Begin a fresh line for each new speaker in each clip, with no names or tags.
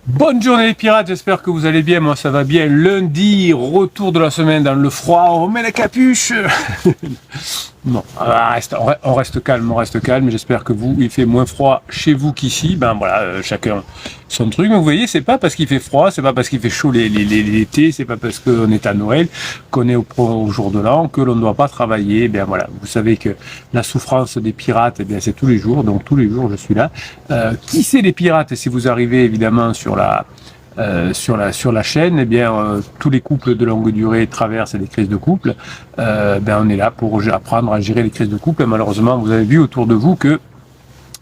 Bonne journée les pirates, j'espère que vous allez bien, moi ça va bien. Lundi, retour de la semaine dans le froid, on remet la capuche. Non, on reste calme, j'espère que vous, il fait moins froid chez vous qu'ici. Ben voilà, chacun son truc. Mais vous voyez, c'est pas parce qu'il fait froid, c'est pas parce qu'il fait chaud l'été, c'est pas parce qu'on est à Noël, qu'on est au jour de l'an, que l'on ne doit pas travailler. Ben voilà, vous savez que la souffrance des pirates, eh bien c'est tous les jours, donc tous les jours je suis là. Qui c'est les pirates? Si vous arrivez évidemment sur la chaîne, eh bien tous les couples de longue durée traversent des crises de couple. On est là pour apprendre à gérer les crises de couple. Malheureusement, vous avez vu autour de vous que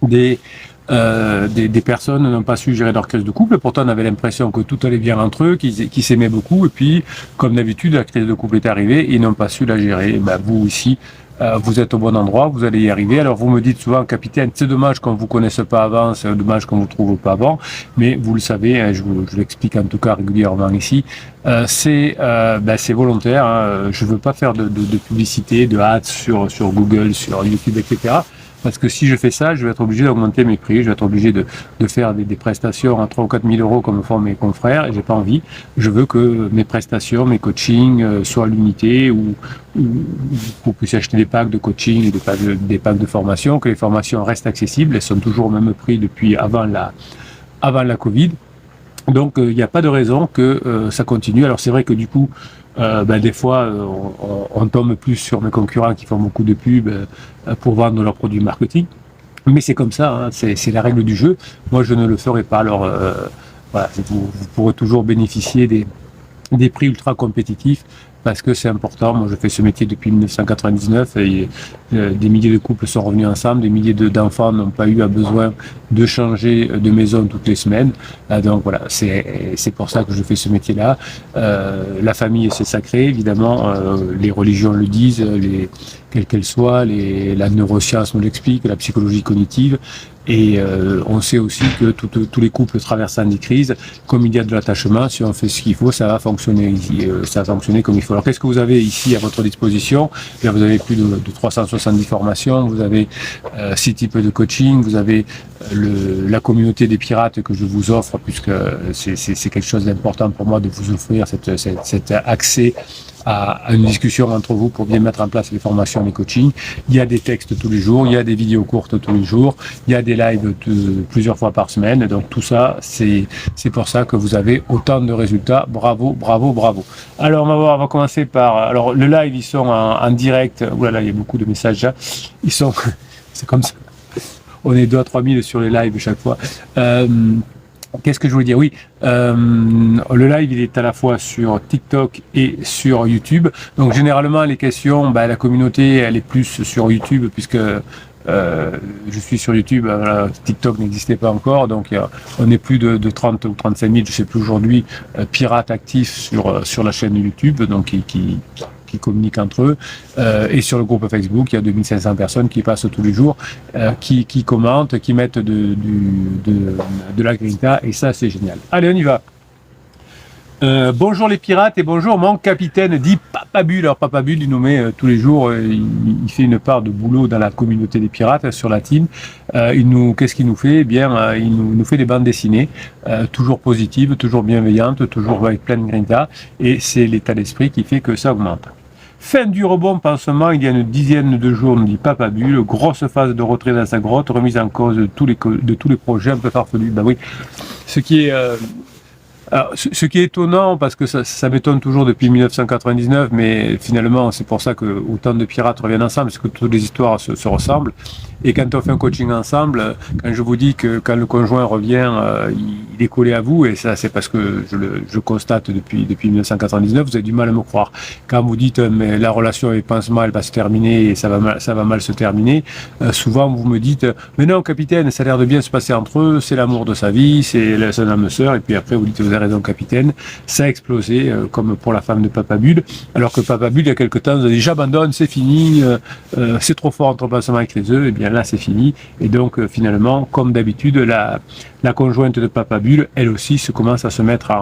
des personnes n'ont pas su gérer leur crise de couple. Pourtant, on avait l'impression que tout allait bien entre eux, qu'ils s'aimaient beaucoup. Et puis, comme d'habitude, la crise de couple est arrivée et ils n'ont pas su la gérer. Et vous ici, vous êtes au bon endroit, vous allez y arriver. Alors vous me dites souvent, capitaine, c'est dommage qu'on ne vous connaisse pas avant, c'est dommage qu'on ne vous trouve pas avant, mais vous le savez, hein, je l'explique en tout cas régulièrement ici, c'est volontaire, hein. Je ne veux pas faire de publicité, de ads sur Google, sur YouTube, etc. Parce que si je fais ça, je vais être obligé d'augmenter mes prix, je vais être obligé de faire des prestations à 3 ou 4 000 euros comme font mes confrères, et j'ai pas envie. Je veux que mes prestations, mes coachings soient à l'unité, ou vous puissiez acheter des packs de coaching et des packs de formation, que les formations restent accessibles, elles sont toujours au même prix depuis avant la Covid. Donc il n'y a pas de raison que ça continue. Alors c'est vrai que du coup, des fois, on tombe plus sur mes concurrents qui font beaucoup de pubs pour vendre leurs produits marketing. Mais c'est comme ça, hein, c'est la règle du jeu. Moi, je ne le ferai pas. Alors, voilà, vous pourrez toujours bénéficier des prix ultra compétitifs parce que c'est important. Moi, je fais ce métier depuis 1999 et des milliers de couples sont revenus ensemble, des milliers d'enfants n'ont pas eu besoin de changer de maison toutes les semaines. Donc voilà, c'est pour ça que je fais ce métier-là. La famille, c'est sacré, évidemment. Les religions le disent, quelles qu'elles soient, la neuroscience nous l'explique, la psychologie cognitive. Et on sait aussi que tous les couples traversant des crises, comme il y a de l'attachement, si on fait ce qu'il faut, ça va fonctionner ça va fonctionner comme il faut. Alors qu'est-ce que vous avez ici à votre disposition? Bien, vous avez plus de 370 formations, vous avez 6 types de coaching, vous avez la communauté des pirates que je vous offre, puisque c'est quelque chose d'important pour moi de vous offrir cet accès à une discussion entre vous pour bien mettre en place les formations, les coachings. Il y a des textes tous les jours, il y a des vidéos courtes tous les jours, il y a des lives plusieurs fois par semaine. Donc tout ça, c'est pour ça que vous avez autant de résultats. Bravo, bravo, bravo. Alors on va commencer par... Alors le live, ils sont en direct. Ouh là là, il y a beaucoup de messages là. Ils sont... c'est comme ça. On est 2 à 3 000 sur les lives chaque fois. Qu'est-ce que je voulais dire? Oui, le live, il est à la fois sur TikTok et sur YouTube. Donc, généralement, les questions, la communauté, elle est plus sur YouTube, puisque je suis sur YouTube, TikTok n'existait pas encore, donc on est plus de 30 ou 35 000, je sais plus aujourd'hui, pirates actifs sur la chaîne YouTube, donc qui communiquent entre eux, et sur le groupe Facebook, il y a 2500 personnes qui passent tous les jours, qui commentent, qui mettent de la grinta, et ça c'est génial. Allez, on y va. Bonjour les pirates et bonjour mon capitaine, dit Papa Bull. Alors Papa Bull, il nous met tous les jours, il fait une part de boulot dans la communauté des pirates sur la team. Qu'est-ce qu'il nous fait? Eh bien, il nous fait des bandes dessinées, toujours positives, toujours bienveillantes, toujours avec plein de grinta, et c'est l'état d'esprit qui fait que ça augmente. Fin du rebond pansement, il y a une dizaine de jours, nous dit Papa Bull, grosse phase de retrait dans sa grotte, remise en cause de tous les projets un peu farfelus. Ben oui, ce qui est... Alors, ce qui est étonnant, parce que ça m'étonne toujours depuis 1999, mais finalement c'est pour ça que autant de pirates reviennent ensemble, parce que toutes les histoires se ressemblent. Et quand on fait un coaching ensemble, quand je vous dis que quand le conjoint revient, il est collé à vous, et ça c'est parce que je constate depuis 1999, vous avez du mal à me croire. Quand vous dites mais la relation avec pansement elle va se terminer et ça va mal se terminer, souvent vous me dites mais non capitaine, ça a l'air de bien se passer entre eux, c'est l'amour de sa vie, c'est son âme sœur, et puis après vous dites vous avez raison capitaine, ça a explosé comme pour la femme de Papa Bull, alors que Papa Bull il y a quelque temps vous a dit j'abandonne, c'est fini, c'est trop fort entre pansement et les œufs, et bien là c'est fini, et donc finalement comme d'habitude la conjointe de Papa Bull elle aussi commence à se mettre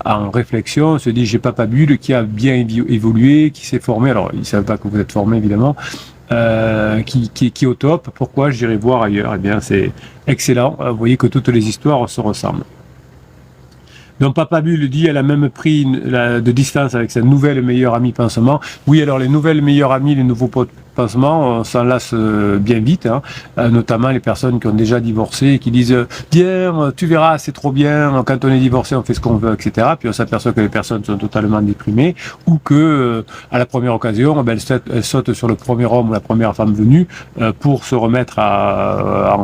en réflexion, se dit j'ai Papa Bull qui a bien évolué, qui s'est formé, alors ils ne savent pas que vous êtes formé évidemment, qui est au top, pourquoi j'irai voir ailleurs? Eh bien c'est excellent, vous voyez que toutes les histoires se ressemblent. Donc Papa Bulle dit elle a même pris de distance avec sa nouvelle meilleure amie pansement. Oui, alors les nouvelles meilleures amies, les nouveaux pansements, on s'en lasse bien vite, hein, notamment les personnes qui ont déjà divorcé et qui disent viens, tu verras, c'est trop bien, quand on est divorcé, on fait ce qu'on veut, etc. Puis on s'aperçoit que les personnes sont totalement déprimées ou que à la première occasion, elles sautent sur le premier homme ou la première femme venue pour se remettre à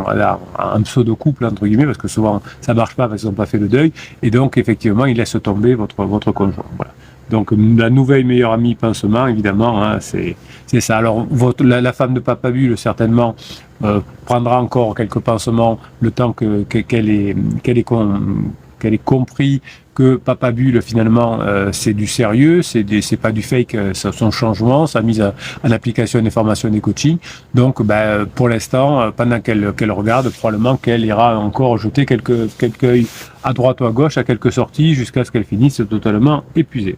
un pseudo couple entre guillemets, parce que souvent ça marche pas parce qu'ils n'ont pas fait le deuil, et donc effectivement ils laissent tomber votre conjoint. Voilà. Donc la nouvelle meilleure amie pansement, évidemment, hein, c'est ça. Alors la femme de Papa Bulle certainement prendra encore quelques pansements le temps qu'elle ait compris que Papa Bulle finalement c'est du sérieux, c'est pas du fake, son changement, sa mise en application des formations des coachings. Donc pour l'instant, pendant qu'elle regarde, probablement qu'elle ira encore jeter quelques œils à droite ou à gauche à quelques sorties jusqu'à ce qu'elle finisse totalement épuisée.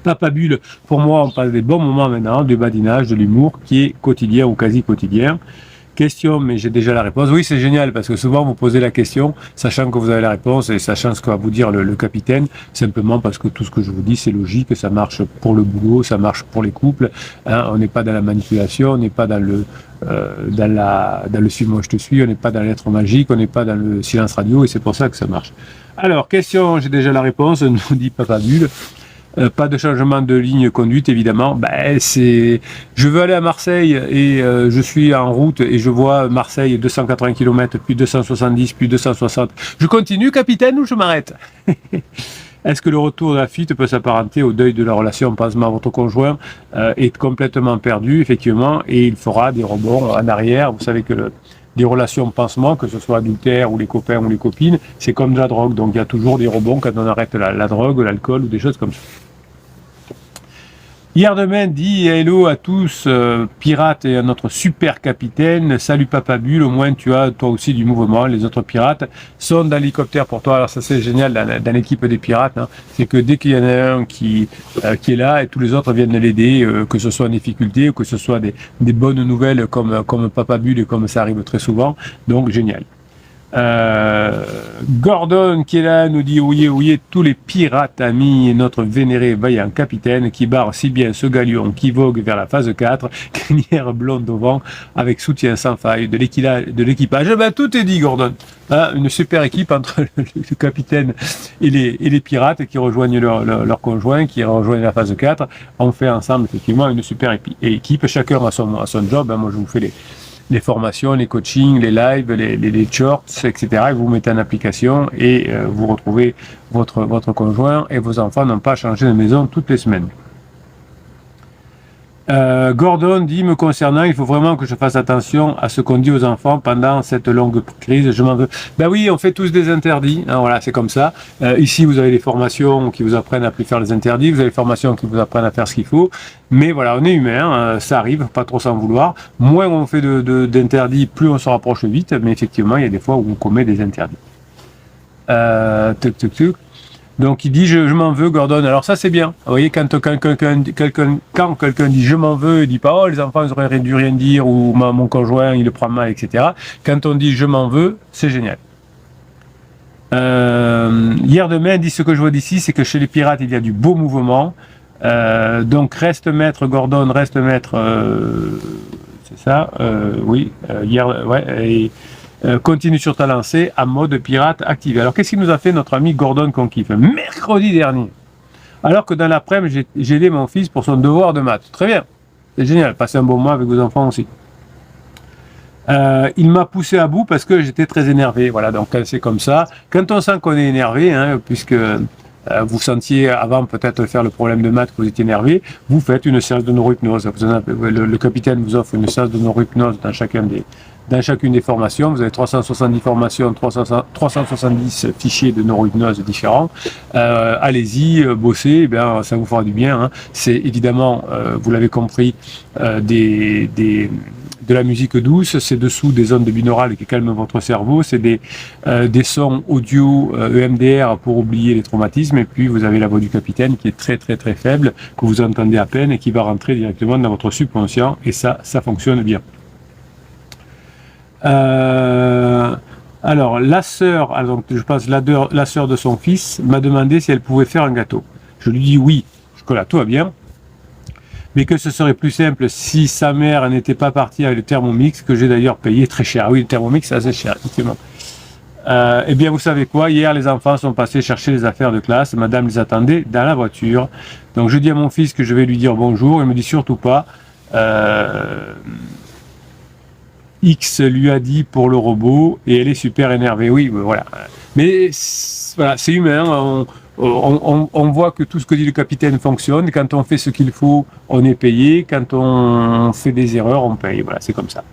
Papa Bulle, pour moi, on passe des bons moments maintenant, du badinage, de l'humour qui est quotidien ou quasi quotidien. Question, mais j'ai déjà la réponse. Oui, c'est génial parce que souvent vous posez la question, sachant que vous avez la réponse et sachant ce que va vous dire le capitaine, simplement parce que tout ce que je vous dis c'est logique, ça marche pour le boulot, ça marche pour les couples. Hein, on n'est pas dans la manipulation, on n'est pas dans le suis-moi je te suis, on n'est pas dans la lettre magique, on n'est pas dans le silence radio et c'est pour ça que ça marche. Alors, question, j'ai déjà la réponse, nous dit Papa Bulle. Pas de changement de ligne conduite évidemment. Je veux aller à Marseille et je suis en route et je vois Marseille 280 km, puis 270, puis 260. Je continue, capitaine, ou je m'arrête? Est-ce que le retour de la fuite peut s'apparenter au deuil de la relation pansement? Votre conjoint est complètement perdu, effectivement, et il fera des rebonds en arrière. Vous savez que les relations pansement, que ce soit adultère ou les copains ou les copines, c'est comme de la drogue. Donc il y a toujours des rebonds quand on arrête la drogue, l'alcool ou des choses comme ça. Hier demain dit hello à tous, pirates et à notre super capitaine. Salut Papa Bulle, au moins tu as toi aussi du mouvement. Les autres pirates sont dans l'hélicoptère pour toi. Alors ça c'est génial dans l'équipe des pirates, hein. C'est que dès qu'il y en a un qui est là et tous les autres viennent l'aider, que ce soit en difficulté ou que ce soit des bonnes nouvelles comme Papa Bulle et comme ça arrive très souvent. Donc génial. Gordon qui est là nous dit oui, tous les pirates amis et notre vénéré vaillant capitaine qui barre si bien ce galion qui vogue vers la phase 4, crinière blonde au vent avec soutien sans faille de l'équipage. Tout est dit Gordon, hein, une super équipe entre le capitaine et les pirates qui rejoignent leur conjoint, qui rejoignent la phase 4. On fait ensemble effectivement une super équipe, chacun a son job, hein. Moi je vous fais les formations, les coachings, les lives, les shorts, etc. Et vous mettez en application et vous retrouvez votre conjoint et vos enfants n'ont pas changé de maison toutes les semaines. Gordon dit, me concernant, il faut vraiment que je fasse attention à ce qu'on dit aux enfants pendant cette longue crise, je m'en veux. Oui, on fait tous des interdits, hein, voilà, c'est comme ça. Ici, vous avez les formations qui vous apprennent à plus faire les interdits, vous avez les formations qui vous apprennent à faire ce qu'il faut, mais voilà, on est humain, ça arrive, pas trop s'en vouloir. Moins on fait d'interdits, plus on se rapproche vite, mais effectivement, il y a des fois où on commet des interdits. Donc il dit je m'en veux Gordon, alors ça c'est bien. Vous voyez quand quelqu'un dit je m'en veux, il dit pas oh les enfants ils auraient dû rien dire ou mon conjoint il le prend mal, etc. Quand on dit je m'en veux, c'est génial. Hier demain dit ce que je vois d'ici c'est que chez les pirates il y a du beau mouvement. Donc reste maître Gordon, reste maître, c'est ça, oui, hier, ouais, et continue sur ta lancée en mode pirate activé. Alors qu'est-ce qu'il nous a fait notre ami Gordon qu'on kiffe mercredi dernier, alors que dans l'après-midi j'ai aidé mon fils pour son devoir de maths. Très bien, c'est génial, passez un bon mois avec vos enfants aussi. Il m'a poussé à bout parce que j'étais très énervé. Voilà, donc c'est comme ça. Quand on sent qu'on est énervé, hein, puisque vous sentiez avant peut-être faire le problème de maths que vous étiez énervé, vous faites une séance de neurohypnose. Le capitaine vous offre une séance de neurohypnose dans chacune des formations. Vous avez 370 formations, 370 fichiers de neurohypnose différents. Allez-y, bossez, eh bien, ça vous fera du bien, hein. C'est évidemment, vous l'avez compris, de la musique douce, c'est dessous des ondes binaurales qui calment votre cerveau, c'est des sons audio EMDR pour oublier les traumatismes, et puis vous avez la voix du capitaine qui est très très très faible, que vous entendez à peine et qui va rentrer directement dans votre subconscient, et ça fonctionne bien. Alors, la sœur, donc je pense la sœur de son fils, m'a demandé si elle pouvait faire un gâteau. Je lui dis oui, jusque-là tout va bien, mais que ce serait plus simple si sa mère n'était pas partie avec le Thermomix, que j'ai d'ailleurs payé très cher. Oui, le Thermomix, c'est assez cher, effectivement. Eh bien, vous savez quoi, hier, les enfants sont passés chercher les affaires de classe, madame les attendait dans la voiture. Donc, je dis à mon fils que je vais lui dire bonjour, il me dit surtout pas. X lui a dit pour le robot, et elle est super énervée. Oui, voilà. Mais voilà, c'est humain, on voit que tout ce que dit le capitaine fonctionne. Quand on fait ce qu'il faut, on est payé. Quand on fait des erreurs, on paye. Voilà, c'est comme ça.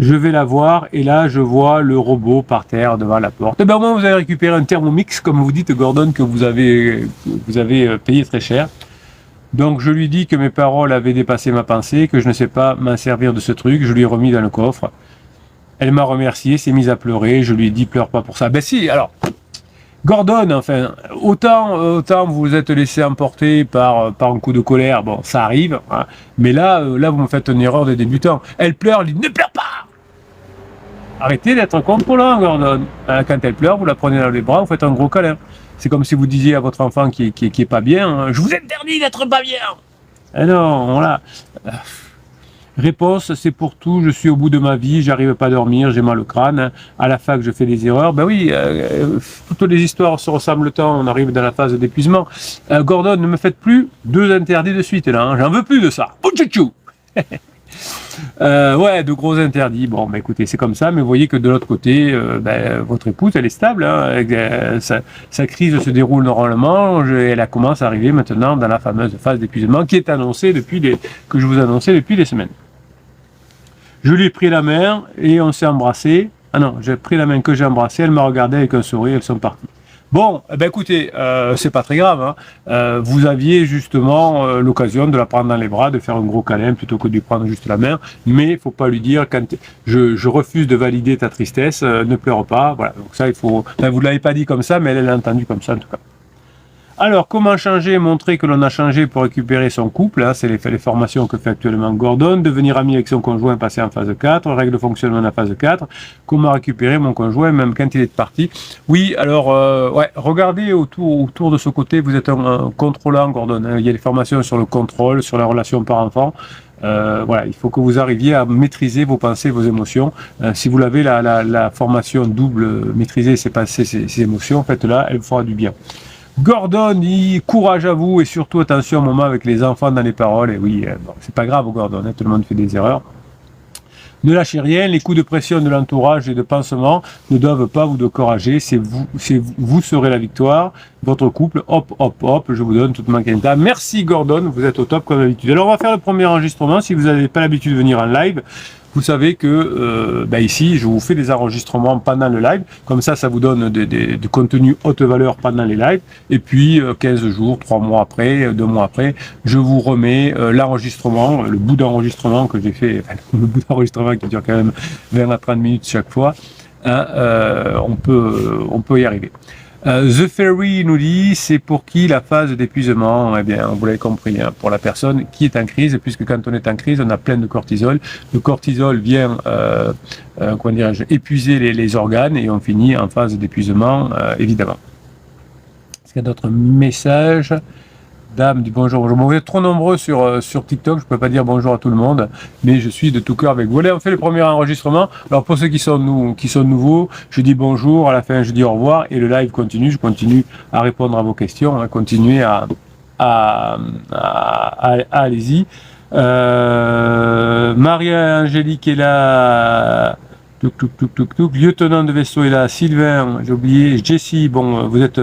Je vais la voir et là je vois le robot par terre devant la porte. Et ben au moins vous avez récupéré un Thermomix, comme vous dites Gordon, que vous avez payé très cher. Donc je lui dis que mes paroles avaient dépassé ma pensée, que je ne sais pas m'en servir de ce truc. Je lui ai remis dans le coffre. Elle m'a remercié, s'est mise à pleurer. Je lui ai dit pleure pas pour ça. Ben si, alors Gordon, enfin, autant vous vous êtes laissé emporter par un coup de colère, bon, ça arrive, hein, mais là, vous me faites une erreur de débutant. Elle pleure, elle dit, ne pleure pas! Arrêtez d'être contrôlant, Gordon. Quand elle pleure, vous la prenez dans les bras, vous faites un gros câlin. C'est comme si vous disiez à votre enfant qui est pas bien, hein, je vous interdis d'être pas bien! Eh non, voilà. Réponse, c'est pour tout, je suis au bout de ma vie, j'arrive pas à dormir, j'ai mal au crâne, à la fac je fais des erreurs. Ben oui, toutes les histoires se ressemblent tant, on arrive dans la phase d'épuisement. Gordon, ne me faites plus 2 interdits de suite là, hein, j'en veux plus de ça. Ouais, de gros interdits. Bon, ben écoutez, c'est comme ça, mais vous voyez que de l'autre côté, votre épouse, elle est stable. Hein, sa crise se déroule normalement. Elle commence à arriver maintenant dans la fameuse phase d'épuisement qui est annoncée que je vous annonçais depuis des semaines. Je lui ai pris la main et on s'est embrassé. Ah non, j'ai pris la main que j'ai embrassée, elle m'a regardé avec un sourire, elles sont parties. Bon, ben écoutez, c'est pas très grave. Hein. Vous aviez justement l'occasion de la prendre dans les bras, de faire un gros câlin plutôt que de lui prendre juste la main. Mais il faut pas lui dire quand je refuse de valider ta tristesse, ne pleure pas. Voilà. Donc ça, il faut. Enfin, vous l'avez pas dit comme ça, mais elle l'a entendu comme ça en tout cas. Alors, comment changer, montrer que l'on a changé pour récupérer son couple, hein, c'est les formations que fait actuellement Gordon, devenir ami avec son conjoint, passer en phase 4, règle de fonctionnement de la phase 4, comment récupérer mon conjoint même quand il est parti. Oui, alors, ouais, regardez autour de ce côté, vous êtes un contrôlant Gordon, hein, il y a des formations sur le contrôle, sur la relation par-enfant. Voilà, il faut que vous arriviez à maîtriser vos pensées, vos émotions. Si vous l'avez, la formation double, maîtriser ses pensées, ses émotions, faites-la, elle vous fera du bien. Gordon dit courage à vous et surtout attention au moment avec les enfants dans les paroles. Et oui, bon, c'est pas grave Gordon, hein, tout le monde fait des erreurs. Ne lâchez rien, les coups de pression de l'entourage et de pansement ne doivent pas vous décourager, vous serez la victoire, votre couple, hop, hop, hop, je vous donne toute ma quinta. Merci Gordon, vous êtes au top comme d'habitude. Alors on va faire le premier enregistrement, si vous n'avez pas l'habitude de venir en live, vous savez que ici, je vous fais des enregistrements pendant le live. Comme ça vous donne du contenu haute valeur pendant les lives. Et puis, 15 jours, 3 mois après, 2 mois après, je vous remets l'enregistrement, le bout d'enregistrement que j'ai fait, enfin, le bout d'enregistrement qui dure quand même 20 à 30 minutes chaque fois. Hein, on peut y arriver. The Ferry nous dit, c'est pour qui la phase d'épuisement? Eh bien, vous l'avez compris, hein, pour la personne qui est en crise, puisque quand on est en crise, on a plein de cortisol. Le cortisol vient, épuiser les organes et on finit en phase d'épuisement, évidemment. Est-ce qu'il y a d'autres messages? Dame dit bonjour, bonjour. Bon, vous êtes trop nombreux sur TikTok, je ne peux pas dire bonjour à tout le monde, mais je suis de tout cœur avec vous. Allez, on fait le premier enregistrement. Alors pour ceux qui sont nouveaux, je dis bonjour, à la fin je dis au revoir et le live continue. Je continue à répondre à vos questions, à continuer allez-y. Maria-Angélique est là. Lieutenant de vaisseau est là. Sylvain, j'ai oublié. Jessie, bon, vous êtes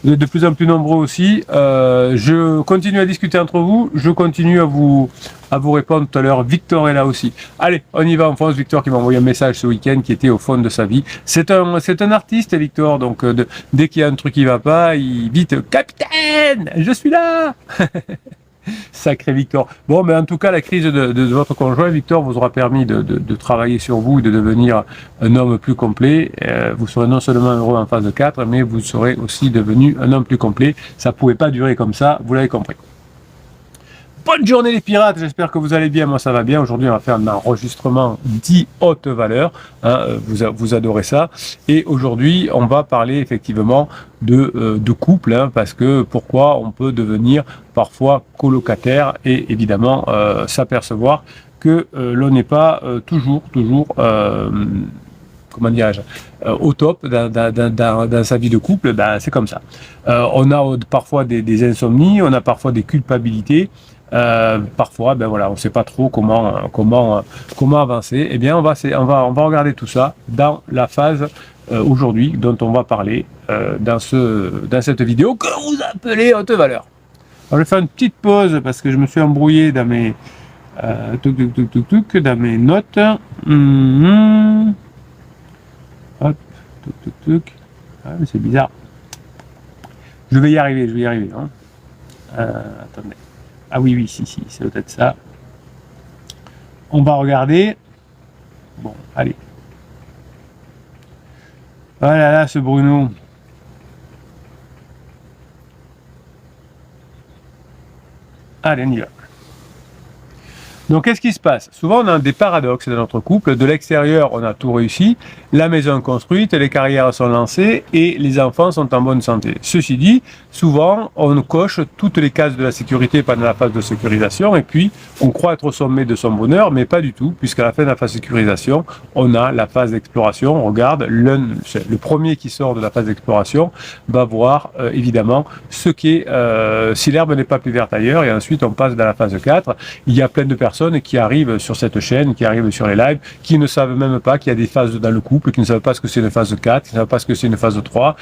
de plus en plus nombreux aussi. Je continue à discuter entre vous. Je continue à vous répondre tout à l'heure. Victor est là aussi. Allez, on y va en France. Victor qui m'a envoyé un message ce week-end qui était au fond de sa vie. C'est un artiste, Victor. Donc, dès qu'il y a un truc qui va pas, il vite, capitaine, je suis là. Sacré Victor. Bon, mais en tout cas, la crise de votre conjoint, Victor, vous aura permis de travailler sur vous et de devenir un homme plus complet. Vous serez non seulement heureux en phase 4, mais vous serez aussi devenu un homme plus complet. Ça ne pouvait pas durer comme ça, vous l'avez compris. Bonne journée les pirates, j'espère que vous allez bien, moi ça va bien. Aujourd'hui on va faire un enregistrement dit haute valeur, hein, vous adorez ça. Et aujourd'hui on va parler effectivement de couple, hein, parce que pourquoi on peut devenir parfois colocataire et évidemment s'apercevoir que l'on n'est pas toujours comment dirais-je, au top dans sa vie de couple. Ben, c'est comme ça. On a parfois des insomnies, on a parfois des culpabilités. Parfois, ben voilà, on ne sait pas trop comment avancer. Eh bien, on va regarder tout ça dans la phase aujourd'hui dont on va parler dans cette vidéo que vous appelez haute valeur. Alors, je vais faire une petite pause parce que je me suis embrouillé dans mes dans mes notes. Hop, ah, c'est bizarre. Je vais y arriver. Hein. Attendez. Ah oui, si, c'est peut-être ça. On va regarder. Bon, allez. Oh là là, ce Bruno. Allez, on y va. Donc, qu'est-ce qui se passe? Souvent, on a des paradoxes dans notre couple. De l'extérieur, on a tout réussi. La maison est construite, les carrières sont lancées et les enfants sont en bonne santé. Ceci dit, souvent, on coche toutes les cases de la sécurité pendant la phase de sécurisation et puis, on croit être au sommet de son bonheur, mais pas du tout, puisqu'à la fin de la phase de sécurisation, on a la phase d'exploration. On regarde, le premier qui sort de la phase d'exploration va voir, évidemment, ce qu'est, si l'herbe n'est pas plus verte ailleurs, et ensuite, on passe dans la phase 4. Il y a plein de personnes qui arrivent sur cette chaîne, qui arrivent sur les lives, qui ne savent même pas qu'il y a des phases dans le couple, qui ne savent pas ce que c'est une phase 4, qui ne savent pas ce que c'est une phase 3.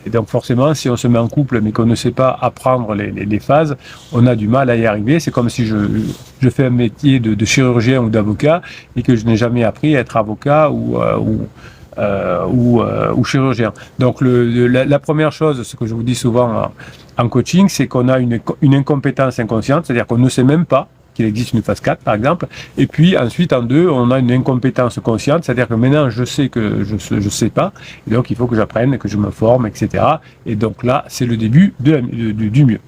Et donc forcément, si on se met en couple mais qu'on ne sait pas apprendre les phases, on a du mal à y arriver. C'est comme si je fais un métier de chirurgien ou d'avocat et que je n'ai jamais appris à être avocat ou chirurgien. Donc la première chose, ce que je vous dis souvent en coaching, c'est qu'on a une incompétence inconsciente, c'est-à-dire qu'on ne sait même pas qu'il existe une phase 4 par exemple, et puis ensuite en 2 on a une incompétence consciente, c'est-à-dire que maintenant je sais que je sais pas, et donc il faut que j'apprenne, que je me forme, etc. Et donc là c'est le début du mieux.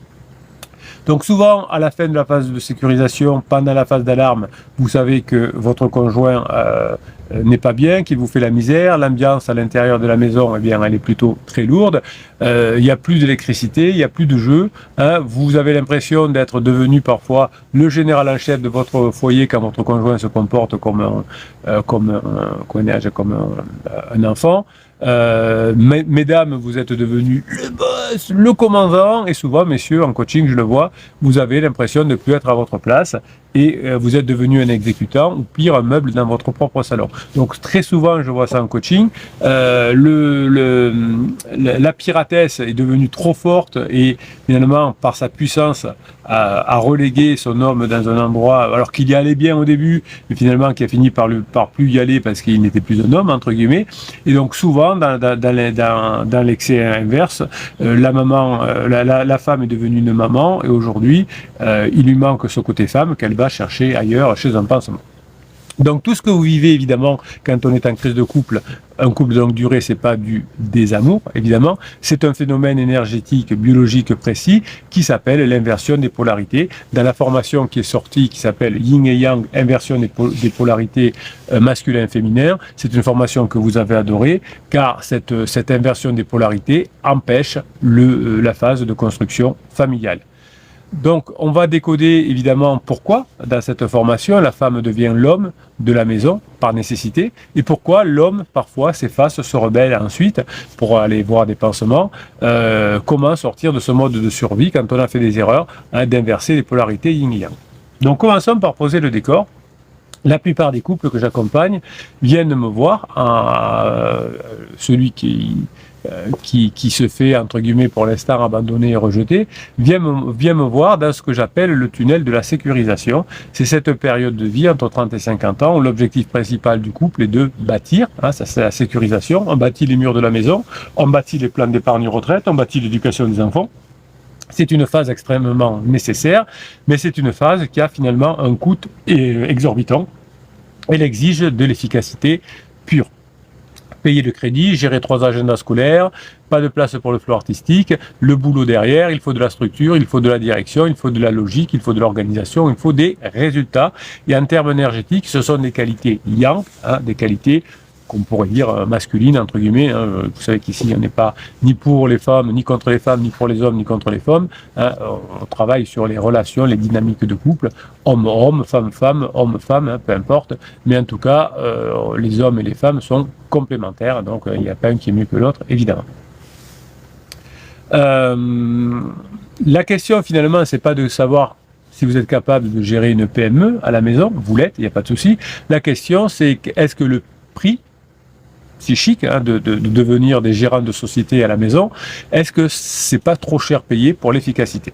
Donc souvent, à la fin de la phase de sécurisation, pendant la phase d'alarme, vous savez que votre conjoint n'est pas bien, qu'il vous fait la misère, l'ambiance à l'intérieur de la maison, eh bien, elle est plutôt très lourde, il n'y a plus d'électricité, il n'y a plus de jeu, hein, vous avez l'impression d'être devenu parfois le général en chef de votre foyer quand votre conjoint se comporte comme un enfant. Mesdames, vous êtes devenus le boss, le commandant, et souvent, messieurs, en coaching, je le vois, vous avez l'impression de ne plus être à votre place et vous êtes devenu un exécutant ou pire, un meuble dans votre propre salon. Donc très souvent, je vois ça en coaching, la piratesse est devenue trop forte et finalement, par sa puissance, a relégué son homme dans un endroit, alors qu'il y allait bien au début, mais finalement qui a fini par plus y aller parce qu'il n'était plus un homme, entre guillemets. Et donc souvent, dans l'excès inverse, la femme est devenue une maman et aujourd'hui, il lui manque ce côté femme qu'elle va chercher ailleurs chez un pansement. Donc tout ce que vous vivez évidemment quand on est en crise de couple, un couple de longue durée, c'est pas du désamour évidemment, c'est un phénomène énergétique, biologique précis qui s'appelle l'inversion des polarités. Dans la formation qui est sortie, qui s'appelle Yin et Yang, inversion des polarités masculin-féminin, c'est une formation que vous avez adorée car cette inversion des polarités empêche la phase de construction familiale. Donc, on va décoder évidemment pourquoi, dans cette formation, la femme devient l'homme de la maison par nécessité et pourquoi l'homme, parfois, s'efface, se rebelle ensuite pour aller voir des pansements. Comment sortir de ce mode de survie quand on a fait des erreurs, hein, d'inverser les polarités yin et yang. Donc, commençons par poser le décor. La plupart des couples que j'accompagne viennent me voir, celui qui se fait, entre guillemets, pour l'instant abandonné et rejeté, vient me voir dans ce que j'appelle le tunnel de la sécurisation. C'est cette période de vie entre 30 et 50 ans où l'objectif principal du couple est de bâtir, hein, ça c'est la sécurisation, on bâtit les murs de la maison, on bâtit les plans d'épargne retraite, on bâtit l'éducation des enfants. C'est une phase extrêmement nécessaire, mais c'est une phase qui a finalement un coût exorbitant. Elle exige de l'efficacité pure. payer le crédit, gérer 3 agendas scolaires, pas de place pour le flow artistique, le boulot derrière, il faut de la structure, il faut de la direction, il faut de la logique, il faut de l'organisation, il faut des résultats. Et en termes énergétiques, ce sont des qualités yang, des qualités qu'on pourrait dire masculines, entre guillemets. Vous savez qu'ici, on n'est pas ni pour les femmes, ni contre les femmes, ni pour les hommes, ni contre les femmes. On travaille sur les relations, les dynamiques de couple, homme-homme, femme-femme, homme-femme, peu importe. Mais en tout cas, les hommes et les femmes sont complémentaires, donc il n'y a pas un qui est mieux que l'autre, évidemment. La question, finalement, c'est pas de savoir si vous êtes capable de gérer une PME à la maison, vous l'êtes, il n'y a pas de souci. La question, c'est est-ce que le prix psychique de devenir des gérants de société à la maison, est-ce que c'est pas trop cher payé pour l'efficacité?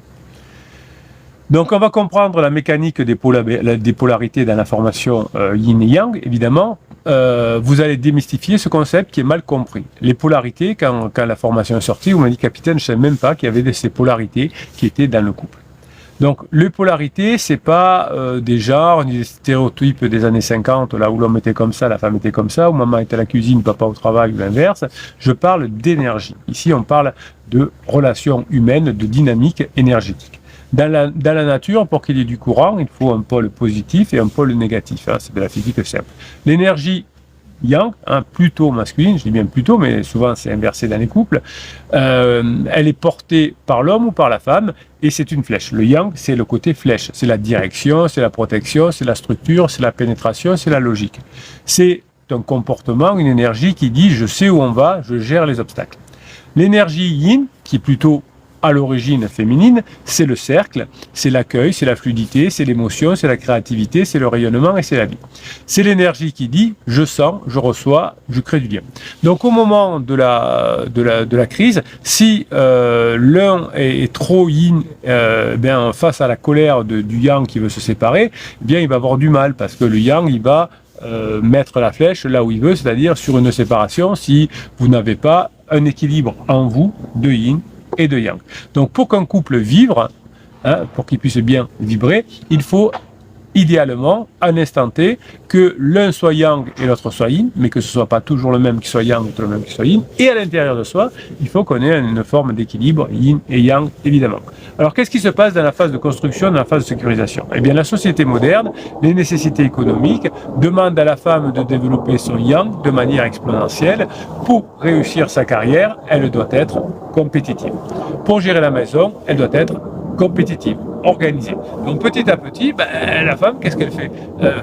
Donc on va comprendre la mécanique des polarités dans la formation yin et yang, évidemment. Vous allez démystifier ce concept qui est mal compris. Les polarités, quand la formation est sortie, vous m'avez dit, capitaine, je ne savais même pas qu'il y avait ces polarités qui étaient dans le couple. Donc, les polarités, c'est pas des genres, ni des stéréotypes des années 50, là où l'homme était comme ça, la femme était comme ça, où maman était à la cuisine, papa au travail, ou l'inverse. Je parle d'énergie. Ici, on parle de relations humaines, de dynamique énergétique. Dans la nature, pour qu'il y ait du courant, il faut un pôle positif et un pôle négatif. C'est de la physique simple. L'énergie yang, plutôt masculine, je dis bien plutôt, mais souvent c'est inversé dans les couples, elle est portée par l'homme ou par la femme, et c'est une flèche. Le yang, c'est le côté flèche, c'est la direction, c'est la protection, c'est la structure, c'est la pénétration, c'est la logique. C'est un comportement, une énergie qui dit je sais où on va, je gère les obstacles. L'énergie yin, qui est plutôt à l'origine féminine, c'est le cercle, c'est l'accueil, c'est la fluidité, c'est l'émotion, c'est la créativité, c'est le rayonnement et c'est la vie. C'est l'énergie qui dit je sens, je reçois, je crée du lien. Donc au moment de la crise, si l'un est trop yin face à la colère du yang qui veut se séparer, bien il va avoir du mal parce que le yang il va mettre la flèche là où il veut, c'est-à-dire sur une séparation si vous n'avez pas un équilibre en vous de yin et de yang. Donc pour qu'un couple vive, pour qu'il puisse bien vibrer, il faut idéalement, à un instant T, que l'un soit yang et l'autre soit yin, mais que ce ne soit pas toujours le même qui soit yang ou le même qui soit yin. Et à l'intérieur de soi, il faut qu'on ait une forme d'équilibre yin et yang, évidemment. Alors qu'est-ce qui se passe dans la phase de construction, dans la phase de sécurisation? Eh bien la société moderne, les nécessités économiques demandent à la femme de développer son yang de manière exponentielle. Pour réussir sa carrière, elle doit être compétitive. Pour gérer la maison, elle doit être compétitive, organisée. Donc petit à petit, la femme, qu'est-ce qu'elle fait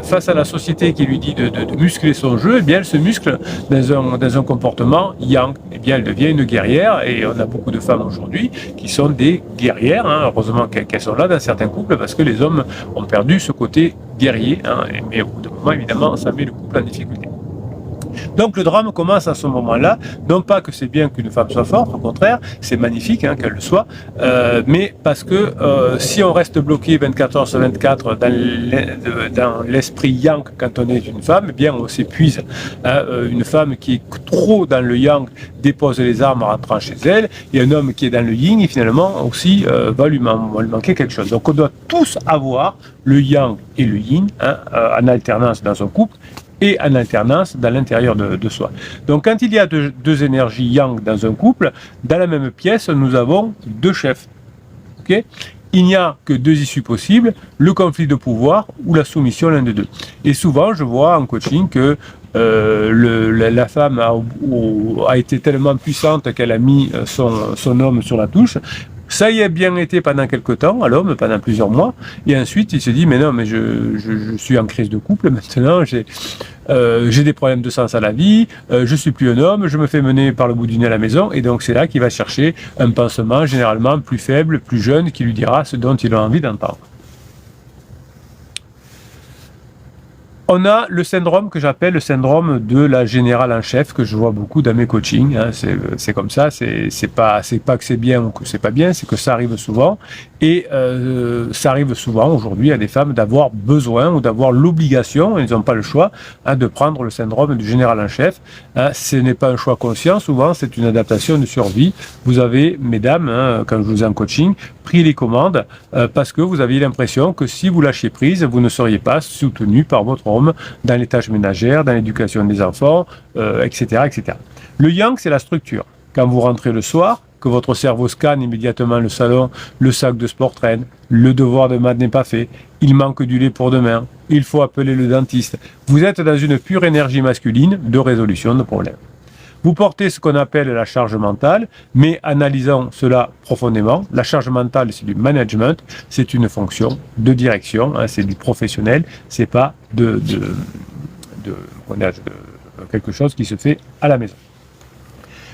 face à la société qui lui dit de muscler son jeu, eh bien elle se muscle dans un comportement yang. Eh bien elle devient une guerrière et on a beaucoup de femmes aujourd'hui qui sont des guerrières. Heureusement qu'elles sont là dans certains couples parce que les hommes ont perdu ce côté guerrier. Mais au bout d'un moment, évidemment, ça met le couple en difficulté. Donc le drame commence à ce moment-là, non pas que c'est bien qu'une femme soit forte, au contraire, c'est magnifique qu'elle le soit, mais parce que si on reste bloqué 24 heures sur 24 dans l'esprit yang quand on est une femme, eh bien on s'épuise. Une femme qui est trop dans le yang dépose les armes en rentrant chez elle, et un homme qui est dans le yin, et finalement aussi va lui manquer quelque chose. Donc on doit tous avoir le yang et le yin en alternance dans un couple, et en alternance dans l'intérieur de soi. Donc quand il y a deux énergies yang dans un couple, dans la même pièce, nous avons deux chefs. Okay, il n'y a que deux issues possibles, le conflit de pouvoir ou la soumission l'un des deux. Et souvent, je vois en coaching que la femme a été tellement puissante qu'elle a mis son homme sur la touche. Ça y a bien été pendant quelques temps, à l'homme, pendant plusieurs mois, et ensuite il se dit, mais non, mais je suis en crise de couple maintenant, j'ai des problèmes de sens à la vie, je suis plus un homme, je me fais mener par le bout du nez à la maison, et donc c'est là qu'il va chercher un pansement généralement plus faible, plus jeune, qui lui dira ce dont il a envie d'entendre. On a le syndrome que j'appelle le syndrome de la générale en chef, que je vois beaucoup dans mes coachings. C'est comme ça, c'est pas que c'est bien ou que c'est pas bien, c'est que ça arrive souvent. Et ça arrive souvent aujourd'hui à des femmes d'avoir besoin ou d'avoir l'obligation, elles n'ont pas le choix, de prendre le syndrome du général en chef. Ce n'est pas un choix conscient, souvent c'est une adaptation de survie. Vous avez, mesdames, quand je vous ai en coaching, pris les commandes parce que vous aviez l'impression que si vous lâchiez prise, vous ne seriez pas soutenu par votre rôle forme, dans les tâches ménagères, dans l'éducation des enfants, etc., etc. Le yang, c'est la structure. Quand vous rentrez le soir, que votre cerveau scanne immédiatement le salon, le sac de sport traîne, le devoir de maths n'est pas fait, il manque du lait pour demain, il faut appeler le dentiste. Vous êtes dans une pure énergie masculine de résolution de problèmes. Vous portez ce qu'on appelle la charge mentale, mais analysons cela profondément. La charge mentale, c'est du management, c'est une fonction de direction, hein, c'est du professionnel, c'est pas quelque chose qui se fait à la maison.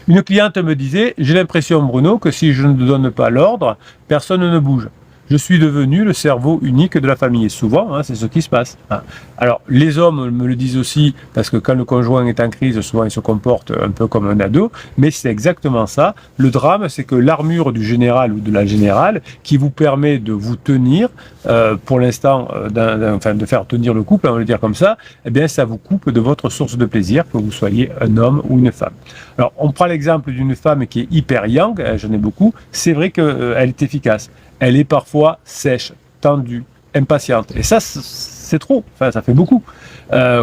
Une cliente me disait, j'ai l'impression, Bruno, que si je ne donne pas l'ordre, personne ne bouge. Je suis devenu le cerveau unique de la famille. Et souvent, c'est ce qui se passe. Alors, les hommes me le disent aussi, parce que quand le conjoint est en crise, souvent il se comporte un peu comme un ado, mais c'est exactement ça. Le drame, c'est que l'armure du général ou de la générale, qui vous permet de vous tenir, pour l'instant, de faire tenir le couple, on va le dire comme ça, eh bien, ça vous coupe de votre source de plaisir, que vous soyez un homme ou une femme. Alors, on prend l'exemple d'une femme qui est hyper yang, j'en ai beaucoup, c'est vrai qu'elle est efficace. Elle est parfois sèche, tendue, impatiente. Et ça, c'est trop. Enfin, ça fait beaucoup.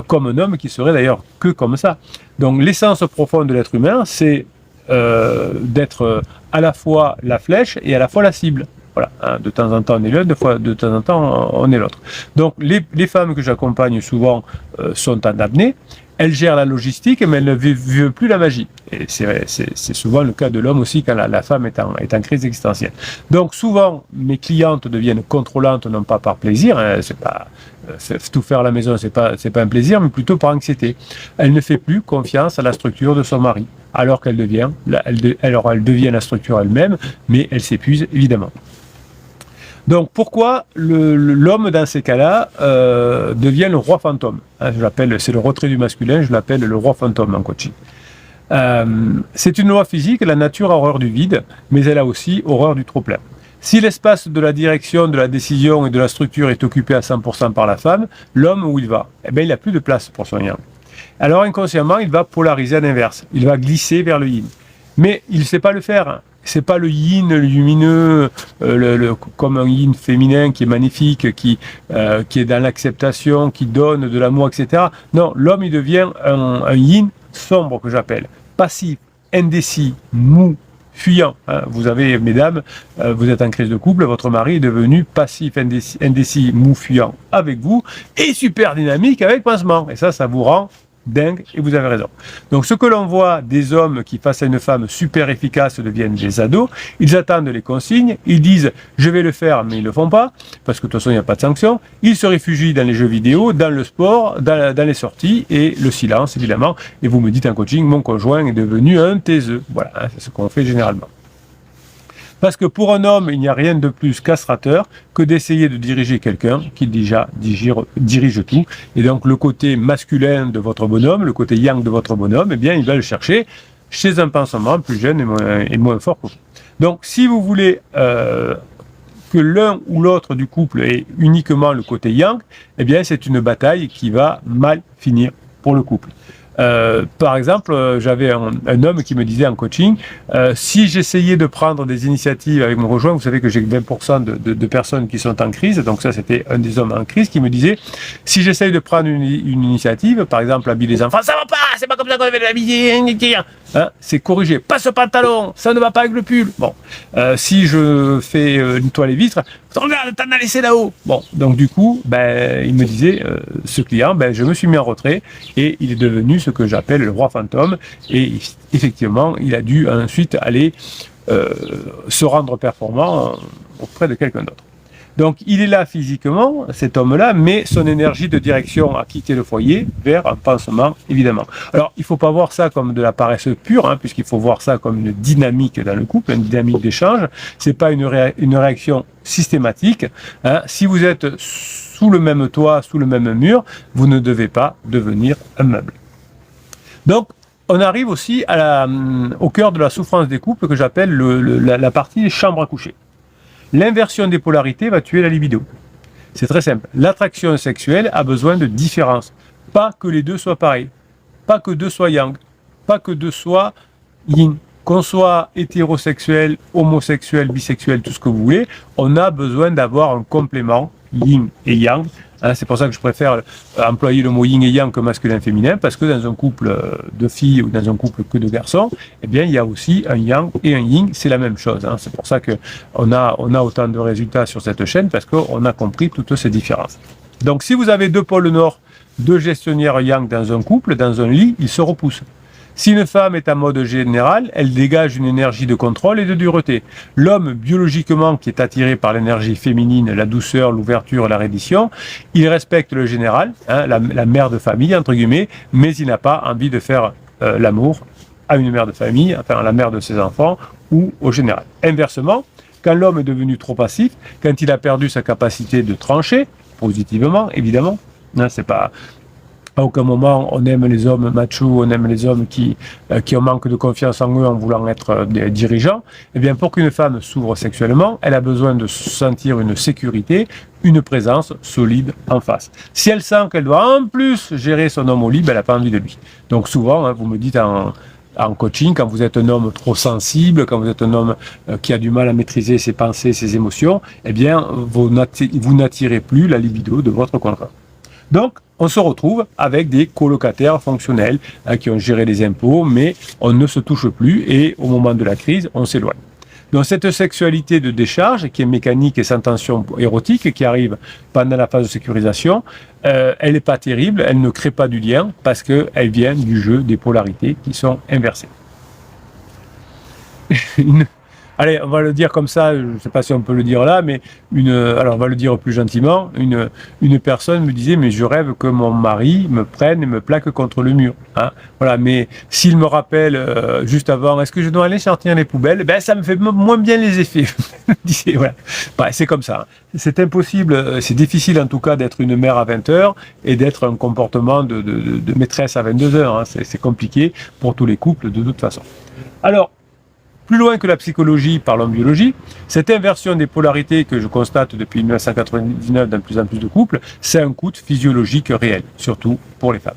Comme un homme qui serait d'ailleurs que comme ça. Donc, l'essence profonde de l'être humain, c'est d'être à la fois la flèche et à la fois la cible. Voilà. De temps en temps, on est l'un, de temps en temps, on est l'autre. Donc, les femmes que j'accompagne souvent sont en apnée. Elle gère la logistique, mais elle ne veut plus la magie. Et c'est souvent le cas de l'homme aussi quand la femme est en crise existentielle. Donc souvent, mes clientes deviennent contrôlantes, non pas par plaisir, c'est pas tout faire à la maison, c'est pas un plaisir, mais plutôt par anxiété. Elle ne fait plus confiance à la structure de son mari, alors qu'elle devient la structure elle-même, mais elle s'épuise évidemment. Donc pourquoi l'homme dans ces cas-là devient le roi fantôme, c'est le retrait du masculin, je l'appelle le roi fantôme en coaching. C'est une loi physique, la nature a horreur du vide, mais elle a aussi horreur du trop-plein. Si l'espace de la direction, de la décision et de la structure est occupé à 100% par la femme, l'homme, où il va? Eh bien, il n'a plus de place pour son yang. Alors inconsciemment, il va polariser à l'inverse, il va glisser vers le yin. Mais il ne sait pas le faire. C'est pas le yin lumineux, comme un yin féminin qui est magnifique, qui est dans l'acceptation, qui donne de l'amour, etc. Non, l'homme il devient un yin sombre que j'appelle, passif, indécis, mou, fuyant. Vous avez, mesdames, vous êtes en crise de couple, votre mari est devenu passif, indécis, mou, fuyant avec vous et super dynamique avec pansement. Et ça vous rend dingue, et vous avez raison. Donc ce que l'on voit des hommes qui face à une femme super efficace deviennent des ados, ils attendent les consignes, ils disent je vais le faire mais ils le font pas, parce que de toute façon il n'y a pas de sanction, ils se réfugient dans les jeux vidéo, dans le sport, dans les sorties, et le silence évidemment, et vous me dites en coaching, mon conjoint est devenu un taiseux. Voilà, c'est ce qu'on fait généralement. Parce que pour un homme, il n'y a rien de plus castrateur que d'essayer de diriger quelqu'un qui déjà dirige tout. Et donc le côté masculin de votre bonhomme, le côté yang de votre bonhomme, eh bien il va le chercher chez un pansement plus jeune et moins fort que vous. Donc si vous voulez que l'un ou l'autre du couple ait uniquement le côté yang, eh bien c'est une bataille qui va mal finir pour le couple. Par exemple, j'avais un homme qui me disait en coaching, si j'essayais de prendre des initiatives avec mon conjoint, vous savez que j'ai 20% de personnes qui sont en crise, donc ça c'était un des hommes en crise qui me disait, si j'essaye de prendre une initiative, par exemple habiller les enfants, ça va pas, c'est pas comme ça qu'on devait l'habiller, c'est corrigé, pas ce pantalon, ça ne va pas avec le pull. Bon, si je fais nettoyer les vitres, regarde, t'en as laissé là-haut. Bon, donc du coup, il me disait, ce client, je me suis mis en retrait et il est devenu ce que j'appelle le roi fantôme. Et effectivement, il a dû ensuite aller se rendre performant auprès de quelqu'un d'autre. Donc il est là physiquement, cet homme-là, mais son énergie de direction a quitté le foyer vers un pansement, évidemment. Alors il ne faut pas voir ça comme de la paresse pure, puisqu'il faut voir ça comme une dynamique dans le couple, une dynamique d'échange. C'est pas une réaction systématique. Si vous êtes sous le même toit, sous le même mur, vous ne devez pas devenir un meuble. Donc on arrive aussi au cœur de la souffrance des couples que j'appelle la partie chambre à coucher. L'inversion des polarités va tuer la libido. C'est très simple. L'attraction sexuelle a besoin de différence. Pas que les deux soient pareils. Pas que deux soient yang. Pas que deux soient yin. Qu'on soit hétérosexuel, homosexuel, bisexuel, tout ce que vous voulez, on a besoin d'avoir un complément yin et yang. Hein, c'est pour ça que je préfère employer le mot yin et yang que masculin et féminin, parce que dans un couple de filles ou dans un couple que de garçons, eh bien, il y a aussi un yang et un yin, c'est la même chose. Hein. C'est pour ça qu'on a autant de résultats sur cette chaîne, parce qu'on a compris toutes ces différences. Donc, si vous avez deux pôles nord, deux gestionnaires yang dans un couple, dans un lit, ils se repoussent. Si une femme est en mode général, elle dégage une énergie de contrôle et de dureté. L'homme, biologiquement, qui est attiré par l'énergie féminine, la douceur, l'ouverture, la reddition, il respecte le général, hein, la mère de famille, entre guillemets, mais il n'a pas envie de faire l'amour à une mère de famille, enfin à la mère de ses enfants, ou au général. Inversement, quand l'homme est devenu trop passif, quand il a perdu sa capacité de trancher, positivement, évidemment, hein, c'est pas... À aucun moment on aime les hommes machos, on aime les hommes qui ont manque de confiance en eux en voulant être des dirigeants. Eh bien, pour qu'une femme s'ouvre sexuellement, elle a besoin de sentir une sécurité, une présence solide en face. Si elle sent qu'elle doit en plus gérer son homme au lit, ben, elle n'a pas envie de lui. Donc souvent, hein, vous me dites en coaching, quand vous êtes un homme trop sensible, quand vous êtes un homme qui a du mal à maîtriser ses pensées, ses émotions, eh bien, vous n'attirez plus la libido de votre conjoint. Donc, on se retrouve avec des colocataires fonctionnels qui ont géré les impôts, mais on ne se touche plus et au moment de la crise, on s'éloigne. Donc cette sexualité de décharge, qui est mécanique et sans tension érotique, qui arrive pendant la phase de sécurisation, elle n'est pas terrible, elle ne crée pas du lien parce qu'elle vient du jeu des polarités qui sont inversées. Allez, on va le dire comme ça, je ne sais pas si on peut le dire là, mais alors on va le dire plus gentiment, une personne me disait, mais je rêve que mon mari me prenne et me plaque contre le mur. Hein. Voilà, mais s'il me rappelle juste avant, est-ce que je dois aller sortir les poubelles, ben ça me fait moins bien les effets. Voilà. Ouais, c'est comme ça. Hein. C'est impossible, c'est difficile en tout cas d'être une mère à 20h et d'être un comportement de maîtresse à 22h. Hein. C'est compliqué pour tous les couples de toute façon. Alors, plus loin que la psychologie, parlons biologie, cette inversion des polarités que je constate depuis 1999 dans de plus en plus de couples, c'est un coût physiologique réel, surtout pour les femmes.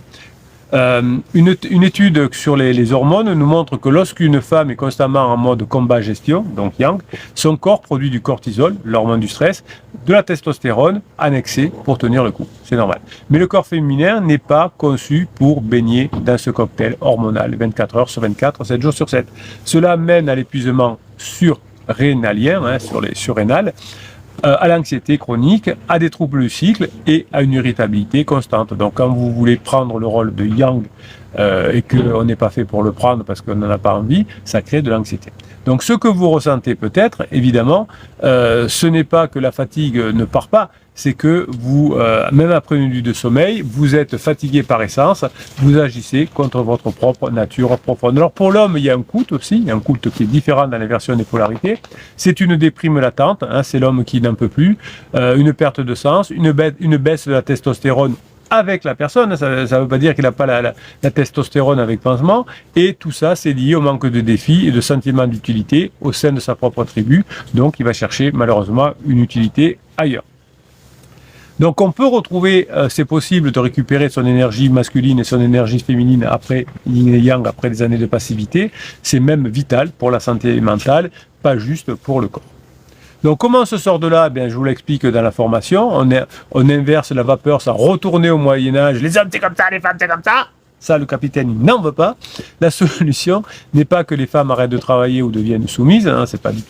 Une étude sur les hormones nous montre que lorsqu'une femme est constamment en mode combat-gestion, donc yang, son corps produit du cortisol, l'hormone du stress, de la testostérone en excès pour tenir le coup. C'est normal. Mais le corps féminin n'est pas conçu pour baigner dans ce cocktail hormonal 24 heures sur 24, 7 jours sur 7. Cela mène à l'épuisement surrénalien, hein, sur les surrénales, à l'anxiété chronique, à des troubles du cycle et à une irritabilité constante. Donc quand vous voulez prendre le rôle de yang et qu'on n'est pas fait pour le prendre parce qu'on n'en a pas envie, ça crée de l'anxiété. Donc ce que vous ressentez peut-être, évidemment, ce n'est pas que la fatigue ne part pas, c'est que vous, même après une nuit de sommeil, vous êtes fatigué par essence, vous agissez contre votre propre nature profonde. Alors pour l'homme, il y a un coût aussi, il y a un coût qui est différent dans les versions des polarités, c'est une déprime latente, hein, c'est l'homme qui n'en peut plus, une perte de sens, une baisse de la testostérone avec la personne, ça ne veut pas dire qu'il n'a pas la testostérone avec pansement, et tout ça c'est lié au manque de défis et de sentiment d'utilité au sein de sa propre tribu, donc il va chercher malheureusement une utilité ailleurs. Donc on peut retrouver, c'est possible de récupérer son énergie masculine et son énergie féminine après yin et yang, après des années de passivité, c'est même vital pour la santé mentale, pas juste pour le corps. Donc comment on se sort de là? Bien, je vous l'explique dans la formation, on inverse la vapeur sans retourner au Moyen-Âge, les hommes c'est comme ça, les femmes c'est comme ça. Ça, le capitaine, il n'en veut pas. La solution n'est pas que les femmes arrêtent de travailler ou deviennent soumises, hein, c'est pas du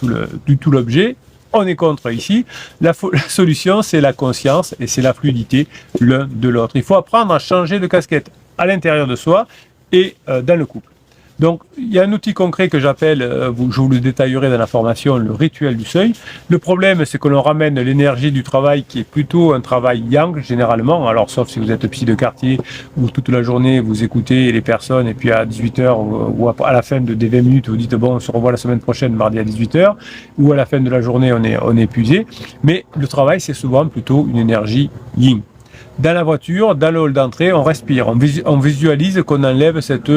tout l'objet. On est contre ici. La solution, c'est la conscience et c'est la fluidité l'un de l'autre. Il faut apprendre à changer de casquette à l'intérieur de soi et dans le couple. Donc, il y a un outil concret que j'appelle, je vous le détaillerai dans la formation, le rituel du seuil. Le problème, c'est que l'on ramène l'énergie du travail qui est plutôt un travail yang, généralement. Alors, sauf si vous êtes psy de quartier, où toute la journée, vous écoutez les personnes, et puis à 18h, ou à la fin des 20 minutes, vous dites, bon, on se revoit la semaine prochaine, mardi à 18h, ou à la fin de la journée, on est épuisé. Mais le travail, c'est souvent plutôt une énergie yin. Dans la voiture, dans le hall d'entrée, on respire, on visualise qu'on enlève cette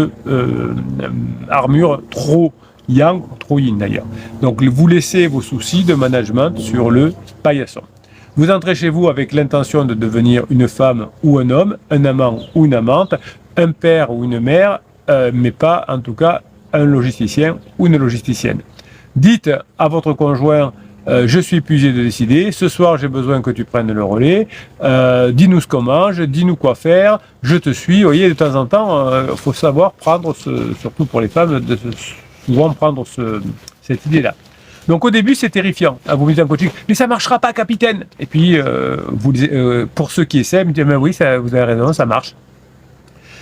armure trop yang, trop yin d'ailleurs. Donc vous laissez vos soucis de management sur le paillasson. Vous entrez chez vous avec l'intention de devenir une femme ou un homme, un amant ou une amante, un père ou une mère, mais pas en tout cas un logisticien ou une logisticienne. Dites à votre conjoint je suis épuisé de décider, ce soir j'ai besoin que tu prennes le relais, dis-nous ce qu'on mange, dis-nous quoi faire, je te suis. Vous voyez, de temps en temps, il faut savoir prendre, surtout pour les femmes, souvent prendre cette idée-là. Donc au début c'est terrifiant, vous me dites en coaching, mais ça marchera pas capitaine. Et puis pour ceux qui essaient, vous me dites, mais oui, vous avez raison, ça marche.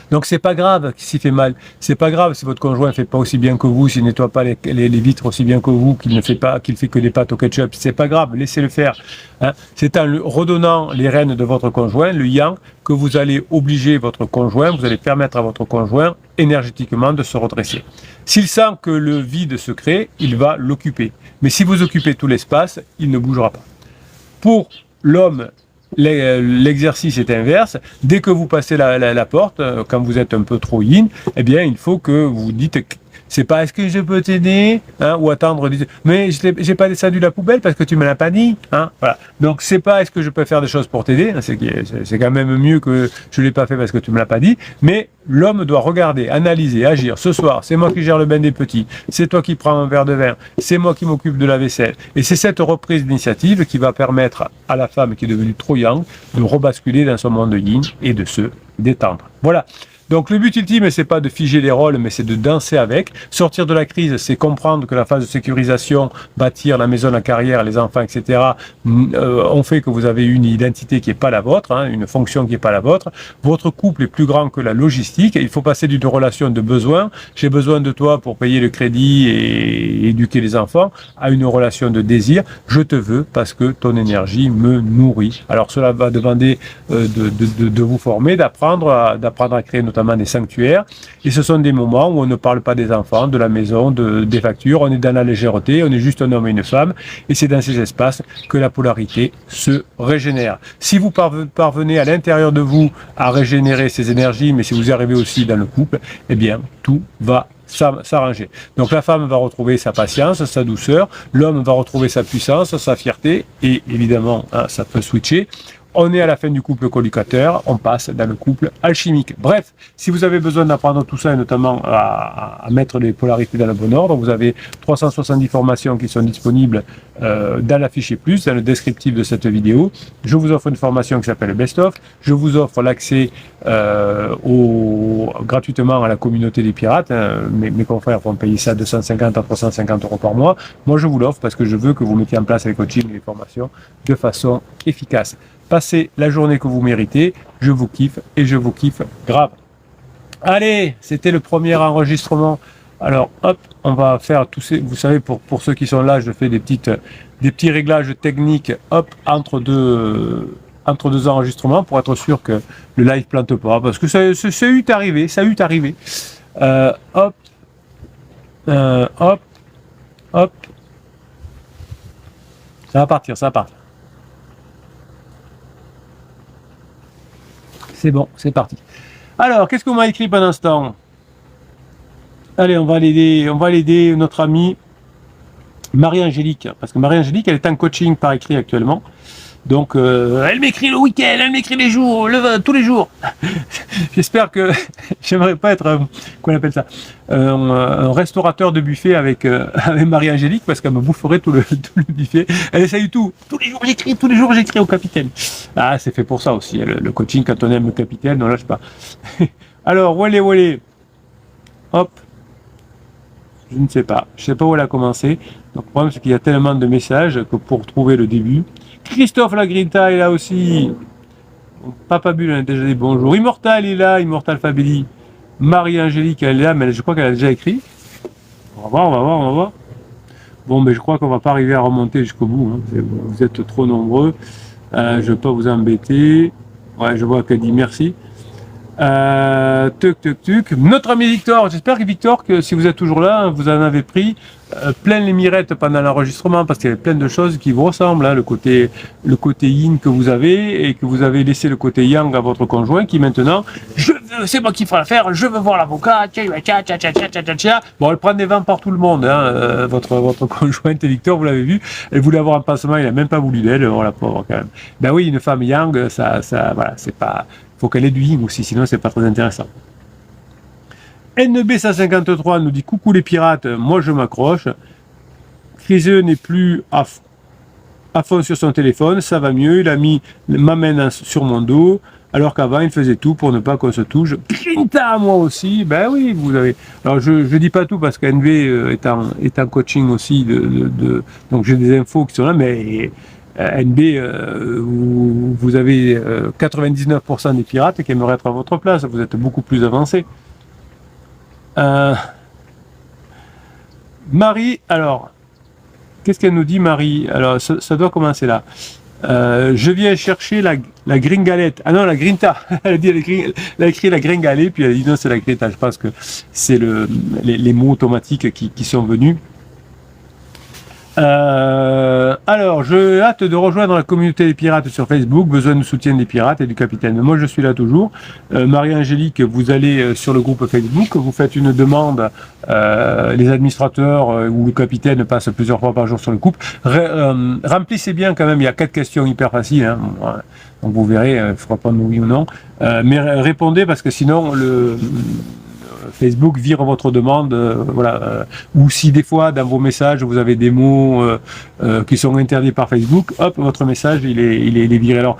Donc c'est pas grave s'il fait mal, c'est pas grave si votre conjoint fait pas aussi bien que vous, s'il nettoie pas les vitres aussi bien que vous, qu'il fait que des pâtes au ketchup, c'est pas grave, laissez-le faire. Hein. C'est en redonnant les rênes de votre conjoint, le yang, que vous allez obliger votre conjoint, vous allez permettre à votre conjoint énergétiquement de se redresser. S'il sent que le vide se crée, il va l'occuper. Mais si vous occupez tout l'espace, il ne bougera pas. Pour l'homme, l'exercice est inverse. Dès que vous passez la porte, quand vous êtes un peu trop yin, eh bien, il faut que vous dites, c'est pas est-ce que je peux t'aider, hein, ou attendre, mais j'ai pas descendu la poubelle parce que tu me l'as pas dit, hein, voilà. Donc c'est pas est-ce que je peux faire des choses pour t'aider, c'est quand même mieux que je l'ai pas fait parce que tu me l'as pas dit, mais l'homme doit regarder, analyser, agir. Ce soir, c'est moi qui gère le bain des petits, c'est toi qui prends un verre de vin, c'est moi qui m'occupe de la vaisselle. Et c'est cette reprise d'initiative qui va permettre à la femme qui est devenue trop yang de rebasculer dans son monde yin et de se détendre. Voilà. Donc le but ultime, c'est pas de figer les rôles, mais c'est de danser avec. Sortir de la crise, c'est comprendre que la phase de sécurisation, bâtir la maison, la carrière, les enfants, etc., ont fait que vous avez une identité qui n'est pas la vôtre, hein, une fonction qui n'est pas la vôtre. Votre couple est plus grand que la logistique. Il faut passer d'une relation de besoin, j'ai besoin de toi pour payer le crédit et éduquer les enfants, à une relation de désir, je te veux parce que ton énergie me nourrit. Alors cela va demander de vous former, d'apprendre à créer notamment des sanctuaires, et ce sont des moments où on ne parle pas des enfants, de la maison, des factures, on est dans la légèreté, on est juste un homme et une femme, et c'est dans ces espaces que la polarité se régénère. Si vous parvenez à l'intérieur de vous à régénérer ces énergies, mais si vous y arrivez aussi dans le couple, eh bien tout va s'arranger. Donc la femme va retrouver sa patience, sa douceur, l'homme va retrouver sa puissance, sa fierté, et évidemment, hein, ça peut switcher. On est à la fin du couple colocataire, on passe dans le couple alchimique. Bref, si vous avez besoin d'apprendre tout ça, et notamment à mettre les polarités dans le bon ordre, vous avez 370 formations qui sont disponibles dans la fichier plus, dans le descriptif de cette vidéo. Je vous offre une formation qui s'appelle Best of. Je vous offre l'accès gratuitement à la communauté des pirates. Mes confrères vont payer ça 250 à 350 € par mois. Moi, je vous l'offre parce que je veux que vous mettiez en place les coachings et les formations de façon efficace. Passez la journée que vous méritez, je vous kiffe et je vous kiffe grave. Allez, c'était le premier enregistrement. Alors hop, on va faire tous ces, vous savez, pour ceux qui sont là, je fais des petits réglages techniques, hop, entre deux enregistrements pour être sûr que le live plante pas, parce que ça eût arrivé, hop, hop, hop, ça va partir. C'est bon, c'est parti. Alors, qu'est-ce qu'on m'a écrit pendant ce temps? Allez, on va l'aider, notre amie Marie-Angélique, parce que Marie-Angélique, elle est en coaching par écrit actuellement. Donc, elle m'écrit le week-end, elle m'écrit les jours, tous les jours. J'espère que j'aimerais pas être, qu'on appelle ça, un restaurateur de buffet avec Marie-Angélique, parce qu'elle me boufferait tout le buffet. Elle essaye tout. Tous les jours j'écris au capitaine. Ah, c'est fait pour ça aussi, le coaching, quand on aime le capitaine, on lâche pas. Alors, Wally. Hop. Je ne sais pas où elle a commencé. Donc, le problème, c'est qu'il y a tellement de messages que pour trouver le début. Christophe Lagrinta est là aussi. Papa Bulle a déjà dit bonjour. Immortal est là, Immortal Fabelli. Marie-Angélique, elle est là, mais je crois qu'elle a déjà écrit. On va voir. Bon, mais je crois qu'on va pas arriver à remonter jusqu'au bout. Hein. Vous êtes trop nombreux. Je ne vais pas vous embêter. Ouais, je vois qu'elle dit merci. Notre ami Victor, j'espère que Victor, que si vous êtes toujours là, vous en avez pris plein les mirettes pendant l'enregistrement, parce qu'il y avait plein de choses qui vous ressemblent, hein, le côté yin que vous avez, et que vous avez laissé le côté yang à votre conjoint, qui maintenant, c'est moi qui ferai l'affaire, je veux voir l'avocat, bon, elle prend des vents par tout le monde, hein, votre conjointe Victor, vous l'avez vu, elle voulait avoir un pansement, il n'a même pas voulu d'elle, oh la pauvre quand même. Ben oui, une femme yang, ça voilà, c'est pas... faut qu'elle ait du yin aussi, sinon c'est pas très intéressant. NB 153 nous dit coucou les pirates, moi je m'accroche. Criseux n'est plus à fond sur son téléphone, ça va mieux, il a mis ma main sur mon dos, alors qu'avant il faisait tout pour ne pas qu'on se touche. Grinta, moi aussi, ben oui, vous avez... Alors je dis pas tout parce qu'NV est en coaching aussi, donc j'ai des infos qui sont là, mais NB, vous avez 99% des pirates qui aimeraient être à votre place, vous êtes beaucoup plus avancé. Marie, alors, qu'est-ce qu'elle nous dit, Marie? Alors, ça doit commencer là. Je viens chercher la gringalette. Ah non, la grinta. Elle a écrit la gringalette, puis elle a dit non, c'est la grinta. Je pense que c'est les mots automatiques qui sont venus. Alors, j'ai hâte de rejoindre la communauté des pirates sur Facebook, besoin de soutien des pirates et du capitaine. Moi, je suis là toujours. Marie-Angélique, vous allez sur le groupe Facebook, vous faites une demande, les administrateurs ou le capitaine passent plusieurs fois par jour sur le groupe. Remplissez bien quand même, il y a 4 questions hyper faciles, hein. Donc vous verrez, il faut répondre oui ou non. Mais répondez parce que sinon, Facebook vire votre demande, ou si des fois dans vos messages vous avez des mots qui sont interdits par Facebook, hop, votre message il est viré. Alors,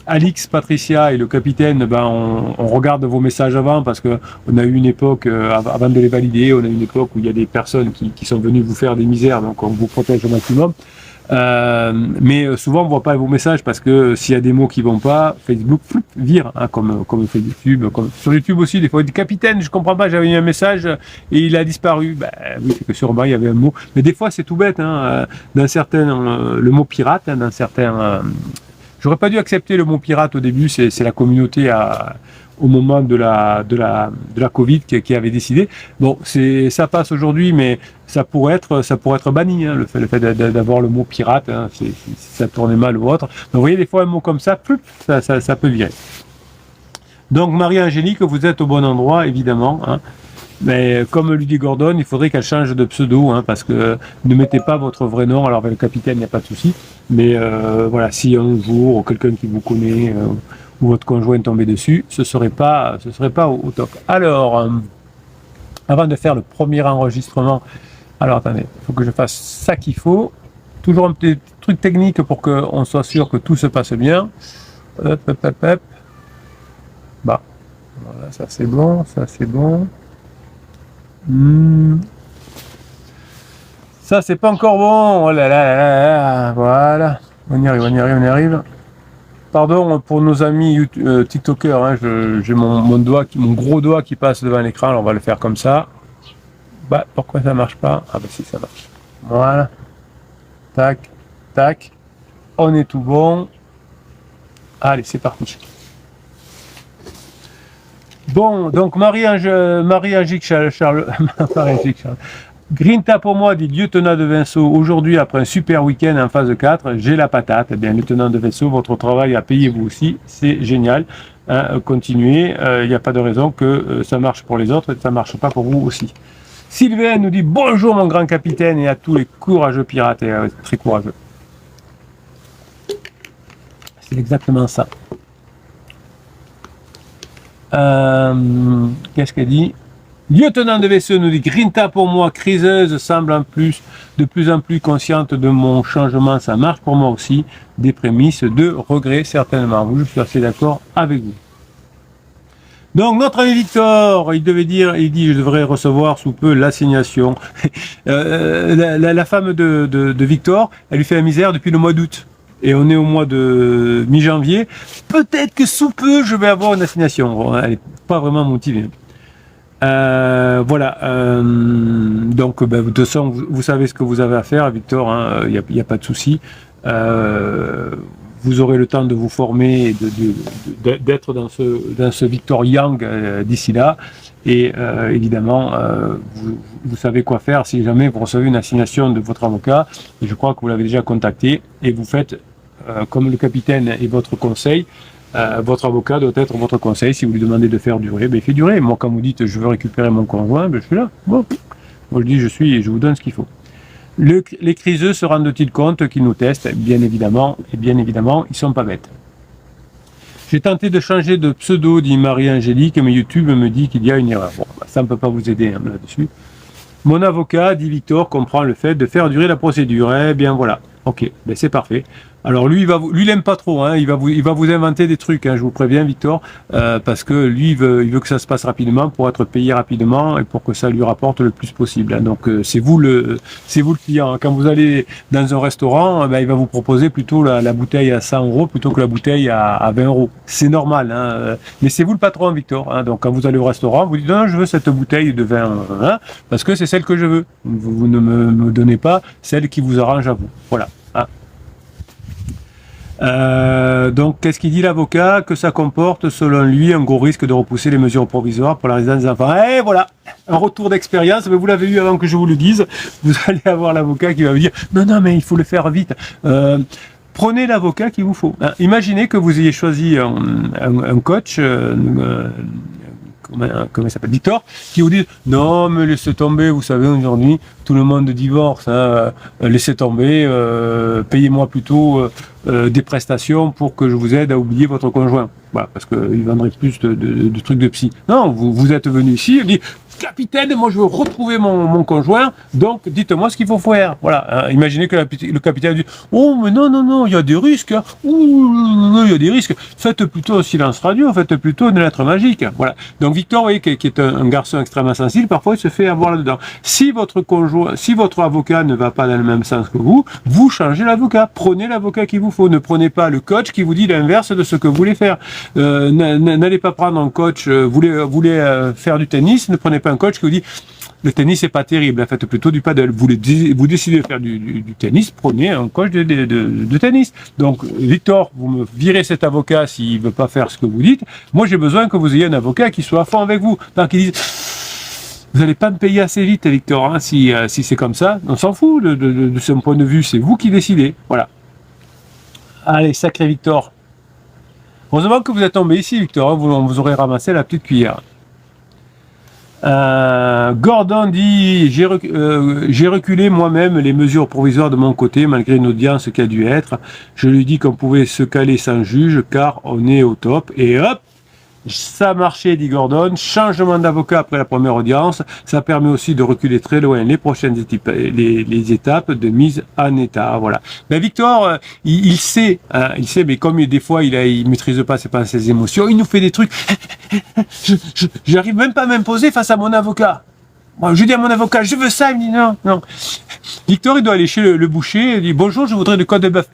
Alix, Patricia et le capitaine, on regarde vos messages avant parce que on a eu une époque avant de les valider, on a eu une époque où il y a des personnes qui sont venues vous faire des misères, donc on vous protège au maximum. Mais souvent on voit pas vos messages parce que s'il y a des mots qui vont pas, Facebook vire, hein, comme fait YouTube, comme sur YouTube aussi. Des fois, il dit capitaine, je comprends pas, j'avais eu un message et il a disparu. Ben oui, c'est que sûrement il y avait un mot. Mais des fois c'est tout bête, hein. Dans certains, le mot pirate, hein, dans certains, j'aurais pas dû accepter le mot pirate au début. C'est la communauté au moment de la Covid qui avait décidé. Bon, ça passe aujourd'hui, mais ça pourrait être banni, hein, le fait d'avoir le mot pirate, hein, si ça tournait mal ou autre. Donc vous voyez, des fois un mot comme ça, ça peut virer. Donc Marie-Angélique, vous êtes au bon endroit, évidemment, hein. Mais comme le dit Gordon, il faudrait qu'elle change de pseudo, hein, parce que ne mettez pas votre vrai nom. Alors avec le capitaine, il n'y a pas de souci. Mais voilà, si un jour quelqu'un qui vous connaît ou votre conjoint tombait dessus, ce serait pas au top. Alors, avant de faire le premier enregistrement, alors attendez, il faut que je fasse ça qu'il faut. Toujours un petit truc technique pour qu'on soit sûr que tout se passe bien. Hop. Bah, voilà, ça c'est bon, ça c'est bon. Ça c'est pas encore bon. Oh là là, voilà. On y arrive. Pardon pour nos amis TikTokers, hein, j'ai mon gros doigt qui passe devant l'écran, alors on va le faire comme ça. Bah, pourquoi ça marche pas? Ah bah si, ça marche. Voilà. Tac. On est tout bon. Allez, c'est parti. Bon, donc Marie-Angélique Charles. Grinta pour moi, dit lieutenant de vaisseau. Aujourd'hui, après un super week-end en phase 4, j'ai la patate. Eh bien, lieutenant de vaisseau, votre travail a payé vous aussi. C'est génial. Hein, continuez. Il n'y a pas de raison que ça marche pour les autres et que ça ne marche pas pour vous aussi. Sylvain nous dit bonjour mon grand capitaine et à tous les courageux pirates. Et, très courageux. C'est exactement ça. Qu'est-ce qu'elle dit? Lieutenant de vaisseau nous dit Grinta pour moi, criseuse, semble de plus en plus consciente de mon changement, ça marche pour moi aussi. Des prémices de regret certainement. Je suis assez d'accord avec vous. Donc notre ami Victor, il dit je devrais recevoir sous peu l'assignation. La femme de Victor, elle lui fait la misère depuis le mois d'août. Et on est au mois de mi-janvier. Peut-être que sous peu, je vais avoir une assignation. Bon, elle n'est pas vraiment motivée. Voilà. Donc, de toute façon, vous savez ce que vous avez à faire, Victor. Il n'y a pas de souci. Vous aurez le temps de vous former, d'être dans ce Victor Young d'ici là. Et évidemment, vous savez quoi faire si jamais vous recevez une assignation de votre avocat. Et je crois que vous l'avez déjà contacté. Et vous faites comme le capitaine et votre conseil. Votre avocat doit être votre conseil. Si vous lui demandez de faire durer, il fait durer. Moi, quand vous dites je veux récupérer mon conjoint, je suis là. Bon. Moi, je dis je vous donne ce qu'il faut. Les criseux se rendent-ils compte qu'ils nous testent? Bien évidemment, et bien évidemment, ils sont pas bêtes. J'ai tenté de changer de pseudo, dit Marie-Angélique, mais YouTube me dit qu'il y a une erreur. Bon, ça ne peut pas vous aider là-dessus. Mon avocat, dit Victor, comprend le fait de faire durer la procédure. Eh bien voilà. Ok, ben c'est parfait. Alors lui, lui, il aime pas trop, hein. Il va vous inventer des trucs, hein, je vous préviens, Victor, parce que lui, il veut que ça se passe rapidement pour être payé rapidement et pour que ça lui rapporte le plus possible, hein. Donc c'est vous le client. Quand vous allez dans un restaurant, ben, il va vous proposer plutôt la bouteille à 100 euros plutôt que la bouteille à 20 euros. C'est normal, hein. Mais c'est vous le patron, Victor, hein. Donc quand vous allez au restaurant, vous dites non, je veux cette bouteille de vin, hein, parce que c'est celle que je veux. Vous ne me donnez pas celle qui vous arrange à vous. Voilà. Ah. Donc, qu'est-ce qu'il dit l'avocat? Que ça comporte, selon lui, un gros risque de repousser les mesures provisoires pour la résidence des enfants. Et voilà, un retour d'expérience. Mais vous l'avez eu avant que je vous le dise. Vous allez avoir l'avocat qui va vous dire non, non, mais il faut le faire vite. Prenez l'avocat qu'il vous faut. Hein. Imaginez que vous ayez choisi un coach. Comment il s'appelle, Victor, qui vous dit non mais laissez tomber, vous savez aujourd'hui tout le monde divorce, hein, laissez tomber, payez-moi plutôt des prestations pour que je vous aide à oublier votre conjoint. Voilà, parce qu'il vendrait plus de trucs de psy. Non, vous êtes venu ici, il dit capitaine, moi je veux retrouver mon conjoint, donc dites-moi ce qu'il faut faire. Voilà, hein, imaginez que le capitaine dit oh mais non, non, non, il y a des risques, hein. Ouh, il y a des risques, faites plutôt un silence radio, faites plutôt une lettre magique. Voilà. Donc Victor, vous voyez, qui est un garçon extrêmement sensible, parfois il se fait avoir là-dedans. Si votre avocat ne va pas dans le même sens que vous changez l'avocat, prenez l'avocat qu'il vous faut, ne prenez pas le coach qui vous dit l'inverse de ce que vous voulez faire. N'allez pas prendre un coach, vous voulez faire du tennis, ne prenez pas un coach qui vous dit le tennis c'est pas terrible, faites plutôt du paddle. Vous décidez de faire du tennis, prenez un coach de tennis. Donc Victor, vous me virez cet avocat s'il veut pas faire ce que vous dites. Moi j'ai besoin que vous ayez un avocat qui soit à fond avec vous, pas qui dise vous n'allez pas me payer assez vite, Victor, hein, si c'est comme ça. On s'en fout de ce point de vue, c'est vous qui décidez. Voilà. Allez, sacré Victor. Heureusement que vous êtes tombé ici, Victor, hein, vous aurez ramassé la petite cuillère. Gordon dit j'ai reculé moi-même les mesures provisoires de mon côté malgré une audience qui a dû être. Je lui dis qu'on pouvait se caler sans juge car on est au top et hop, ça a marché, dit Gordon. Changement d'avocat après la première audience, ça permet aussi de reculer très loin les prochaines étapes, les étapes de mise en état. Voilà. Ben Victor, il sait, hein, mais comme des fois il maîtrise pas ses émotions, il nous fait des trucs. J'arrive même pas à m'imposer face à mon avocat. Moi, je dis à mon avocat, je veux ça, il me dit non, non. Victor, il doit aller chez le boucher, il dit bonjour, je voudrais du côte de bœuf.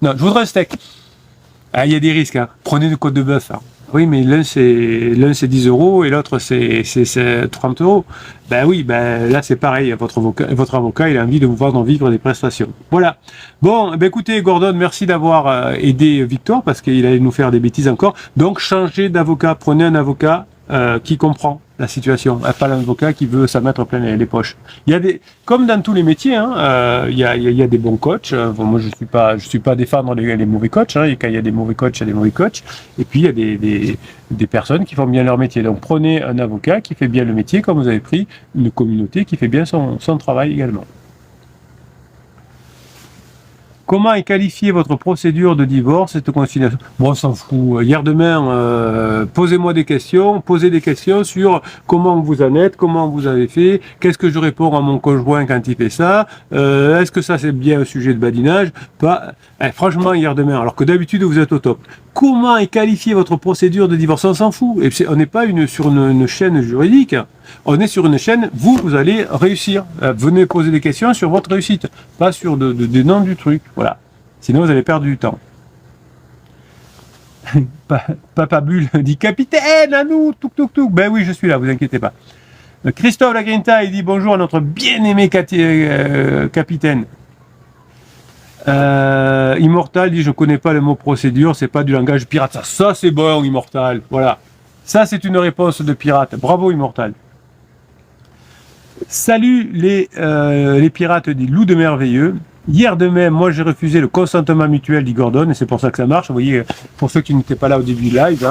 Non, je voudrais un steak. Ah, il y a des risques, hein. Prenez du côte de bœuf. Hein. Oui, mais l'un c'est 10 euros et l'autre c'est 30 euros. Ben oui, ben là c'est pareil. Votre avocat, il a envie de vous voir vivre des prestations. Voilà. Bon, ben écoutez, Gordon, merci d'avoir aidé Victor parce qu'il allait nous faire des bêtises encore. Donc changez d'avocat, prenez un avocat qui comprend la situation, pas l'avocat qui veut s'en mettre plein les poches. Il y a comme dans tous les métiers, hein, il y a des bons coachs. Bon, moi je suis pas à défendre les mauvais coachs. Hein, et quand il y a des mauvais coachs, il y a des mauvais coachs. Et puis il y a des personnes qui font bien leur métier. Donc prenez un avocat qui fait bien le métier, comme vous avez pris une communauté qui fait bien son travail également. Comment est qualifiée votre procédure de divorce, cette conciliation? Bon, on s'en fout. Hier demain, posez-moi des questions, posez des questions sur comment vous en êtes, comment vous avez fait, qu'est-ce que je réponds à mon conjoint quand il fait ça, est-ce que ça c'est bien un sujet de badinage? Pas. Franchement, hier demain, alors que d'habitude vous êtes au top. Comment est qualifiée votre procédure de divorce? On s'en fout. Et on n'est pas sur une chaîne juridique. On est sur une chaîne, vous allez réussir. Venez poser des questions sur votre réussite, pas sur des noms du truc. Voilà. Sinon, vous allez perdre du temps. Papa Bulle dit capitaine, à nous, touk touk touk. Ben oui, je suis là, vous inquiétez pas. Christophe Lagrinta, il dit bonjour à notre bien-aimé capitaine. Immortal dit je connais pas le mot procédure, c'est pas du langage pirate. Ça c'est bon, Immortal. Voilà. Ça c'est une réponse de pirate. Bravo, Immortal. Salut les pirates, dit Loup de Merveilleux. Hier de même, moi j'ai refusé le consentement mutuel, dit Gordon, et c'est pour ça que ça marche. Vous voyez, pour ceux qui n'étaient pas là au début du live,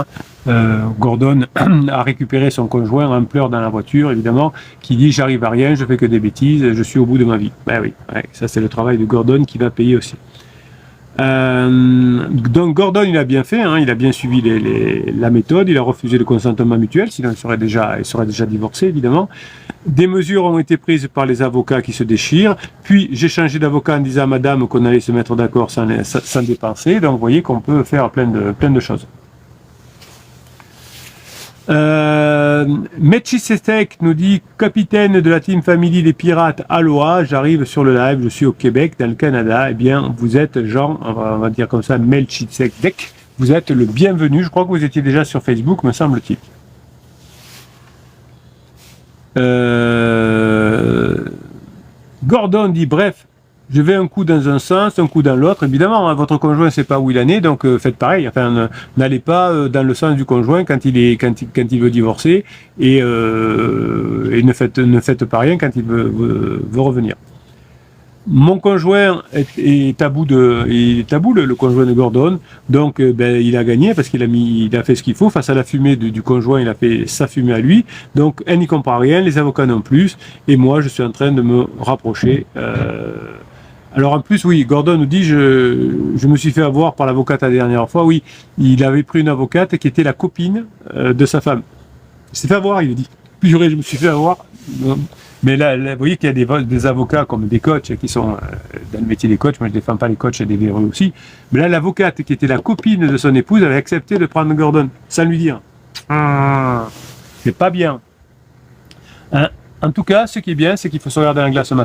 hein, Gordon a récupéré son conjoint en pleurs dans la voiture, évidemment, qui dit j'arrive à rien, je fais que des bêtises, je suis au bout de ma vie. Ben oui, ouais, ça c'est le travail de Gordon qui va payer aussi. Donc Gordon, il a bien fait, hein, il a bien suivi la méthode, il a refusé le consentement mutuel, sinon il serait déjà divorcé, évidemment. Des mesures ont été prises par les avocats qui se déchirent, puis j'ai changé d'avocat en disant à madame qu'on allait se mettre d'accord sans dépenser, donc vous voyez qu'on peut faire plein de choses. Mechisetek nous dit capitaine de la Team Family des Pirates, aloha, j'arrive sur le live, je suis au Québec, dans le Canada. Eh bien, vous êtes Jean, on va dire comme ça, Mechisetek, vous êtes le bienvenu. Je crois que vous étiez déjà sur Facebook, me semble-t-il. Gordon dit bref. Je vais un coup dans un sens, un coup dans l'autre. Évidemment, hein, votre conjoint ne sait pas où il en est, donc faites pareil. Enfin, n'allez pas dans le sens du conjoint quand il veut divorcer et ne faites pas rien quand il veut revenir. Mon conjoint est à bout le conjoint de Gordon, donc il a gagné parce il a fait ce qu'il faut face à la fumée du conjoint, il a fait sa fumée à lui, donc elle n'y comprend rien, les avocats non plus, et moi je suis en train de me rapprocher. Alors en plus, oui, Gordon nous dit, je me suis fait avoir par l'avocate la dernière fois. Oui, il avait pris une avocate qui était la copine de sa femme. Il s'est fait avoir, il dit. Purée, je me suis fait avoir. Mais là, vous voyez qu'il y a des avocats comme des coachs qui sont dans le métier des coachs. Moi, je ne défends pas les coachs et des véreux aussi. Mais là, l'avocate qui était la copine de son épouse avait accepté de prendre Gordon, sans lui dire. C'est pas bien. Hein? En tout cas, ce qui est bien, c'est qu'il faut se regarder dans la glace le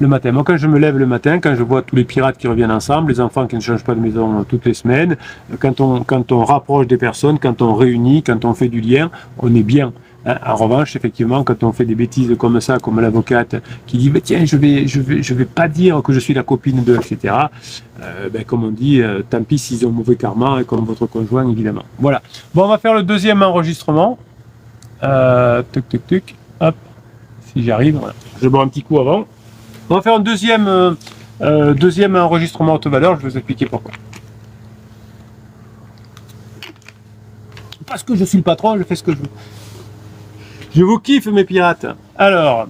matin. Moi, quand je me lève le matin, quand je vois tous les pirates qui reviennent ensemble, les enfants qui ne changent pas de maison toutes les semaines, quand on rapproche des personnes, quand on réunit, quand on fait du lien, on est bien. En revanche, effectivement, quand on fait des bêtises comme ça, comme l'avocate qui dit tiens, je vais pas dire que je suis la copine de, etc. Comme on dit, tant pis s'ils ont mauvais karma, comme votre conjoint, évidemment. Voilà. Bon, on va faire le deuxième enregistrement. Hop. Si j'y arrive, voilà. Je bois un petit coup avant. On va faire un deuxième enregistrement haute valeur, je vais vous expliquer pourquoi. Parce que je suis le patron, je fais ce que je veux. Je vous kiffe mes pirates. Alors,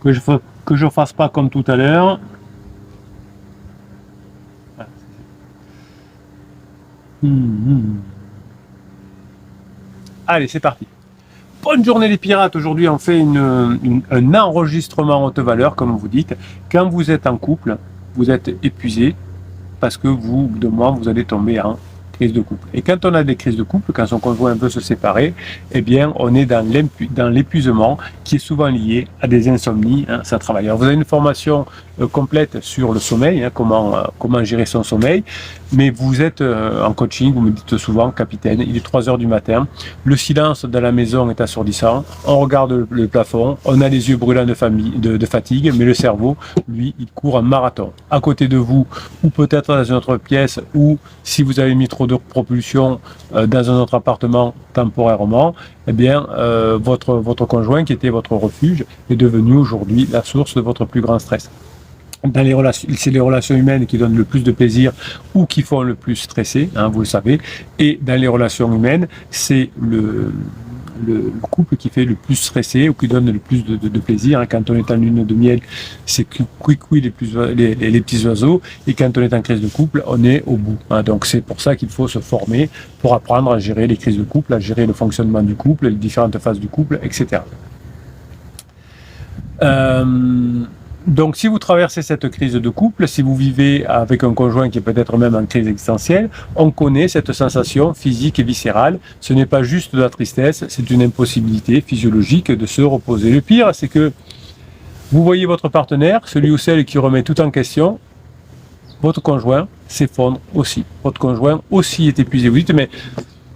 que je fasse pas comme tout à l'heure. Allez, c'est parti. Bonne journée les pirates, aujourd'hui on fait un enregistrement haute valeur comme vous dites. Quand vous êtes en couple, vous êtes épuisé parce que vous allez tomber en crise de couple. Et quand on a des crises de couple, quand son conjoint veut se séparer, eh bien on est dans l'épuisement qui est souvent lié à des insomnies, hein, ça travaille. Alors, vous avez une formation complète sur le sommeil, hein, comment gérer son sommeil, mais vous êtes en coaching, vous me dites souvent, capitaine, il est 3h du matin, le silence dans la maison est assourdissant, on regarde le plafond, on a les yeux brûlants de fatigue, mais le cerveau, lui, il court en marathon. À côté de vous, ou peut-être dans une autre pièce, ou si vous avez mis trop de propulsion dans un autre appartement temporairement, eh bien, votre conjoint, qui était votre refuge, est devenu aujourd'hui la source de votre plus grand stress. C'est les relations humaines qui donnent le plus de plaisir ou qui font le plus stresser, hein, vous le savez. Et dans les relations humaines, c'est le couple qui fait le plus stresser ou qui donne le plus de plaisir. Hein. Quand on est en lune de miel, c'est oui les petits oiseaux. Et quand on est en crise de couple, on est au bout. Hein. Donc c'est pour ça qu'il faut se former pour apprendre à gérer les crises de couple, à gérer le fonctionnement du couple, les différentes phases du couple, etc. Donc, si vous traversez cette crise de couple, si vous vivez avec un conjoint qui est peut-être même en crise existentielle, on connaît cette sensation physique et viscérale. Ce n'est pas juste de la tristesse, c'est une impossibilité physiologique de se reposer. Le pire, c'est que vous voyez votre partenaire, celui ou celle qui remet tout en question, votre conjoint s'effondre aussi. Votre conjoint aussi est épuisé. Vous dites, mais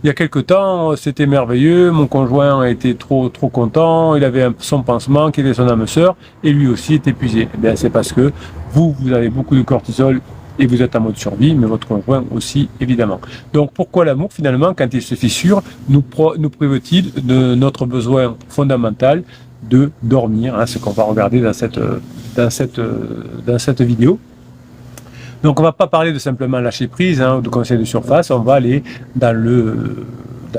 il y a quelque temps, c'était merveilleux, mon conjoint était trop content, il avait son pansement, qui était son âme sœur, et lui aussi est épuisé. Eh bien, c'est parce que vous avez beaucoup de cortisol et vous êtes en mode survie, mais votre conjoint aussi, évidemment. Donc, pourquoi l'amour, finalement, quand il se fissure, nous prive-t-il de notre besoin fondamental de dormir, hein, ce qu'on va regarder dans cette vidéo. Donc on ne va pas parler de simplement lâcher prise, hein, ou de conseils de surface, on va aller dans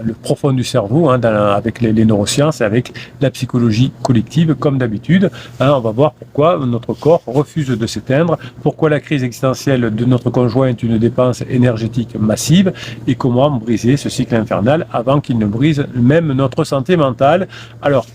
le profond du cerveau, hein, avec les neurosciences et avec la psychologie collective, comme d'habitude. Hein, on va voir pourquoi notre corps refuse de s'éteindre, pourquoi la crise existentielle de notre conjoint est une dépense énergétique massive et comment briser ce cycle infernal avant qu'il ne brise même notre santé mentale. Alors,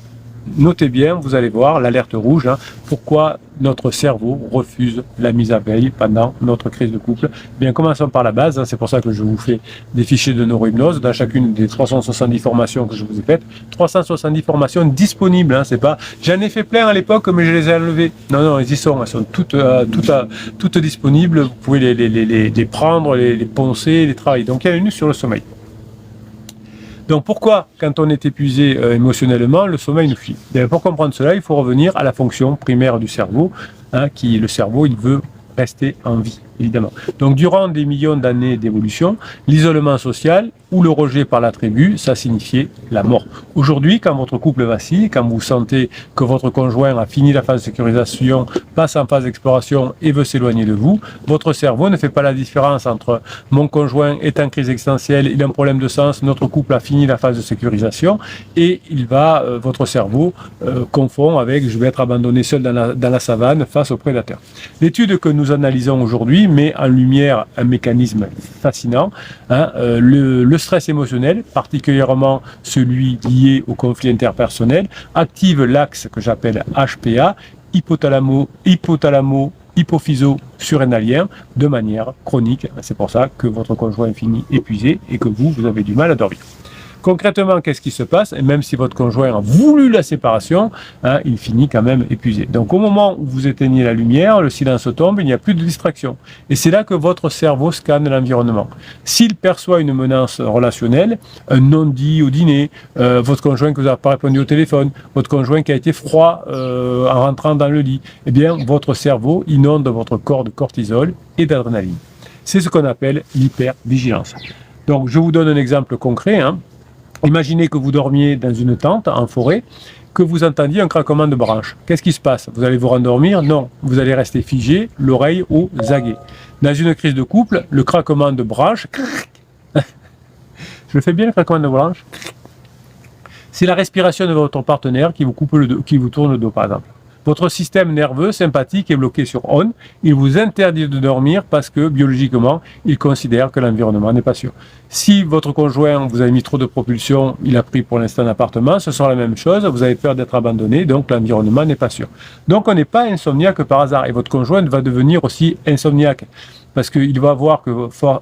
notez bien, vous allez voir l'alerte rouge, hein, pourquoi notre cerveau refuse la mise à veille pendant notre crise de couple. Bien, commençons par la base, hein, c'est pour ça que je vous fais des fichiers de neurohypnose dans chacune des 370 formations que je vous ai faites. 370 formations disponibles, hein, c'est pas... J'en ai fait plein à l'époque, mais je les ai enlevées. Non, non, elles y sont, elles sont toutes disponibles, vous pouvez les prendre, les poncer, les travailler. Donc il y en a une sur le sommeil. Donc pourquoi, quand on est épuisé émotionnellement, le sommeil nous fuit? Pour comprendre cela, il faut revenir à la fonction primaire du cerveau, hein, le cerveau, il veut rester en vie, évidemment. Donc durant des millions d'années d'évolution, l'isolement social ou le rejet par la tribu, ça signifiait la mort. Aujourd'hui, quand votre couple vacille, quand vous sentez que votre conjoint a fini la phase de sécurisation, passe en phase d'exploration et veut s'éloigner de vous, votre cerveau ne fait pas la différence entre mon conjoint est en crise existentielle, il a un problème de sens, notre couple a fini la phase de sécurisation et votre cerveau confond avec je vais être abandonné seul dans la savane face aux prédateurs. L'étude que nous analysons aujourd'hui met en lumière un mécanisme fascinant, hein, le stress émotionnel, particulièrement celui lié au conflit interpersonnel, active l'axe que j'appelle HPA, hypophyso-surrénalien, de manière chronique. C'est pour ça que votre conjoint finit épuisé et que vous avez du mal à dormir. Concrètement, qu'est-ce qui se passe? Et même si votre conjoint a voulu la séparation, hein, il finit quand même épuisé. Donc au moment où vous éteignez la lumière, le silence tombe, il n'y a plus de distraction. Et c'est là que votre cerveau scanne l'environnement. S'il perçoit une menace relationnelle, un non-dit au dîner, votre conjoint que vous n'avez pas répondu au téléphone, votre conjoint qui a été froid en rentrant dans le lit, eh bien votre cerveau inonde votre corps de cortisol et d'adrénaline. C'est ce qu'on appelle l'hypervigilance. Donc je vous donne un exemple concret, hein. Imaginez que vous dormiez dans une tente en forêt, que vous entendiez un craquement de branches. Qu'est-ce qui se passe? Vous allez vous rendormir? Non, vous allez rester figé, l'oreille aux aguets. Dans une crise de couple, le craquement de branches, je le fais bien le craquement de branches, c'est la respiration de votre partenaire qui vous tourne le dos par exemple. Votre système nerveux sympathique est bloqué sur on, il vous interdit de dormir parce que biologiquement, il considère que l'environnement n'est pas sûr. Si votre conjoint vous a mis trop de propulsion, il a pris pour l'instant un appartement, ce sera la même chose, vous avez peur d'être abandonné, donc l'environnement n'est pas sûr. Donc on n'est pas insomniaque par hasard et votre conjoint va devenir aussi insomniaque. Parce qu'il va voir que au fur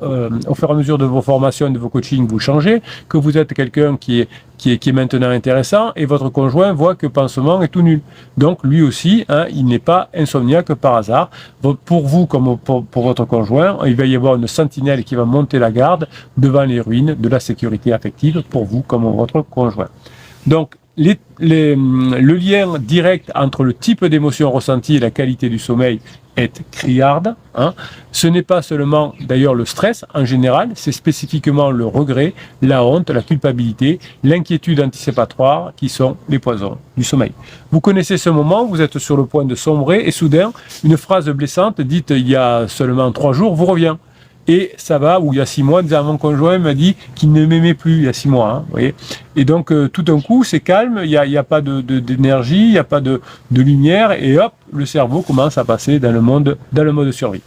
et à mesure de vos formations, de vos coachings, vous changez, que vous êtes quelqu'un qui est maintenant intéressant, et votre conjoint voit que pansement est tout nul. Donc lui aussi, hein, il n'est pas insomniaque par hasard. Pour vous comme pour votre conjoint, il va y avoir une sentinelle qui va monter la garde devant les ruines de la sécurité affective pour vous comme votre conjoint. Donc le lien direct entre le type d'émotion ressentie et la qualité du sommeil est criarde. Hein. Ce n'est pas seulement d'ailleurs le stress en général, c'est spécifiquement le regret, la honte, la culpabilité, l'inquiétude anticipatoire qui sont les poisons du sommeil. Vous connaissez ce moment, vous êtes sur le point de sombrer et soudain, une phrase blessante dite il y a seulement 3 jours vous revient. Et ça va, ou il y a 6 mois, mon conjoint m'a dit qu'il ne m'aimait plus il y a 6 mois. Hein, vous voyez. Et donc, tout d'un coup, c'est calme, il n'y a pas d'énergie, il n'y a pas de lumière, et hop, le cerveau commence à passer dans le mode survie.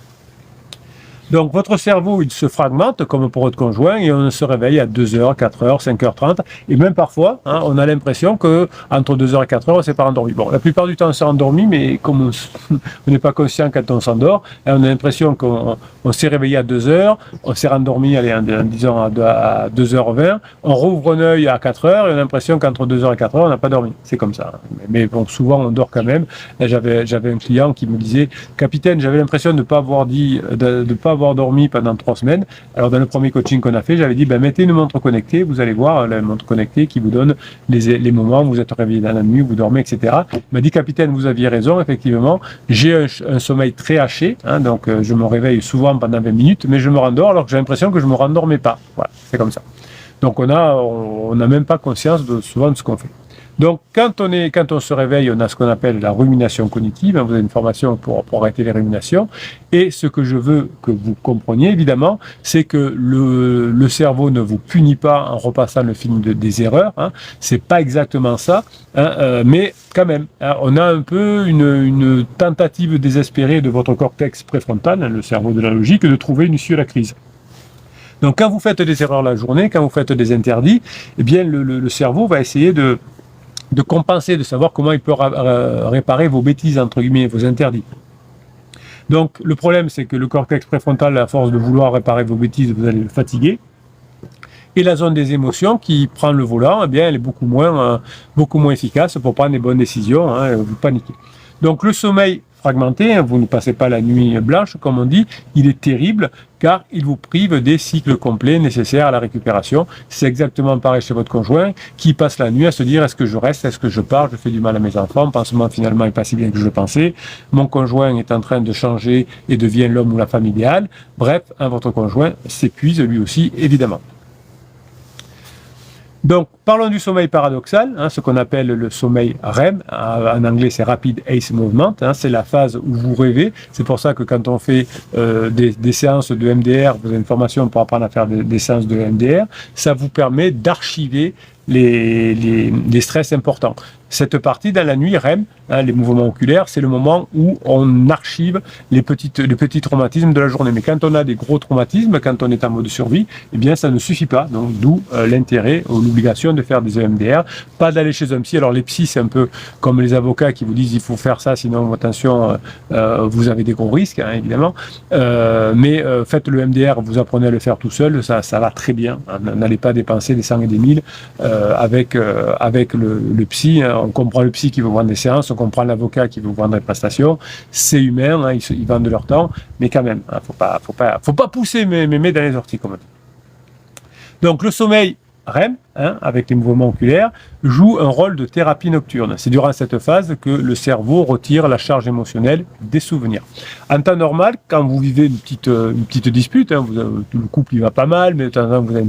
Donc votre cerveau, il se fragmente comme pour votre conjoint et on se réveille à 2h, 4h, 5h30 et même parfois, hein, on a l'impression que entre 2h et 4h, on s'est pas endormi. Bon, la plupart du temps, on s'est endormi, mais comme on n'est pas conscient quand on s'endort, on a l'impression qu'on s'est réveillé à 2h, on s'est rendormi, disons à 2h20, on rouvre un œil à 4h et on a l'impression qu'entre 2h et 4h, on n'a pas dormi. C'est comme ça. Mais bon, souvent, on dort quand même. Là, j'avais un client qui me disait, capitaine, j'avais l'impression de ne pas avoir dormi pendant 3 semaines. Alors dans le premier coaching qu'on a fait, j'avais dit mettez une montre connectée, vous allez voir la montre connectée qui vous donne les moments où vous êtes réveillé dans la nuit, où vous dormez, etc. Il m'a dit capitaine, vous aviez raison, effectivement, j'ai un sommeil très haché, hein, donc je me réveille souvent pendant 20 minutes, mais je me rendors alors que j'ai l'impression que je ne me rendormais pas. Voilà, c'est comme ça. Donc on n'a même pas conscience souvent de ce qu'on fait. Donc, quand on se réveille, on a ce qu'on appelle la rumination cognitive. Vous avez une formation pour arrêter les ruminations. Et ce que je veux que vous compreniez, évidemment, c'est que le cerveau ne vous punit pas en repassant le film des erreurs. C'est pas exactement ça, mais quand même, on a un peu une tentative désespérée de votre cortex préfrontal, le cerveau de la logique, de trouver une issue à la crise. Donc, quand vous faites des erreurs la journée, quand vous faites des interdits, eh bien, le cerveau va essayer de compenser, de savoir comment il peut réparer vos bêtises, entre guillemets, vos interdits. Donc, le problème, c'est que le cortex préfrontal, à force de vouloir réparer vos bêtises, vous allez le fatiguer. Et la zone des émotions qui prend le volant, eh bien, elle est beaucoup moins efficace pour prendre les bonnes décisions, vous paniquez. Donc, le sommeil fragmenté, vous ne passez pas la nuit blanche, comme on dit, il est terrible car il vous prive des cycles complets nécessaires à la récupération. C'est exactement pareil chez votre conjoint qui passe la nuit à se dire est-ce que je reste, est-ce que je pars, je fais du mal à mes enfants, le pansement finalement n'est pas si bien que je le pensais, mon conjoint est en train de changer et devient l'homme ou la femme idéale. Bref, votre conjoint s'épuise lui aussi, évidemment. Donc, parlons du sommeil paradoxal, ce qu'on appelle le sommeil REM. En anglais, c'est Rapid Eye Movement. C'est la phase où vous rêvez. C'est pour ça que quand on fait des séances de MDR, vous avez une formation pour apprendre à faire des séances de MDR, ça vous permet d'archiver les stress importants. Cette partie dans la nuit REM, les mouvements oculaires, c'est le moment où on archive les petits traumatismes de la journée. Mais quand on a des gros traumatismes, quand on est en mode survie, eh bien ça ne suffit pas. Donc d'où l'intérêt ou l'obligation de faire des EMDR, pas d'aller chez un psy. Alors les psys, c'est un peu comme les avocats qui vous disent il faut faire ça, sinon attention, vous avez des gros risques, évidemment. Mais faites le MDR, vous apprenez à le faire tout seul, ça va très bien. N'allez pas dépenser des 100 et des 1000 avec le psy. On comprend le psy qui veut vendre des séances, on comprend l'avocat qui veut vendre des prestations. C'est humain, ils vendent leur temps, mais quand même, faut pas pousser mes mains dans les orties, comme on dit. Donc le sommeil REM, avec les mouvements oculaires, joue un rôle de thérapie nocturne. C'est durant cette phase que le cerveau retire la charge émotionnelle des souvenirs. En temps normal, quand vous vivez une petite dispute, le couple il va pas mal, mais de temps en temps vous avez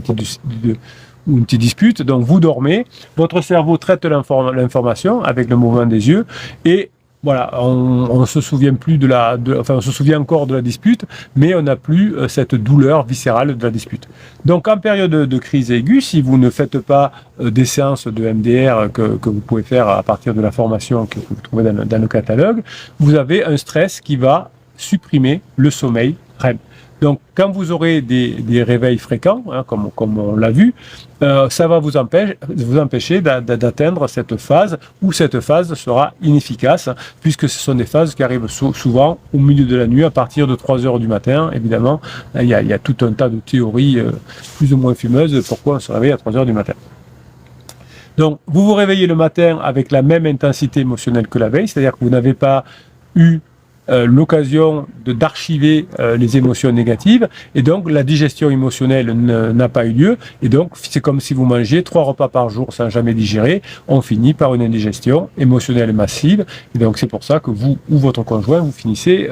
une petite dispute, donc vous dormez, votre cerveau traite l'information avec le mouvement des yeux, et voilà, on se souvient plus on se souvient encore de la dispute, mais on n'a plus cette douleur viscérale de la dispute. Donc en période de crise aiguë, si vous ne faites pas des séances de MDR que vous pouvez faire à partir de la formation que vous trouvez dans le catalogue, vous avez un stress qui va supprimer le sommeil REM. Donc, quand vous aurez des réveils fréquents, comme on l'a vu, ça va vous empêcher d'atteindre cette phase où cette phase sera inefficace, puisque ce sont des phases qui arrivent souvent au milieu de la nuit, à partir de 3 heures du matin. Évidemment, il y a tout un tas de théories plus ou moins fumeuses pourquoi on se réveille à 3 heures du matin. Donc, vous vous réveillez le matin avec la même intensité émotionnelle que la veille, c'est-à-dire que vous n'avez pas eu l'occasion d'archiver les émotions négatives, et donc la digestion émotionnelle n'a pas eu lieu, et donc c'est comme si vous mangez 3 repas par jour sans jamais digérer, on finit par une indigestion émotionnelle massive, et donc c'est pour ça que vous ou votre conjoint, vous finissez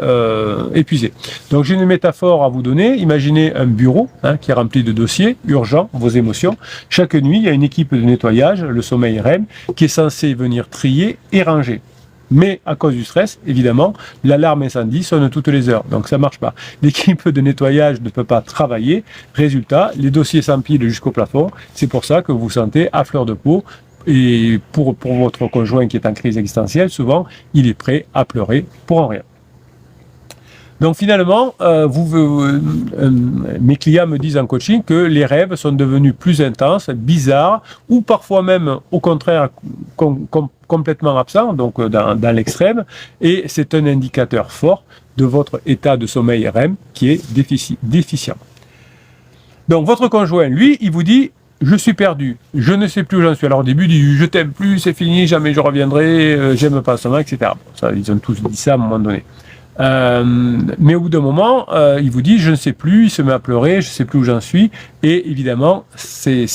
épuisé. Donc j'ai une métaphore à vous donner, imaginez un bureau qui est rempli de dossiers urgents, vos émotions. Chaque nuit, il y a une équipe de nettoyage, le sommeil REM, qui est censé venir trier et ranger. Mais à cause du stress, évidemment, l'alarme incendie sonne toutes les heures, donc ça ne marche pas. L'équipe de nettoyage ne peut pas travailler. Résultat, les dossiers s'empilent jusqu'au plafond. C'est pour ça que vous vous sentez à fleur de peau. Et pour votre conjoint qui est en crise existentielle, souvent, il est prêt à pleurer pour en rien. Donc finalement, mes clients me disent en coaching que les rêves sont devenus plus intenses, bizarres, ou parfois même au contraire complètement absents, donc dans l'extrême, et c'est un indicateur fort de votre état de sommeil REM qui est déficient. Donc votre conjoint, lui, il vous dit « je suis perdu, je ne sais plus où j'en suis ». Alors au début, il dit « je t'aime plus, c'est fini, jamais je reviendrai, j'aime pas seulement, etc. » Ça, ils ont tous dit ça à un moment donné. Mais au bout d'un moment, il vous dit je ne sais plus, il se met à pleurer, je ne sais plus où j'en suis. Et évidemment, c'est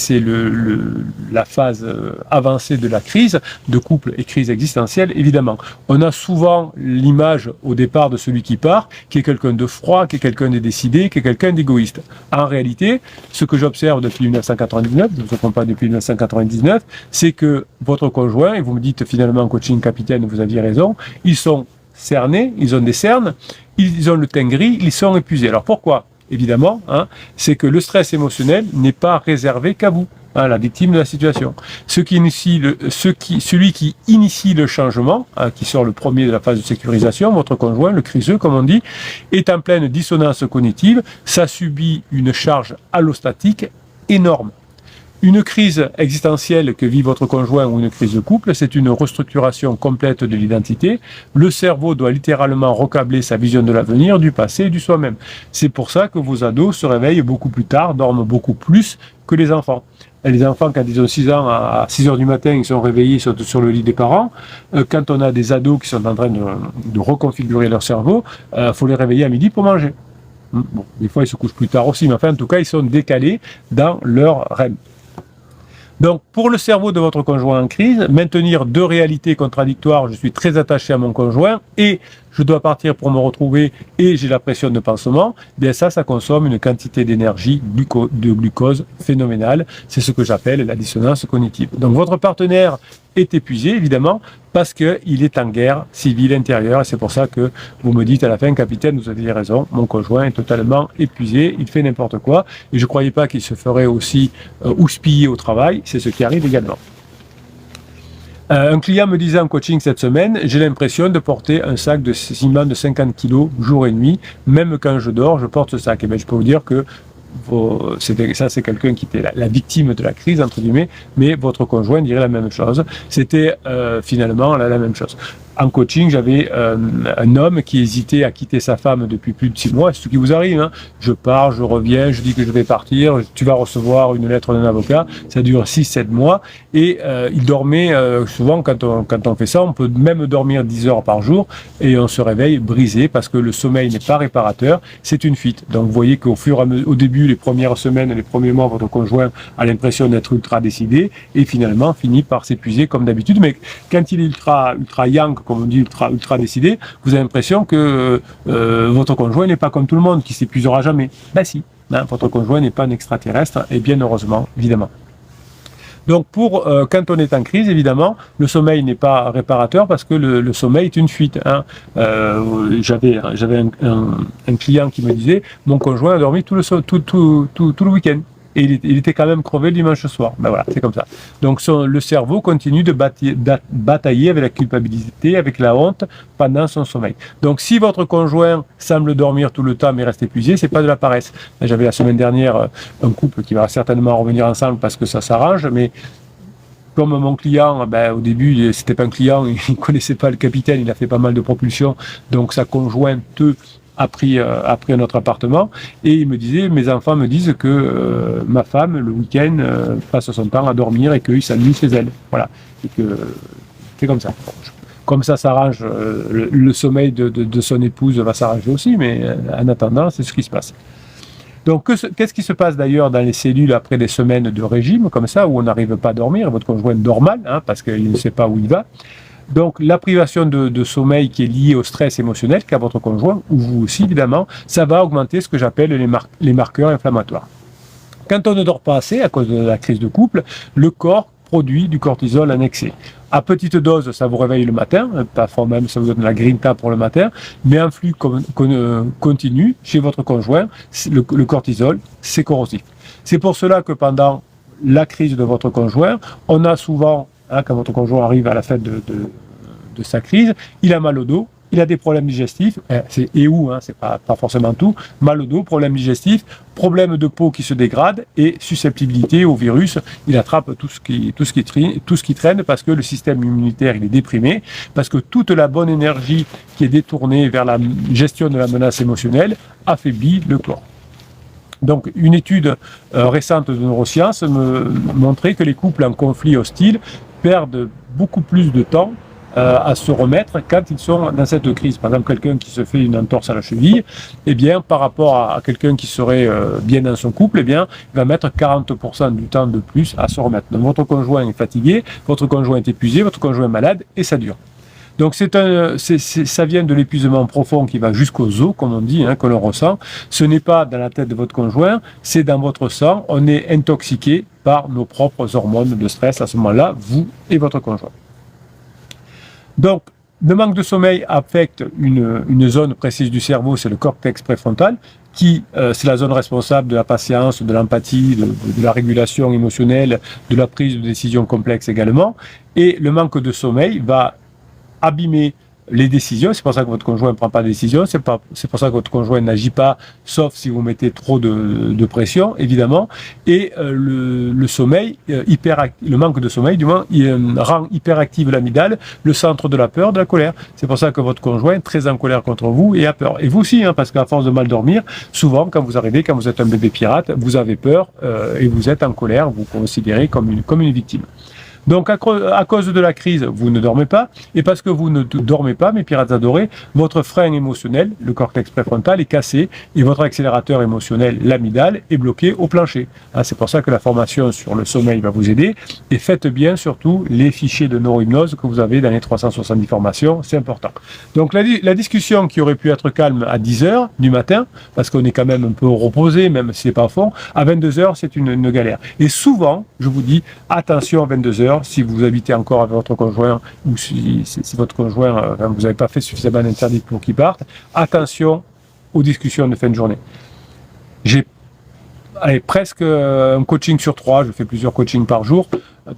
la phase avancée de la crise, de couple et crise existentielle, évidemment. On a souvent l'image au départ de celui qui part, qui est quelqu'un de froid, qui est quelqu'un de décidé, qui est quelqu'un d'égoïste. En réalité, ce que j'observe depuis 1999, je ne vous comprends pas depuis 1999, c'est que votre conjoint, et vous me dites finalement coaching capitaine, vous aviez raison, ils sont cernés, ils ont des cernes, ils ont le teint gris, ils sont épuisés. Alors pourquoi ? Évidemment, c'est que le stress émotionnel n'est pas réservé qu'à vous, la victime de la situation. Celui qui initie le changement, qui sort le premier de la phase de sécurisation, votre conjoint, le criseux comme on dit, est en pleine dissonance cognitive, ça subit une charge allostatique énorme. Une crise existentielle que vit votre conjoint ou une crise de couple, c'est une restructuration complète de l'identité. Le cerveau doit littéralement recabler sa vision de l'avenir, du passé et du soi-même. C'est pour ça que vos ados se réveillent beaucoup plus tard, dorment beaucoup plus que les enfants. Et les enfants, quand ils ont 6 ans, à 6 heures du matin, ils sont réveillés sur le lit des parents. Quand on a des ados qui sont en train de reconfigurer leur cerveau, faut les réveiller à midi pour manger. Bon, des fois, ils se couchent plus tard aussi, mais enfin, en tout cas, ils sont décalés dans leur REM. Donc, pour le cerveau de votre conjoint en crise, maintenir deux réalités contradictoires, je suis très attaché à mon conjoint et je dois partir pour me retrouver et j'ai la pression de pansement, bien ça consomme une quantité d'énergie, de glucose phénoménale. C'est ce que j'appelle la dissonance cognitive. Donc, votre partenaire est épuisé, évidemment, parce qu'il est en guerre civile intérieure. Et c'est pour ça que vous me dites à la fin, capitaine, vous avez raison, mon conjoint est totalement épuisé, il fait n'importe quoi. Et je ne croyais pas qu'il se ferait aussi houspiller au travail. C'est ce qui arrive également. Un client me disait en coaching cette semaine, j'ai l'impression de porter un sac de ciment de 50 kg jour et nuit. Même quand je dors, je porte ce sac. Et bien, je peux vous dire que ça, c'est quelqu'un qui était la victime de la crise, entre guillemets, mais votre conjoint dirait la même chose. C'était finalement la même chose. En coaching, j'avais un homme qui hésitait à quitter sa femme depuis plus de 6 mois. C'est ce qui vous arrive. Je pars, je reviens, je dis que je vais partir, tu vas recevoir une lettre d'un avocat. Ça dure 6-7 mois. Et il dormait, souvent quand on fait ça, on peut même dormir 10 heures par jour et on se réveille brisé parce que le sommeil n'est pas réparateur, c'est une fuite. Donc vous voyez au début, les premières semaines, les premiers mois, votre conjoint a l'impression d'être ultra décidé et finalement finit par s'épuiser comme d'habitude. Mais quand il est ultra yang, comme on dit, ultra décidé, vous avez l'impression que votre conjoint n'est pas comme tout le monde, qui s'épuisera jamais. Ben si, votre conjoint n'est pas un extraterrestre, et bien heureusement, évidemment. Donc quand on est en crise, évidemment, le sommeil n'est pas réparateur parce que le sommeil est une fuite. J'avais un client qui me disait, mon conjoint a dormi tout le week-end. Et il était quand même crevé le dimanche soir. Ben voilà, c'est comme ça. Donc le cerveau continue de batailler avec la culpabilité, avec la honte pendant son sommeil. Donc si votre conjoint semble dormir tout le temps mais reste épuisé, c'est pas de la paresse. J'avais la semaine dernière un couple qui va certainement revenir ensemble parce que ça s'arrange, mais comme mon client, au début, c'était pas un client, il connaissait pas le capitaine, il a fait pas mal de propulsion, donc sa conjointe a pris un autre appartement et il me disait, mes enfants me disent que ma femme le week-end passe son temps à dormir et qu'il s'ennuie chez elle. Voilà, et que c'est comme ça. Comme ça s'arrange, le sommeil de son épouse va s'arranger aussi, mais en attendant, c'est ce qui se passe. Donc, qu'est-ce qui se passe d'ailleurs dans les cellules après des semaines de régime comme ça, où on n'arrive pas à dormir, votre conjoint dort mal, parce qu'il ne sait pas où il va. Donc, la privation de sommeil qui est liée au stress émotionnel qu'a votre conjoint, ou vous aussi évidemment, ça va augmenter ce que j'appelle les marqueurs inflammatoires. Quand on ne dort pas assez à cause de la crise de couple, le corps produit du cortisol en excès. À petite dose, ça vous réveille le matin, parfois même ça vous donne la grinta pour le matin, mais en flux continu, chez votre conjoint, le cortisol, c'est corrosif. C'est pour cela que pendant la crise de votre conjoint, on a souvent, quand votre conjoint arrive à la fin de sa crise, il a mal au dos, il a des problèmes digestifs, c'est pas forcément tout, mal au dos, problème digestif, problème de peau qui se dégrade et susceptibilité au virus, il attrape tout ce qui traîne parce que le système immunitaire il est déprimé, parce que toute la bonne énergie qui est détournée vers la gestion de la menace émotionnelle affaiblit le corps. Donc, une étude récente de neurosciences me montrait que les couples en conflit hostile perdent beaucoup plus de temps à se remettre quand ils sont dans cette crise. Par exemple, quelqu'un qui se fait une entorse à la cheville, eh bien, par rapport à quelqu'un qui serait bien dans son couple, eh bien, il va mettre 40% du temps de plus à se remettre. Donc, votre conjoint est fatigué, votre conjoint est épuisé, votre conjoint est malade, et ça dure. Donc ça vient de l'épuisement profond qui va jusqu'aux os, comme on dit, que l'on ressent. Ce n'est pas dans la tête de votre conjoint, c'est dans votre sang. On est intoxiqué par nos propres hormones de stress à ce moment-là, vous et votre conjoint. Donc, le manque de sommeil affecte une zone précise du cerveau, c'est le cortex préfrontal, qui c'est la zone responsable de la patience, de l'empathie, de la régulation émotionnelle, de la prise de décisions complexes également. Et le manque de sommeil va abîmer les décisions, c'est pour ça que votre conjoint ne prend pas de décision, c'est pour ça que votre conjoint n'agit pas, sauf si vous mettez trop de pression, évidemment, et le sommeil, le manque de sommeil, du moins, il rend hyperactive l'amygdale, le centre de la peur, de la colère. C'est pour ça que votre conjoint est très en colère contre vous et a peur. Et vous aussi, parce qu'à force de mal dormir, souvent, quand vous arrivez, quand vous êtes un bébé pirate, vous avez peur et vous êtes en colère, vous considérez comme une victime. Donc, à cause de la crise, vous ne dormez pas, et parce que vous ne dormez pas, mes pirates adorés, votre frein émotionnel, le cortex préfrontal, est cassé, et votre accélérateur émotionnel, l'amygdale, est bloqué au plancher. C'est pour ça que la formation sur le sommeil va vous aider, et faites bien surtout les fichiers de neurohypnose que vous avez dans les 370 formations, c'est important. Donc, la discussion qui aurait pu être calme à 10h du matin, parce qu'on est quand même un peu reposé, même si c'est pas à fond, à 22h, c'est une galère. Et souvent, je vous dis, attention à 22h, si vous habitez encore avec votre conjoint ou si votre conjoint, vous n'avez pas fait suffisamment d'interdits pour qu'il parte, attention aux discussions de fin de journée. J'ai presque un coaching sur 3, je fais plusieurs coachings par jour.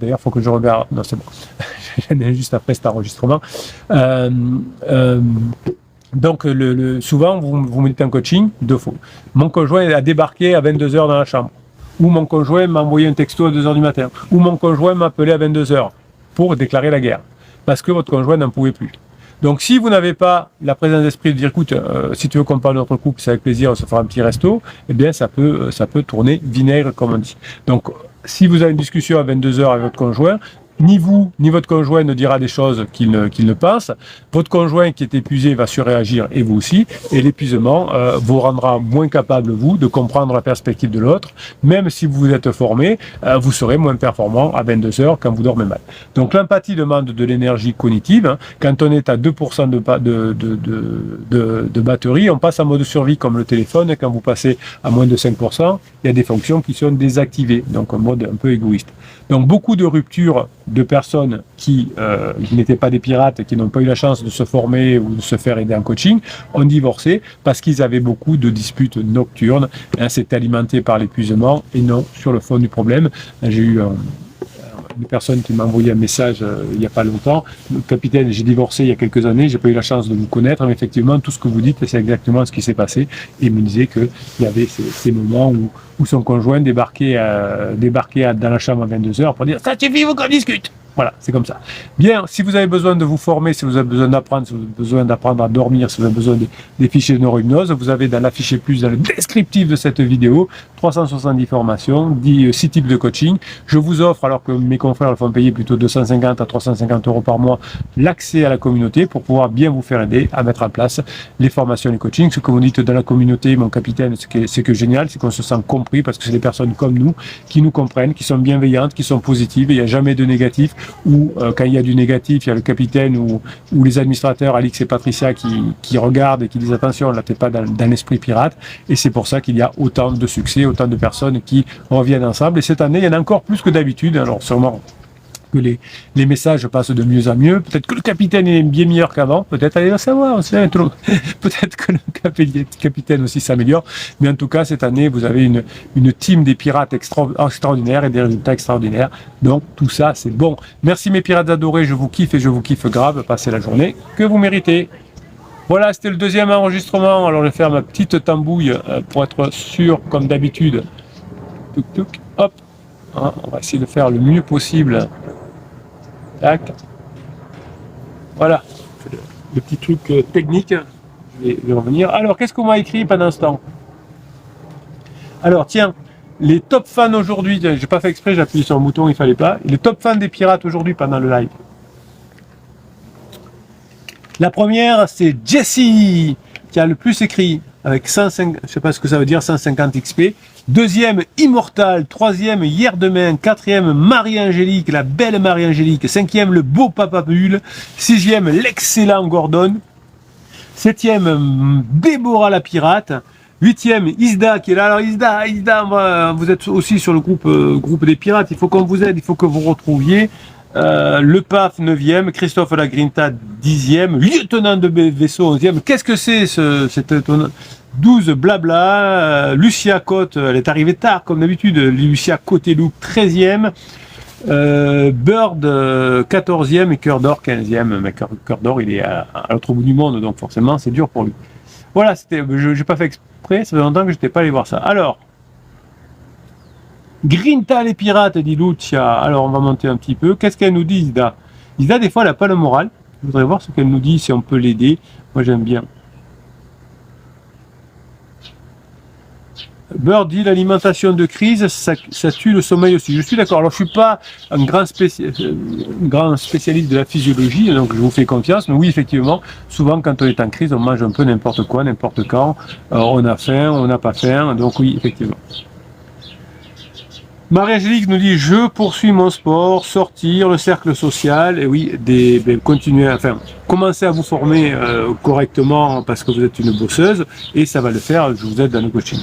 D'ailleurs, il faut que je regarde. Non, c'est bon. J'en ai juste après cet enregistrement. Donc, souvent, vous me dites un coaching, 2 fois. Mon conjoint a débarqué à 22h dans la chambre. Ou mon conjoint m'a envoyé un texto à 2h du matin, ou mon conjoint m'a appelé à 22h pour déclarer la guerre, parce que votre conjoint n'en pouvait plus. Donc si vous n'avez pas la présence d'esprit de dire, écoute, si tu veux qu'on parle de notre couple, c'est avec plaisir, on se fera un petit resto, eh bien ça peut tourner vinaigre, comme on dit. Donc si vous avez une discussion à 22h avec votre conjoint, ni vous, ni votre conjoint ne dira des choses qu'il ne pense. Votre conjoint qui est épuisé va surréagir et vous aussi. Et l'épuisement vous rendra moins capable, vous, de comprendre la perspective de l'autre. Même si vous êtes formé, vous serez moins performant à 22h quand vous dormez mal. Donc l'empathie demande de l'énergie cognitive. Quand on est à 2% de batterie, on passe en mode survie comme le téléphone. Quand vous passez à moins de 5%, il y a des fonctions qui sont désactivées. Donc un mode un peu égoïste. Donc beaucoup de ruptures de personnes qui n'étaient pas des pirates, qui n'ont pas eu la chance de se former ou de se faire aider en coaching, ont divorcé parce qu'ils avaient beaucoup de disputes nocturnes. C'était alimenté par l'épuisement et non sur le fond du problème. J'ai eu une personne qui m'a envoyé un message il n'y a pas longtemps. Capitaine, j'ai divorcé il y a quelques années, j'ai pas eu la chance de vous connaître, mais effectivement, tout ce que vous dites, c'est exactement ce qui s'est passé. Et il me disait qu'il y avait ces moments où son conjoint débarquait dans la chambre à 22h pour dire « Ça suffit, il faut qu'on discute !» Voilà, c'est comme ça. Bien, si vous avez besoin de vous former, si vous avez besoin d'apprendre, si vous avez besoin d'apprendre à dormir, si vous avez besoin des fichiers de neurohypnose, vous avez dans l'affiché plus, dans le descriptif de cette vidéo, 370 formations, 6 types de coaching. Je vous offre, alors que mes confrères le font payer plutôt 250 à 350 € par mois, l'accès à la communauté pour pouvoir bien vous faire aider à mettre en place les formations et les coachings. Ce que vous dites dans la communauté, mon capitaine, ce que génial, c'est qu'on se sent compris parce que c'est des personnes comme nous qui nous comprennent, qui sont bienveillantes, qui sont positives et il n'y a jamais de négatif. Ou quand il y a du négatif, il y a le capitaine ou les administrateurs, Alix et Patricia, qui regardent et qui disent attention, là t'es pas dans l'esprit pirate. Et c'est pour ça qu'il y a autant de succès, autant de personnes qui reviennent ensemble. Et cette année, il y en a encore plus que d'habitude. Alors sûrement que les messages passent de mieux en mieux. Peut-être que le capitaine est bien meilleur qu'avant. Peut-être, allez savoir. Peut-être que le capitaine aussi s'améliore. Mais en tout cas, cette année, vous avez une team des pirates extraordinaires et des résultats extraordinaires. Donc, tout ça, c'est bon. Merci mes pirates adorés. Je vous kiffe et je vous kiffe grave. Passez la journée que vous méritez. Voilà, c'était le deuxième enregistrement. Alors, je vais faire ma petite tambouille pour être sûr, comme d'habitude. Touc, touc, hop. On va essayer de faire le mieux possible. Tac. Voilà. Le petit truc technique. Je vais revenir. Alors, qu'est-ce qu'on m'a écrit pendant ce temps? Alors, tiens, les top fans aujourd'hui. J'ai pas fait exprès, j'ai appuyé sur le bouton, il fallait pas. Les top fans des pirates aujourd'hui pendant le live. La première, c'est Jessie, qui a le plus écrit, avec 105, je sais pas ce que ça veut dire, 150 XP. Deuxième, Immortal. Troisième, Hier Demain. Quatrième, Marie-Angélique, la belle Marie-Angélique. Cinquième, le beau Papa Bulle. Sixième, l'excellent Gordon. Septième, Déborah la pirate. Huitième, Isda qui est là. Alors Isda, vous êtes aussi sur le groupe des pirates. Il faut qu'on vous aide, il faut que vous retrouviez. Le PAF 9e, Christophe Lagrinta 10e, lieutenant de vaisseau 11e. Qu'est-ce que c'est cet étonnant 12 blabla, Lucia Côte, elle est arrivée tard comme d'habitude, Lucia Côté-Loup 13e, Bird 14e et Cœur d'Or 15e. Mais Cœur d'Or il est à l'autre bout du monde donc forcément c'est dur pour lui. Voilà, je n'ai pas fait exprès, ça fait longtemps que je n'étais pas allé voir ça. Alors, Grinta les pirates, dit Lucia. Alors on va monter un petit peu. Qu'est-ce qu'elle nous dit, Isda? Isda, des fois, elle n'a pas le moral. Je voudrais voir ce qu'elle nous dit, si on peut l'aider. Moi, j'aime bien. Bird dit l'alimentation de crise, ça tue le sommeil aussi. Je suis d'accord. Alors, je ne suis pas un grand spécialiste de la physiologie, donc je vous fais confiance. Mais oui, effectivement, souvent, quand on est en crise, on mange un peu n'importe quoi, n'importe quand. On a faim, on n'a pas faim. Donc oui, effectivement. Marie-Angélique nous dit je poursuis mon sport, sortir, le cercle social, et oui, continuer, enfin, commencez à vous former correctement parce que vous êtes une bosseuse, et ça va le faire, je vous aide dans le coaching.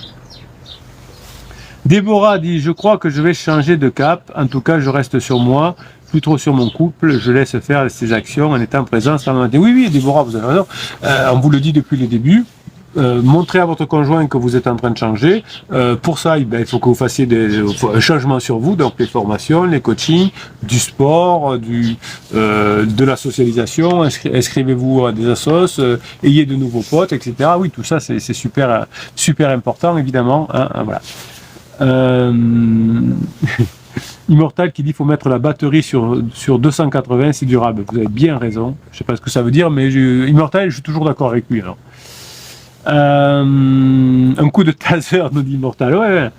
Déborah dit je crois que je vais changer de cap, en tout cas je reste sur moi, plus trop sur mon couple, je laisse faire ses actions en étant présent. Oui, Déborah, vous avez raison, on vous le dit depuis le début. Montrez à votre conjoint que vous êtes en train de changer. Pour ça, il faut que vous fassiez un changement sur vous, donc les formations, les coachings, du sport, de la socialisation, inscrivez-vous à des assos, ayez de nouveaux potes, etc. Oui, tout ça, c'est super, super important, évidemment. Voilà. Immortal qui dit qu'il faut mettre la batterie sur 280, c'est durable. Vous avez bien raison. Je ne sais pas ce que ça veut dire, mais Immortal, je suis toujours d'accord avec lui. Alors. Un coup de taser, nous dit Immortal. Ouais.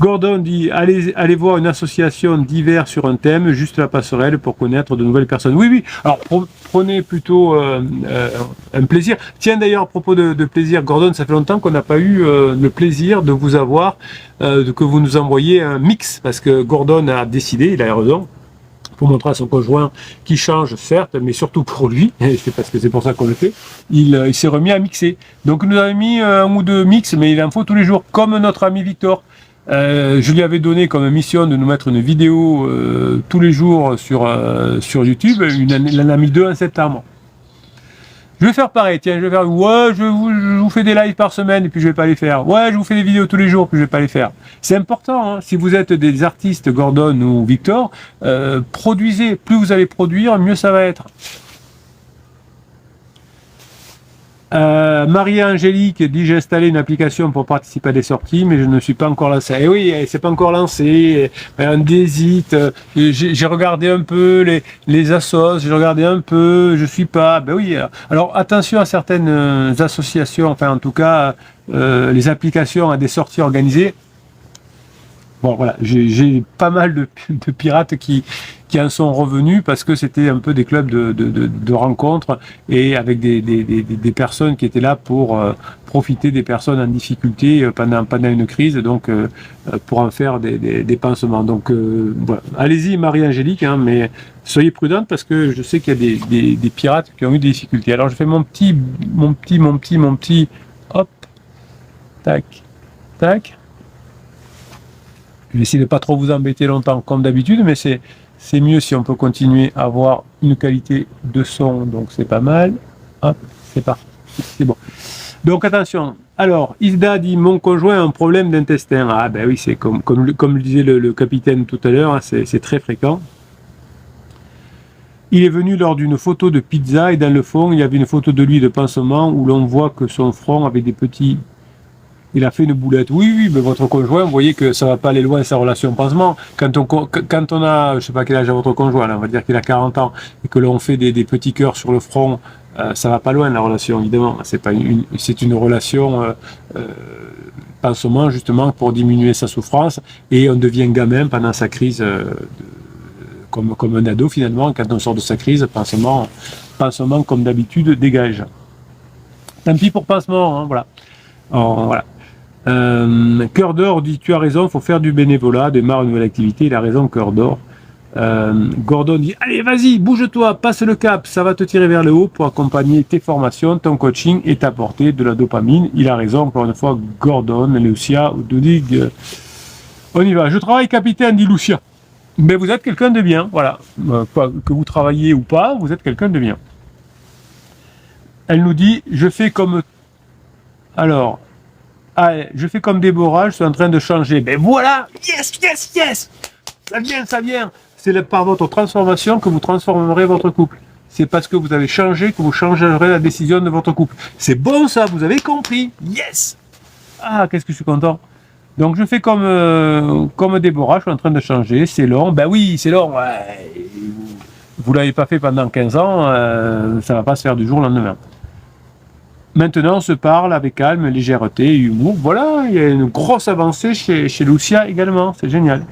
Gordon dit allez voir une association divers sur un thème, juste la passerelle pour connaître de nouvelles personnes. Oui. Alors prenez plutôt un plaisir. Tiens d'ailleurs à propos de plaisir, Gordon, ça fait longtemps qu'on n'a pas eu le plaisir de vous avoir, que vous nous envoyiez un mix, parce que Gordon a décidé, il a raison, pour montrer à son conjoint qui change, certes, mais surtout pour lui, et c'est parce que c'est pour ça qu'on le fait, il s'est remis à mixer. Donc il nous avait mis un ou deux mix, mais il en faut tous les jours, comme notre ami Victor. Je lui avais donné comme mission de nous mettre une vidéo tous les jours sur YouTube, il en a mis 2 en septembre. Je vais faire pareil, tiens, je vous fais des lives par semaine et puis je vais pas les faire. Ouais, je vous fais des vidéos tous les jours puis je vais pas les faire. C'est important, hein. Si vous êtes des artistes, Gordon ou Victor, produisez. Plus vous allez produire, mieux ça va être. Marie-Angélique dit j'ai installé une application pour participer à des sorties mais je ne suis pas encore lancé. Et oui, c'est pas encore lancé, on hésite. J'ai regardé un peu les assos, j'ai regardé un peu, je suis pas. Ben oui. Alors attention à certaines associations, enfin en tout cas les applications à des sorties organisées. Bon voilà, j'ai pas mal de pirates qui en sont revenus parce que c'était un peu des clubs de rencontres et avec des personnes qui étaient là pour profiter des personnes en difficulté pendant une crise, donc pour en faire des pansements. Donc voilà. Allez-y Marie-Angélique, hein, mais soyez prudente parce que je sais qu'il y a des pirates qui ont eu des difficultés. Alors je fais mon petit, hop, tac, tac. Je vais essayer de pas trop vous embêter longtemps comme d'habitude, mais c'est mieux si on peut continuer à avoir une qualité de son, donc c'est pas mal. Hop, c'est parti, c'est bon. Donc attention, alors Isda dit mon conjoint a un problème d'intestin. Ah ben oui, c'est comme le disait le capitaine tout à l'heure, hein, c'est très fréquent. Il est venu lors d'une photo de pizza et dans le fond, il y avait une photo de lui de pansement où l'on voit que son front avait des petits... Il a fait une boulette. Oui, mais votre conjoint, vous voyez que ça va pas aller loin sa relation pansement. Quand on a, je sais pas quel âge a votre conjoint, là, on va dire qu'il a 40 ans, et que l'on fait des petits cœurs sur le front, ça va pas loin la relation, évidemment. C'est une relation pansement, justement, pour diminuer sa souffrance, et on devient gamin pendant sa crise comme un ado finalement, quand on sort de sa crise, pansement comme d'habitude, dégage. Tant pis pour pansement, hein, voilà. Alors, voilà. Cœur d'or dit tu as raison, faut faire du bénévolat, démarre une nouvelle activité, il a raison, Cœur d'or. Gordon dit allez vas-y, bouge-toi, passe le cap, ça va te tirer vers le haut pour accompagner tes formations, ton coaching et t'apporter de la dopamine. Il a raison, encore une fois, Gordon, Lucia, Dudig. On y va. Je travaille capitaine, dit Lucia. Mais vous êtes quelqu'un de bien, voilà. Que vous travaillez ou pas, vous êtes quelqu'un de bien. Elle nous dit je fais comme. Alors. Ah, je fais comme Déborah, je suis en train de changer. Ben voilà, yes, yes, yes. Ça vient, ça vient. C'est par votre transformation que vous transformerez votre couple. C'est parce que vous avez changé que vous changerez la décision de votre couple. C'est bon ça, vous avez compris. Yes. Ah, qu'est-ce que je suis content. Donc je fais comme Déborah, je suis en train de changer. C'est long. Ben oui, c'est long. Ouais. Vous l'avez pas fait pendant 15 ans, ça va pas se faire du jour au lendemain. Maintenant, on se parle avec calme, légèreté et humour. Voilà, il y a une grosse avancée chez Lucia également. C'est génial.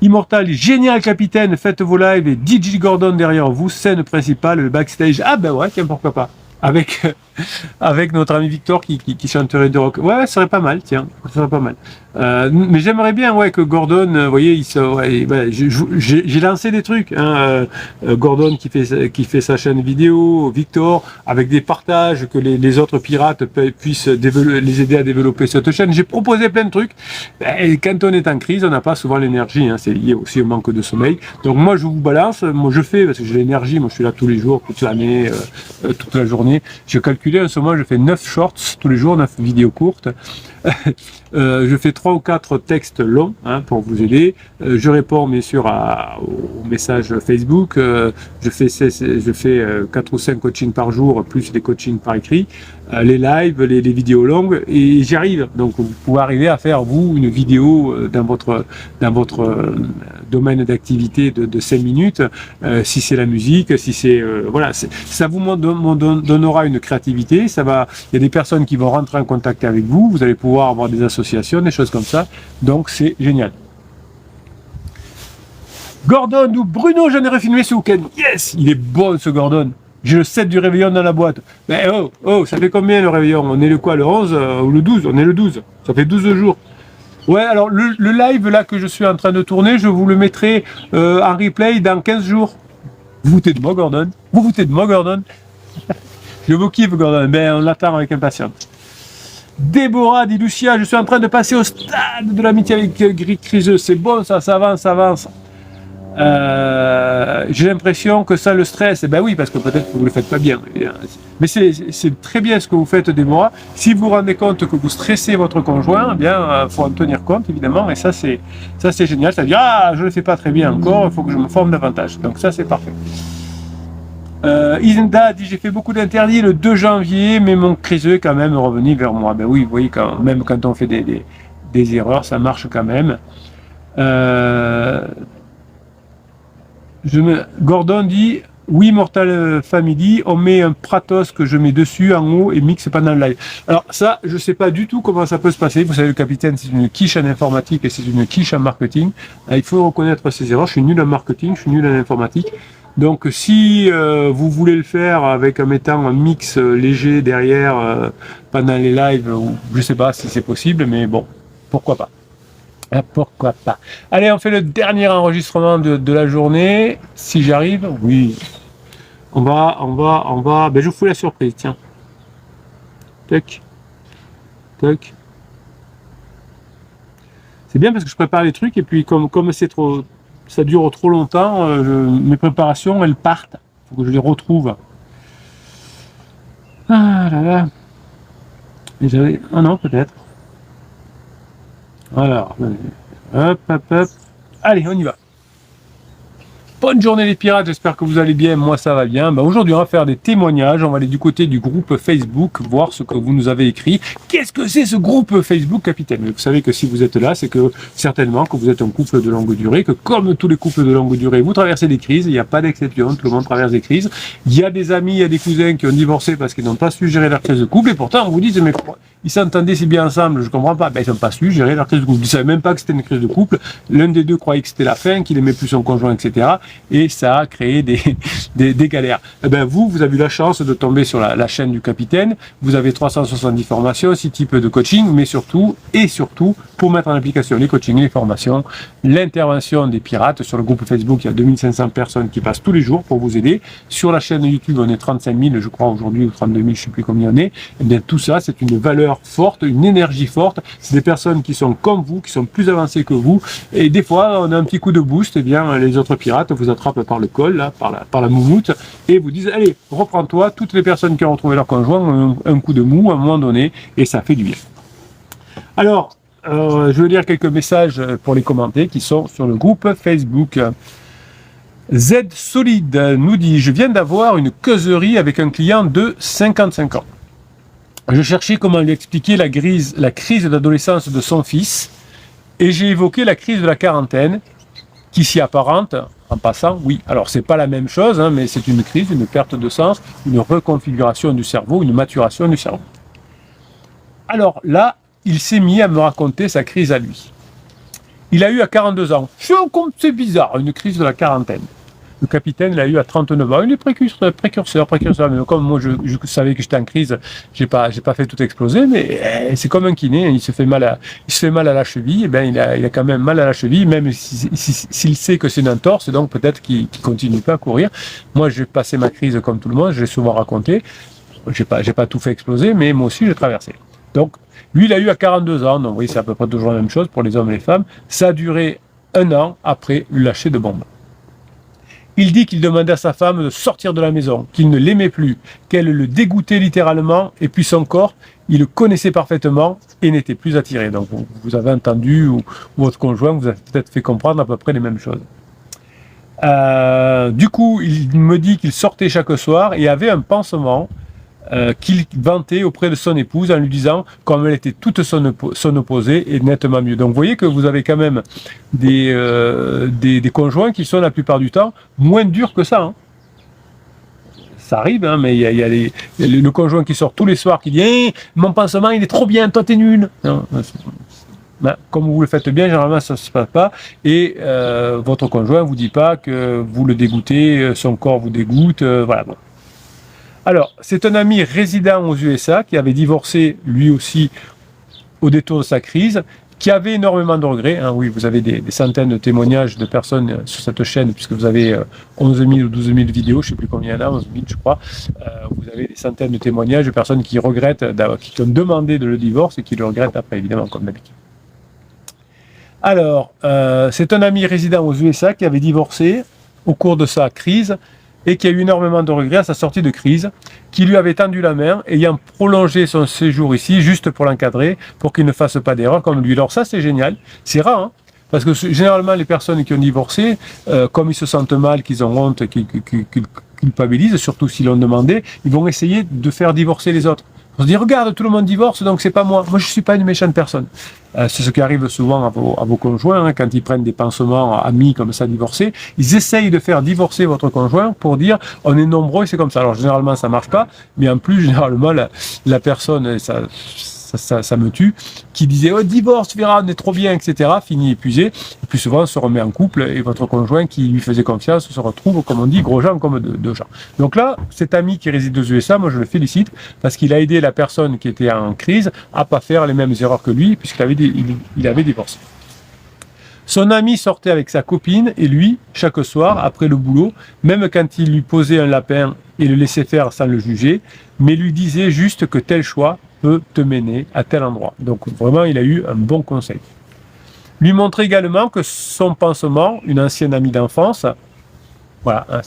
Immortal, génial capitaine, faites vos lives et DJ Gordon derrière vous, scène principale, le backstage. Ah ben ouais, tiens, pourquoi pas. Avec notre ami Victor qui chanterait de rock. Ouais, ça serait pas mal, tiens, ça serait pas mal. Mais j'aimerais bien, ouais, que Gordon, vous voyez, j'ai lancé des trucs. Hein, Gordon qui fait sa chaîne vidéo, Victor avec des partages, que les autres pirates puissent les aider à développer cette chaîne. J'ai proposé plein de trucs. Et quand on est en crise, on n'a pas souvent l'énergie. Hein, c'est lié aussi au manque de sommeil. Donc moi, je vous balance. Moi, je fais parce que j'ai l'énergie. Moi, je suis là tous les jours, toute l'année, toute la journée. J'ai calculé en ce moment, je fais 9 shorts tous les jours, 9 vidéos courtes. Je fais 3 ou 4 textes longs hein, pour vous aider. Je réponds bien sûr aux messages Facebook. Je fais 4 ou 5 coachings par jour, plus les coachings par écrit. Les lives, les vidéos longues, et j'y arrive. Donc vous pouvez arriver à faire, vous, une vidéo dans votre domaine d'activité de 5 minutes, si c'est la musique, si c'est... voilà, ça vous donnera une créativité. Il y a des personnes qui vont rentrer en contact avec vous, vous allez pouvoir avoir des associations, des choses comme ça. Donc c'est génial. Gordon ou Bruno, j'en ai refilmé ce week-end. Yes, il est bon ce Gordon. J'ai le 7 du réveillon dans la boîte. Mais ça fait combien le réveillon? On est le quoi, le 11 ou le 12? On est le 12. Ça fait 12 jours. Ouais, alors le live là que je suis en train de tourner, je vous le mettrai en replay dans 15 jours. Vous foutez de moi, Gordon? Vous foutez de moi, Gordon? Je vous kiffe, Gordon. Ben, on l'attend avec impatience. Déborah dit Lucia, je suis en train de passer au stade de l'amitié avec Criseux. C'est bon, ça avance, ça avance. J'ai l'impression que ça le stresse. Eh ben oui, parce que peut-être que vous le faites pas bien. Mais c'est très bien ce que vous faites, Déborah. Si vous vous rendez compte que vous stressez votre conjoint, eh bien, faut en tenir compte, évidemment. Et ça, c'est génial. Ça veut dire, je le fais pas très bien encore, il faut que je me forme davantage. Donc ça, c'est parfait. Isinda dit j'ai fait beaucoup d'interdits le 2 janvier, mais mon criseux est quand même revenu vers moi. Ben oui, vous voyez, même quand on fait des erreurs, ça marche quand même. Gordon dit oui, Mortal Family, on met un Pratos que je mets dessus en haut et mixe pendant le live. Alors ça, je sais pas du tout comment ça peut se passer. Vous savez, le capitaine, c'est une quiche en informatique et c'est une quiche en marketing. Il faut reconnaître ses erreurs. Je suis nul en marketing, je suis nul en informatique. Donc si vous voulez le faire en mettant un mix léger derrière pendant les lives, je sais pas si c'est possible, mais bon, pourquoi pas. Pourquoi pas. Allez, on fait le dernier enregistrement de la journée, si j'arrive. Oui. On va. Ben, je vous fous la surprise, tiens. Tac. Tac. C'est bien parce que je prépare les trucs et puis comme ça dure trop longtemps, mes préparations, elles partent. Il faut que je les retrouve. Ah là là. Ah non, peut-être. Alors, hop. Allez, on y va. Bonne journée les pirates, j'espère que vous allez bien, moi ça va bien. Aujourd'hui on va faire des témoignages, on va aller du côté du groupe Facebook, voir ce que vous nous avez écrit. Qu'est-ce que c'est ce groupe Facebook, capitaine? Vous savez que si vous êtes là, c'est que certainement que vous êtes un couple de longue durée, que comme tous les couples de longue durée, vous traversez des crises, il n'y a pas d'exception, tout le monde traverse des crises. Il y a des amis, il y a des cousins qui ont divorcé parce qu'ils n'ont pas su gérer leur crise de couple, et pourtant on vous dit, mais ils s'entendaient si bien ensemble, je comprends pas. Ils n'ont pas su gérer leur crise de couple. Ils ne savaient même pas que c'était une crise de couple. L'un des deux croyait que c'était la fin, qu'il aimait plus son conjoint, etc. Et ça a créé des galères. Vous avez eu la chance de tomber sur la chaîne du capitaine. Vous avez 370 formations, 6 types de coaching, mais surtout, pour mettre en application les coachings, les formations, l'intervention des pirates. Sur le groupe Facebook, il y a 2500 personnes qui passent tous les jours pour vous aider. Sur la chaîne YouTube, on est 35 000, je crois, aujourd'hui, ou 32 000, je ne sais plus combien on est. Tout ça, c'est une valeur forte, une énergie forte. C'est des personnes qui sont comme vous, qui sont plus avancées que vous. Et des fois, on a un petit coup de boost, et bien les autres pirates vous attrapent par le col, là, par la moumoute, et vous disent, allez, reprends-toi. Toutes les personnes qui ont retrouvé leur conjoint ont un coup de mou à un moment donné, et ça fait du bien. Alors, je vais lire quelques messages pour les commenter qui sont sur le groupe Facebook. Z Solide nous dit, je viens d'avoir une causerie avec un client de 55 ans. Je cherchais comment lui expliquer la crise d'adolescence de son fils, et j'ai évoqué la crise de la quarantaine, qui s'y apparente, en passant, oui. Alors, c'est pas la même chose, hein, mais c'est une crise, une perte de sens, une reconfiguration du cerveau, une maturation du cerveau. Alors là, il s'est mis à me raconter sa crise à lui. Il a eu à 42 ans. C'est bizarre, une crise de la quarantaine. Le capitaine l'a eu à 39 ans. Il est précurseur. Mais comme moi, je savais que j'étais en crise, j'ai pas fait tout exploser. Mais c'est comme un kiné. Il se fait mal à la cheville. Il a quand même mal à la cheville, même s'il sait que c'est une entorse. Donc peut-être qu'il continue pas à courir. Moi, j'ai passé ma crise comme tout le monde. Je l'ai souvent raconté. J'ai pas tout fait exploser, mais moi aussi, j'ai traversé. Donc, lui, il a eu à 42 ans. Donc, oui, c'est à peu près toujours la même chose pour les hommes et les femmes. Ça a duré 1 an après le lâcher de bombe. Il dit qu'il demandait à sa femme de sortir de la maison, qu'il ne l'aimait plus, qu'elle le dégoûtait littéralement, et puis son corps, il le connaissait parfaitement et n'était plus attiré. Donc vous avez entendu, ou votre conjoint vous a peut-être fait comprendre à peu près les mêmes choses. Du coup, il me dit qu'il sortait chaque soir et avait un pansement qu'il vantait auprès de son épouse en lui disant comme elle était toute son opposée et nettement mieux. Donc vous voyez que vous avez quand même des conjoints qui sont la plupart du temps moins durs que ça. Hein. Ça arrive, hein, mais il y a le conjoint qui sort tous les soirs qui dit hey, mon pansement il est trop bien, toi t'es nul. Non, comme vous le faites bien, généralement ça ne se passe pas. Et votre conjoint vous dit pas que vous le dégoûtez, son corps vous dégoûte, voilà. Bon. Alors, c'est un ami résident aux USA qui avait divorcé lui aussi au détour de sa crise, qui avait énormément de regrets. Hein. Oui, vous avez des centaines de témoignages de personnes sur cette chaîne, puisque vous avez 11 000 ou 12 000 vidéos, je ne sais plus combien il y en a, 11 000 je crois. Vous avez des centaines de témoignages de personnes qui regrettent, qui ont demandé de le divorce et qui le regrettent après, évidemment, comme d'habitude. Alors, c'est un ami résident aux USA qui avait divorcé au cours de sa crise, et qui a eu énormément de regrets à sa sortie de crise, qui lui avait tendu la main, ayant prolongé son séjour ici, juste pour l'encadrer, pour qu'il ne fasse pas d'erreur comme lui. Alors ça, c'est génial. C'est rare, hein, parce que généralement, les personnes qui ont divorcé, comme ils se sentent mal, qu'ils ont honte, qu'ils culpabilisent, surtout s'ils l'ont demandé, ils vont essayer de faire divorcer les autres. On se dit, regarde, tout le monde divorce, donc c'est pas moi. Moi, je suis pas une méchante personne. C'est ce qui arrive souvent à vos conjoints, hein, quand ils prennent des pansements amis comme ça divorcés. Ils essayent de faire divorcer votre conjoint pour dire, on est nombreux et c'est comme ça. Alors, généralement, ça marche pas, mais en plus, généralement, la personne, ça me tue, qui disait oh, divorce, tu verras, on est trop bien, etc., finit épuisé, et plus souvent se remet en couple, et votre conjoint qui lui faisait confiance se retrouve, comme on dit, gros gens comme deux gens. Donc là, cet ami qui réside aux USA, moi je le félicite, parce qu'il a aidé la personne qui était en crise à pas faire les mêmes erreurs que lui, puisqu'il avait divorcé. Son ami sortait avec sa copine, et lui, chaque soir, après le boulot, même quand il lui posait un lapin et le laissait faire sans le juger, mais lui disait juste que tel choix peut te mener à tel endroit. Donc vraiment, il a eu un bon conseil. Lui montrer également que son pansement, une ancienne amie d'enfance, voilà, hein,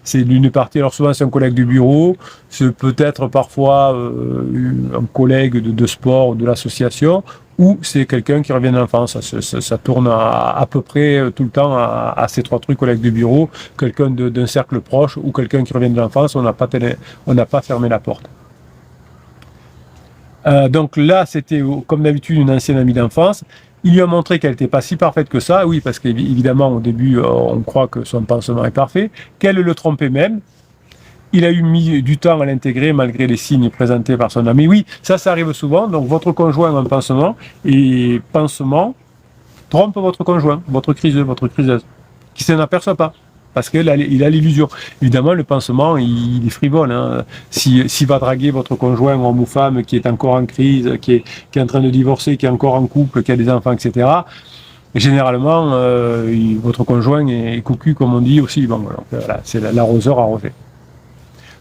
c'est d'une partie, alors souvent c'est un collègue du bureau, c'est peut-être parfois un collègue de sport ou de l'association, ou c'est quelqu'un qui revient de l'enfance. Ça tourne à peu près tout le temps à ces trois trucs, collègues de bureau, quelqu'un d'un cercle proche ou quelqu'un qui revient de l'enfance, on n'a pas fermé la porte. Donc là, c'était comme d'habitude une ancienne amie d'enfance. Il lui a montré qu'elle n'était pas si parfaite que ça, oui, parce qu'évidemment, au début, on croit que son pansement est parfait, qu'elle le trompait même. Il a eu mis du temps à l'intégrer malgré les signes présentés par son ami. Oui, ça arrive souvent. Donc, votre conjoint en pansement et pansement trompe votre conjoint, votre criseuse, qui s'en aperçoit pas. Parce qu'il a l'illusion. Évidemment, le pansement, il est frivole. Hein. S'il va draguer votre conjoint, homme ou femme, qui est encore en crise, qui est en train de divorcer, qui est encore en couple, qui a des enfants, etc., généralement, votre conjoint est cocu, comme on dit aussi. Bon, voilà, c'est l'arroseur arrosé.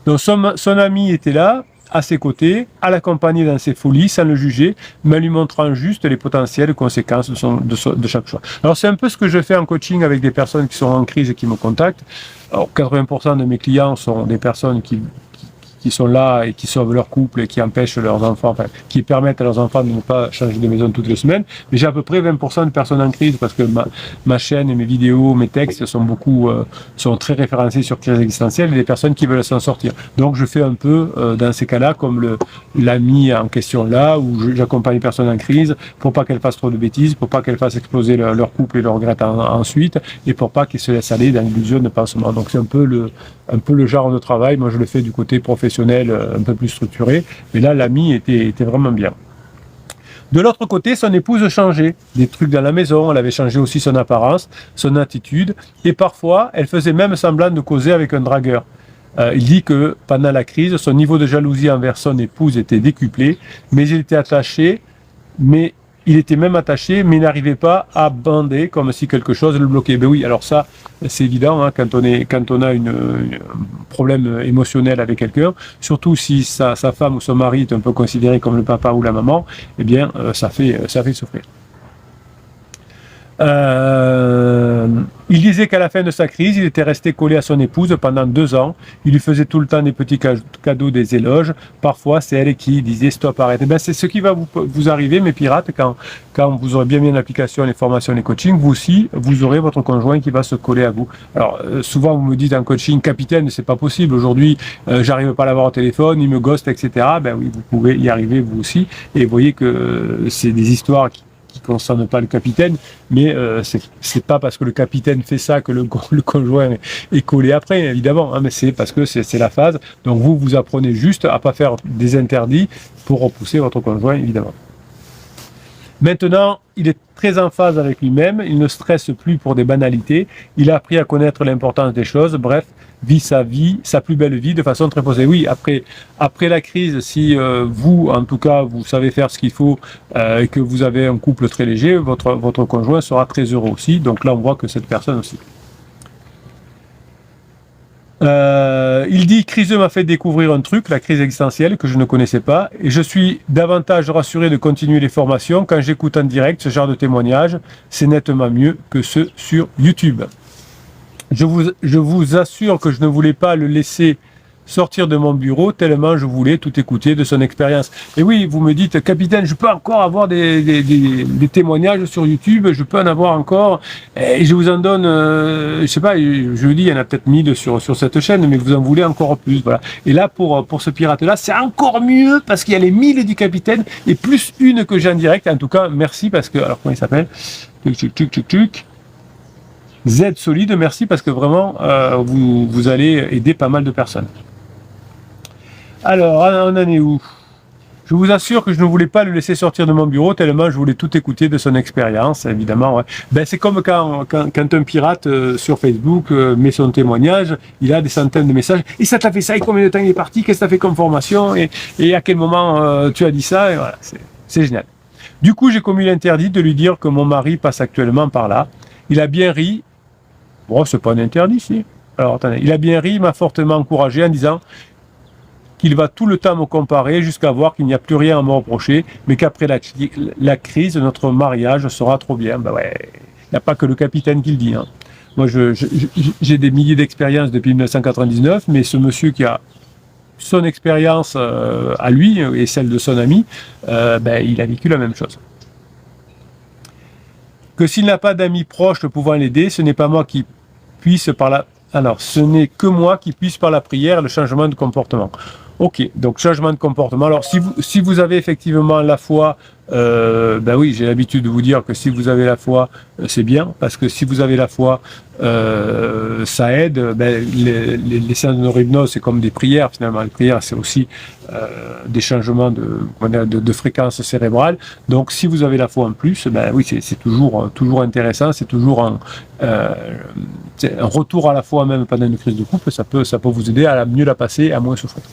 Donc, son ami était là, à ses côtés, à l'accompagner dans ses folies, sans le juger, mais en lui montrant juste les potentielles conséquences de chaque choix. Alors c'est un peu ce que je fais en coaching avec des personnes qui sont en crise et qui me contactent. Alors 80% de mes clients sont des personnes qui sont là et qui sauvent leur couple et qui empêchent leurs enfants, enfin, qui permettent à leurs enfants de ne pas changer de maison toutes les semaines. Mais j'ai à peu près 20% de personnes en crise parce que ma chaîne et mes vidéos, mes textes sont très référencés sur crise existentielle et des personnes qui veulent s'en sortir. Donc je fais un peu dans ces cas-là comme l'ami en question là, où j'accompagne les personnes en crise pour pas qu'elles fassent trop de bêtises, pour pas qu'elles fassent exploser leur couple et leur regrettent ensuite, et pour pas qu'elles se laissent aller dans l'illusion de pansement. Donc c'est un peu le genre de travail. Moi je le fais du côté professionnel, un peu plus structuré, mais là l'ami était vraiment bien. De l'autre côté, son épouse changeait des trucs dans la maison, elle avait changé aussi son apparence, son attitude, et parfois elle faisait même semblant de causer avec un dragueur. Il dit que pendant la crise, son niveau de jalousie envers son épouse était décuplé, mais il était attaché, mais il n'arrivait pas à bander comme si quelque chose le bloquait. Ben oui, alors ça, c'est évident, hein, quand on a un problème émotionnel avec quelqu'un, surtout si sa femme ou son mari est un peu considéré comme le papa ou la maman, eh bien, ça fait souffrir. Il disait qu'à la fin de sa crise, il était resté collé à son épouse pendant 2 ans. Il lui faisait tout le temps des petits cadeaux, des éloges. Parfois, c'est elle qui disait stop, arrête. Et ben, c'est ce qui va vous arriver, mes pirates, quand vous aurez bien mis en application les formations, les coachings. Vous aussi, vous aurez votre conjoint qui va se coller à vous. Alors, souvent, vous me dites en coaching, capitaine, c'est pas possible. Aujourd'hui, j'arrive pas à l'avoir au téléphone, il me ghost, etc. Ben oui, vous pouvez y arriver vous aussi. Et vous voyez que c'est des histoires qui concerne pas le capitaine, mais c'est pas parce que le capitaine fait ça que le conjoint est collé après, évidemment, hein, mais c'est parce que c'est la phase. Donc vous apprenez juste à pas faire des interdits pour repousser votre conjoint, évidemment. Maintenant, il est très en phase avec lui-même, il ne stresse plus pour des banalités, il a appris à connaître l'importance des choses, bref, vit sa plus belle vie de façon très posée. Oui, après la crise, si vous, en tout cas, vous savez faire ce qu'il faut et que vous avez un couple très léger, votre conjoint sera très heureux aussi. Donc là, on voit que cette personne aussi. Il dit, crise m'a fait découvrir un truc, la crise existentielle, que je ne connaissais pas, et je suis davantage rassuré de continuer les formations quand j'écoute en direct ce genre de témoignages. C'est nettement mieux que ceux sur YouTube. Je vous assure que je ne voulais pas le laisser sortir de mon bureau tellement je voulais tout écouter de son expérience. Et oui, vous me dites, capitaine, je peux encore avoir des témoignages sur YouTube, je peux en avoir encore, et je vous en donne, je sais pas, je vous dis, il y en a peut-être 1000 sur cette chaîne, mais vous en voulez encore plus, voilà. Et là, pour ce pirate-là, c'est encore mieux, parce qu'il y a les 1000 du capitaine, et plus une que j'ai en direct. En tout cas, merci, parce que, alors comment il s'appelle? Z Solide, merci, parce que vraiment, vous allez aider pas mal de personnes. Alors, on en est où? Je vous assure que je ne voulais pas le laisser sortir de mon bureau tellement je voulais tout écouter de son expérience, évidemment. Ouais. Ben, c'est comme quand un pirate sur Facebook met son témoignage, il a des centaines de messages. Et ça t'a fait ça? Et combien de temps il est parti? Qu'est-ce que t'as fait comme formation? Et à quel moment tu as dit ça? Et voilà, c'est génial. Du coup, j'ai commis l'interdit de lui dire que mon mari passe actuellement par là. Il a bien ri. Bon, c'est pas un interdit, si. Alors, attendez. Il a bien ri, il m'a fortement encouragé en disant qu'il va tout le temps me comparer jusqu'à voir qu'il n'y a plus rien à me reprocher, mais qu'après la crise, notre mariage sera trop bien. Ben ouais, il n'y a pas que le capitaine qui le dit. Hein. Moi, j'ai des milliers d'expériences depuis 1999, mais ce monsieur qui a son expérience à lui et celle de son ami, ben, il a vécu la même chose. que s'il n'a pas d'amis proches pouvant l'aider, ce n'est pas moi qui puisse par la... Alors, ce n'est que moi qui puisse par la prière et le changement de comportement. Ok, donc changement de comportement. Alors, si vous avez effectivement la foi, ben oui, j'ai l'habitude de vous dire que si vous avez la foi, c'est bien, parce que si vous avez la foi, ça aide. Ben, les séances de neurohypnose, c'est comme des prières, finalement. Les prières, c'est aussi des changements de fréquence cérébrale. Donc, si vous avez la foi en plus, ben oui, c'est toujours intéressant, c'est toujours un retour à la foi même pendant une crise de couple, ça peut vous aider à mieux la passer et à moins souffrir.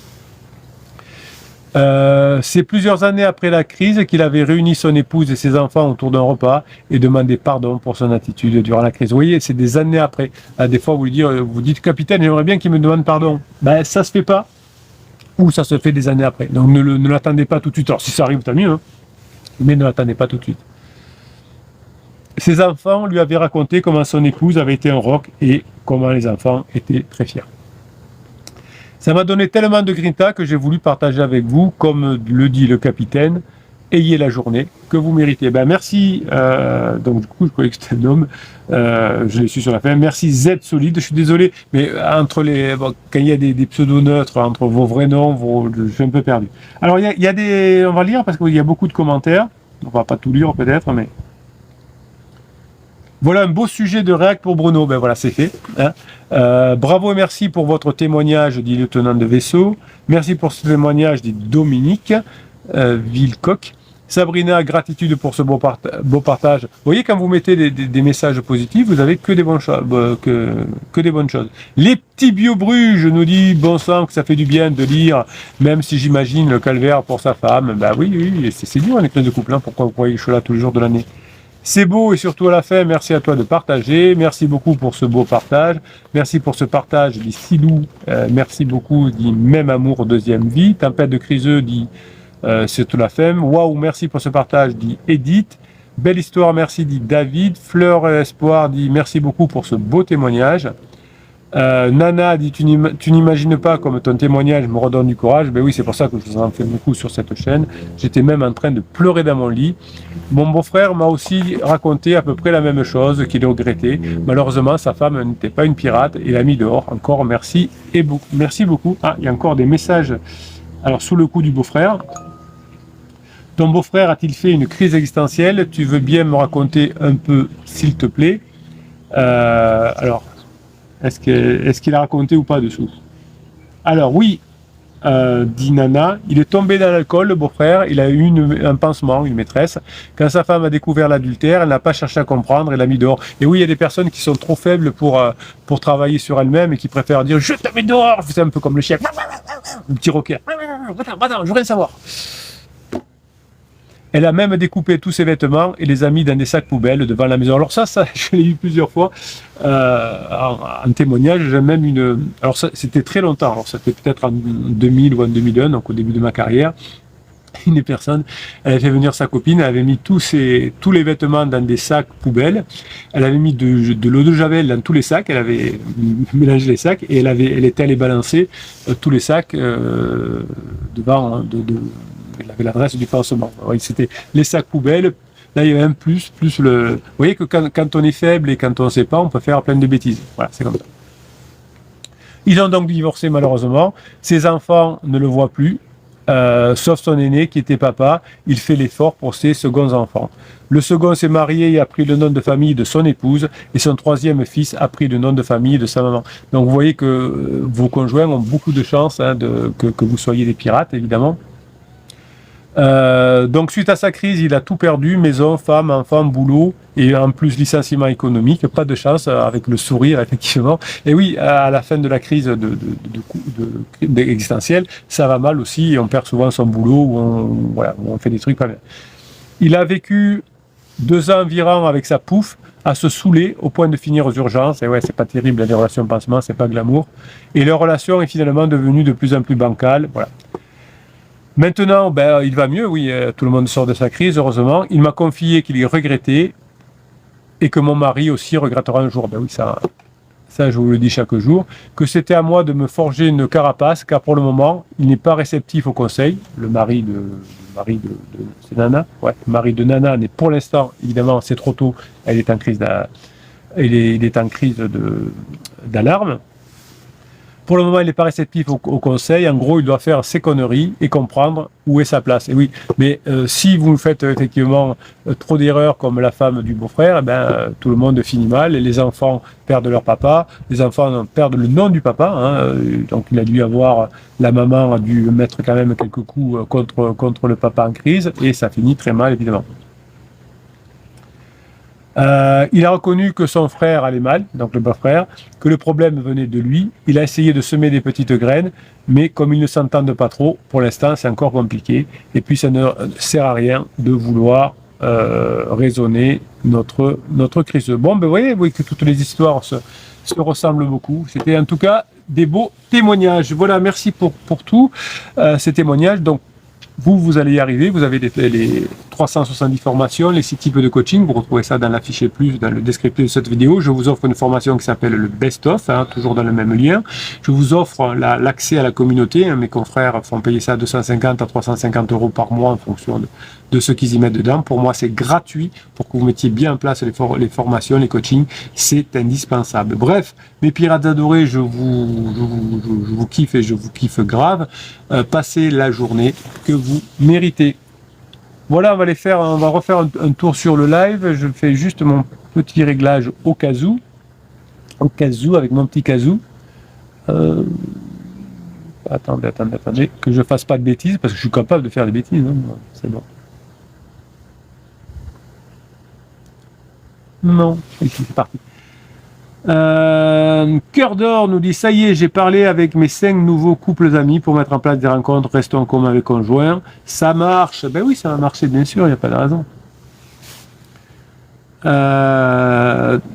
C'est plusieurs années après la crise qu'il avait réuni son épouse et ses enfants autour d'un repas et demandé pardon pour son attitude durant la crise. Vous voyez, c'est des années après. Des fois, vous dites, capitaine, j'aimerais bien qu'il me demande pardon. Ben, ça se fait pas, ou ça se fait des années après. Donc, ne l'attendez pas tout de suite. Alors, si ça arrive, tant mieux, hein, mais ne l'attendez pas tout de suite. Ses enfants lui avaient raconté comment son épouse avait été un roc et comment les enfants étaient très fiers. Ça m'a donné tellement de grinta que j'ai voulu partager avec vous, comme le dit le capitaine, ayez la journée que vous méritez. Ben merci, donc du coup je croyais que c'était un homme, je l'ai su sur la fin, merci Z Solide, je suis désolé, mais entre quand il y a des pseudo-neutres, entre vos vrais noms, je suis un peu perdu. Alors il y a des, on va lire parce qu'il y a beaucoup de commentaires, on va pas tout lire peut-être, mais... Voilà un beau sujet de réac pour Bruno. Ben voilà, c'est fait. Hein. Bravo et merci pour votre témoignage, dit le tenant de vaisseau. Merci pour ce témoignage, dit Dominique Villecoq. Sabrina, gratitude pour ce beau partage. Vous voyez, quand vous mettez des messages positifs, vous avez que des bonnes choses. Que des bonnes choses. Les petits bio-bruges nous dit bon sang que ça fait du bien de lire, même si j'imagine le calvaire pour sa femme. Ben oui, c'est dur une crise de couple. Hein. Pourquoi vous croyez que je suis là tous les jours de l'année? C'est beau et surtout à la fin, merci à toi de partager. Merci beaucoup pour ce beau partage. Merci pour ce partage, dit Silou. Merci beaucoup, dit Même Amour Deuxième Vie. Tempête de Criseux, dit C'est tout la fin. Waouh, merci pour ce partage, dit Edith. Belle histoire, merci, dit David. Fleur Espoir, dit Merci beaucoup pour ce beau témoignage. Nana dit tu n'imagines pas comme ton témoignage me redonne du courage. Ben oui, c'est pour ça que je vous en fais beaucoup sur cette chaîne. J'étais même en train de pleurer dans mon lit. Mon beau-frère m'a aussi raconté à peu près la même chose, qu'il regrettait. Malheureusement, sa femme n'était pas une pirate et l'a mis dehors. Encore merci et beaucoup. Merci beaucoup. Ah, il y a encore des messages. Alors sous le coup du beau-frère. Ton beau-frère a-t-il fait une crise existentielle? Tu veux bien me raconter un peu, s'il te plaît? Alors. Est-ce qu'il a raconté ou pas dessous? Alors oui, dit Nana, il est tombé dans l'alcool, le beau-frère, il a eu un pansement, une maîtresse. Quand sa femme a découvert l'adultère, elle n'a pas cherché à comprendre, elle l'a mis dehors. Et oui, il y a des personnes qui sont trop faibles pour travailler sur elles-mêmes et qui préfèrent dire « Je te mets dehors !» C'est un peu comme le chien, le petit rocker. « Attends, je veux rien savoir !» Elle a même découpé tous ses vêtements et les a mis dans des sacs poubelles devant la maison. Alors ça je l'ai eu plusieurs fois en témoignage. J'ai même alors ça, c'était très longtemps. Alors c'était peut-être en 2000 ou en 2001, donc au début de ma carrière. Une personne, elle avait fait venir sa copine, elle avait mis tous les vêtements dans des sacs poubelles. Elle avait mis de l'eau de javel dans tous les sacs. Elle avait mélangé les sacs et elle était allée balancer tous les sacs devant elle avait l'adresse du pansement. C'était les sacs poubelles. Là, il y avait un plus le... Vous voyez que quand on est faible et quand on ne sait pas, on peut faire plein de bêtises. Voilà, c'est comme ça. Ils ont donc divorcé malheureusement. Ses enfants ne le voient plus, sauf son aîné qui était papa. Il fait l'effort pour ses seconds enfants. Le second s'est marié et a pris le nom de famille de son épouse et son troisième fils a pris le nom de famille de sa maman. Donc vous voyez que vos conjoints ont beaucoup de chance que vous soyez des pirates, évidemment. Donc suite à sa crise, il a tout perdu, maison, femme, enfant, boulot et en plus licenciement économique. Pas de chance avec le sourire effectivement. Et oui, à la fin de la crise existentielle, ça va mal aussi. On perd souvent son boulot ou on fait des trucs pas bien. Il a vécu 2 ans environ avec sa pouffe à se saouler au point de finir aux urgences. Et ouais, c'est pas terrible les relations pansement, c'est pas glamour. Et leur relation est finalement devenue de plus en plus bancale. Voilà. Maintenant, il va mieux, oui, tout le monde sort de sa crise, heureusement. Il m'a confié qu'il y regrettait et que mon mari aussi regrettera un jour. Ben oui, ça je vous le dis chaque jour, que c'était à moi de me forger une carapace, car pour le moment, il n'est pas réceptif au conseil, le mari de mari c'est Nana, ouais, mari de Nana, mais pour l'instant, évidemment, c'est trop tôt, elle est en crise il est en crise d'alarme. Pour le moment, il n'est pas réceptif au conseil. En gros, il doit faire ses conneries et comprendre où est sa place. Et oui, mais si vous faites effectivement trop d'erreurs comme la femme du beau-frère, tout le monde finit mal. Et les enfants perdent leur papa. Les enfants perdent le nom du papa. Hein, donc, il a dû avoir... La maman a dû mettre quand même quelques coups contre le papa en crise. Et ça finit très mal, évidemment. Il a reconnu que son frère allait mal, donc le beau-frère, que le problème venait de lui. Il a essayé de semer des petites graines, mais comme ils ne s'entendent pas trop, pour l'instant, c'est encore compliqué. Et puis, ça ne sert à rien de vouloir raisonner notre crise. Bon, vous voyez que toutes les histoires se ressemblent beaucoup. C'était en tout cas des beaux témoignages. Voilà, merci pour tout ces témoignages. Donc, vous allez y arriver, vous avez les 370 formations, les 6 types de coaching, vous retrouvez ça dans l'affiché plus, dans le descriptif de cette vidéo. Je vous offre une formation qui s'appelle le Best Of, hein, toujours dans le même lien. Je vous offre l'accès à la communauté, hein, mes confrères font payer ça 250 à 350 € par mois en fonction de ce qu'ils y mettent dedans. Pour moi, c'est gratuit pour que vous mettiez bien en place les formations, les coachings, c'est indispensable. Bref, mes pirates adorés, je vous kiffe et je vous kiffe grave. Passez la journée que vous méritez. Voilà, on va refaire un tour sur le live. Je fais juste mon petit réglage au cas où, avec mon petit kazoo. Attendez, que je fasse pas de bêtises, parce que je suis capable de faire des bêtises, hein. C'est bon. Non, ici c'est parti. Cœur d'or nous dit, ça y est, j'ai parlé avec mes 5 nouveaux couples amis pour mettre en place des rencontres, restons en commun avec conjoints. Ça marche. Ben oui, ça va marcher, bien sûr, il n'y a pas de raison.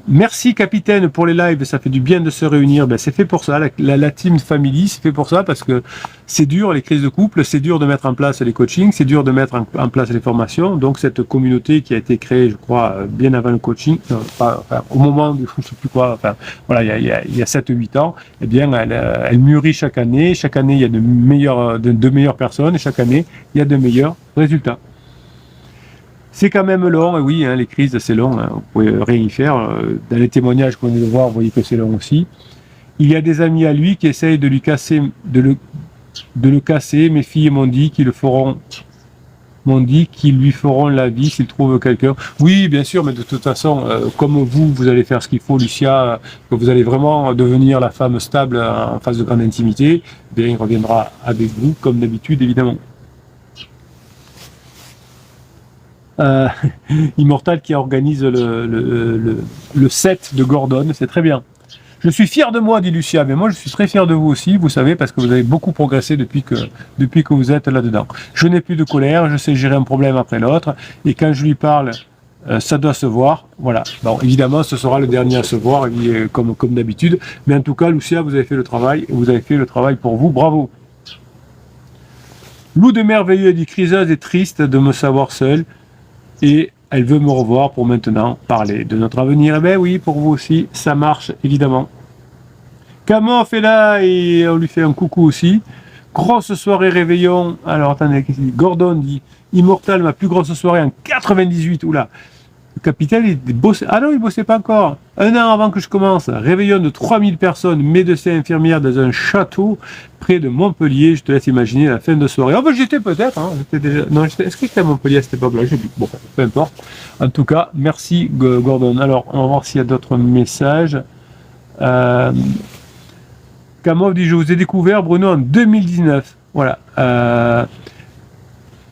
Merci capitaine pour les lives, ça fait du bien de se réunir. Ben, c'est fait pour ça, la team family, c'est fait pour ça, parce que c'est dur les crises de couple, c'est dur de mettre en place les coachings, c'est dur de mettre en place les formations. Donc cette communauté qui a été créée, je crois, bien avant le coaching, au moment de, je sais plus quoi, voilà, il y a 7-8 ans, eh bien elle mûrit chaque année il y a de meilleures personnes, et chaque année il y a de meilleurs résultats. C'est quand même long, et oui, hein, les crises c'est long, hein, vous pouvez rien y faire. Dans les témoignages qu'on vient de voir, vous voyez que c'est long aussi. Il y a des amis à lui qui essayent de lui casser, de le casser. Mes filles m'ont dit qu'ils lui feront la vie s'ils trouvent quelqu'un. Oui, bien sûr, mais de toute façon, comme vous allez faire ce qu'il faut, Lucia, que vous allez vraiment devenir la femme stable en phase de grande intimité, eh bien, il reviendra avec vous, comme d'habitude, évidemment. Immortal qui organise le set de Gordon, c'est très bien. Je suis fier de moi, dit Lucia, mais moi je suis très fier de vous aussi, vous savez, parce que vous avez beaucoup progressé depuis que vous êtes là-dedans. Je n'ai plus de colère, je sais gérer un problème après l'autre, et quand je lui parle, ça doit se voir, voilà. Bon, évidemment, ce sera le dernier à se voir, comme d'habitude, mais en tout cas, Lucia, vous avez fait le travail, vous avez fait le travail pour vous, bravo. Lou de merveilleux dit, criseuse et triste de me savoir seule, et elle veut me revoir pour maintenant parler de notre avenir. Eh bien oui, pour vous aussi, ça marche, évidemment. Camon fait là, et on lui fait un coucou aussi. Grosse soirée réveillon. Alors, attendez, Gordon dit, Immortal, ma plus grosse soirée en 98. Oula, le capitaine, il bossait. Ah non, il bossait pas encore. 1 an avant que je commence. Réveillon de 3000 personnes, médecins, infirmières, dans un château près de Montpellier. Je te laisse imaginer la fin de soirée. Oh, ben, j'étais peut-être. Hein, déjà... Non, est-ce que j'étais à Montpellier à cette époque-là? Bon, peu importe. En tout cas, merci Gordon. Alors, on va voir s'il y a d'autres messages. Kamov dit, je vous ai découvert, Bruno, en 2019. Voilà.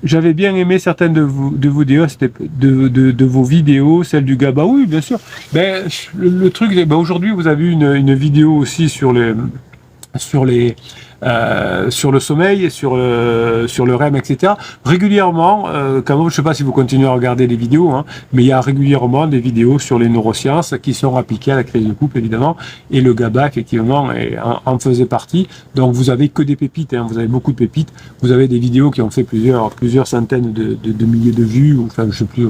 J'avais bien aimé certaines de vos vidéos, c'était de vos vidéos, celle du GABA. Oui, bien sûr. Ben, le truc, ben, aujourd'hui, vous avez une vidéo aussi sur le sommeil, sur le REM, etc. Régulièrement, quand même, je ne sais pas si vous continuez à regarder les vidéos, hein, mais il y a régulièrement des vidéos sur les neurosciences qui sont appliquées à la crise de couple, évidemment, et le GABA, effectivement, en faisait partie. Donc, vous avez que des pépites, hein, vous avez beaucoup de pépites. Vous avez des vidéos qui ont fait plusieurs centaines de milliers de vues, ou enfin, je ne sais plus,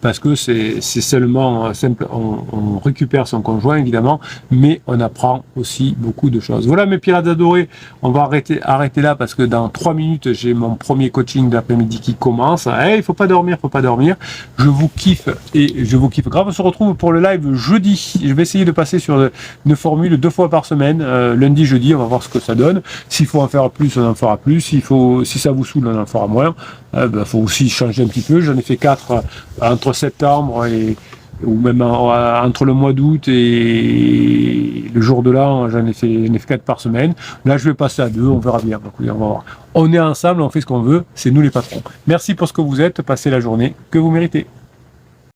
parce que c'est seulement simple, on récupère son conjoint, évidemment, mais on apprend aussi beaucoup de choses. Voilà, mes pirates adorés. écouté. On va arrêter là parce que dans 3 minutes, j'ai mon premier coaching d'après-midi qui commence. Il faut pas dormir, faut pas dormir. Je vous kiffe et je vous kiffe grave. On se retrouve pour le live jeudi. Je vais essayer de passer sur une formule 2 fois par semaine, lundi, jeudi. On va voir ce que ça donne. S'il faut en faire plus, on en fera plus. Si ça vous saoule, on en fera moins. Faut aussi changer un petit peu. J'en ai fait 4 entre septembre ou même entre le mois d'août et le jour de l'an, j'en ai fait 4 par semaine. Là, je vais passer à 2, on verra bien. Donc, on va voir. On est ensemble, on fait ce qu'on veut, c'est nous les patrons. Merci pour ce que vous êtes, passez la journée que vous méritez.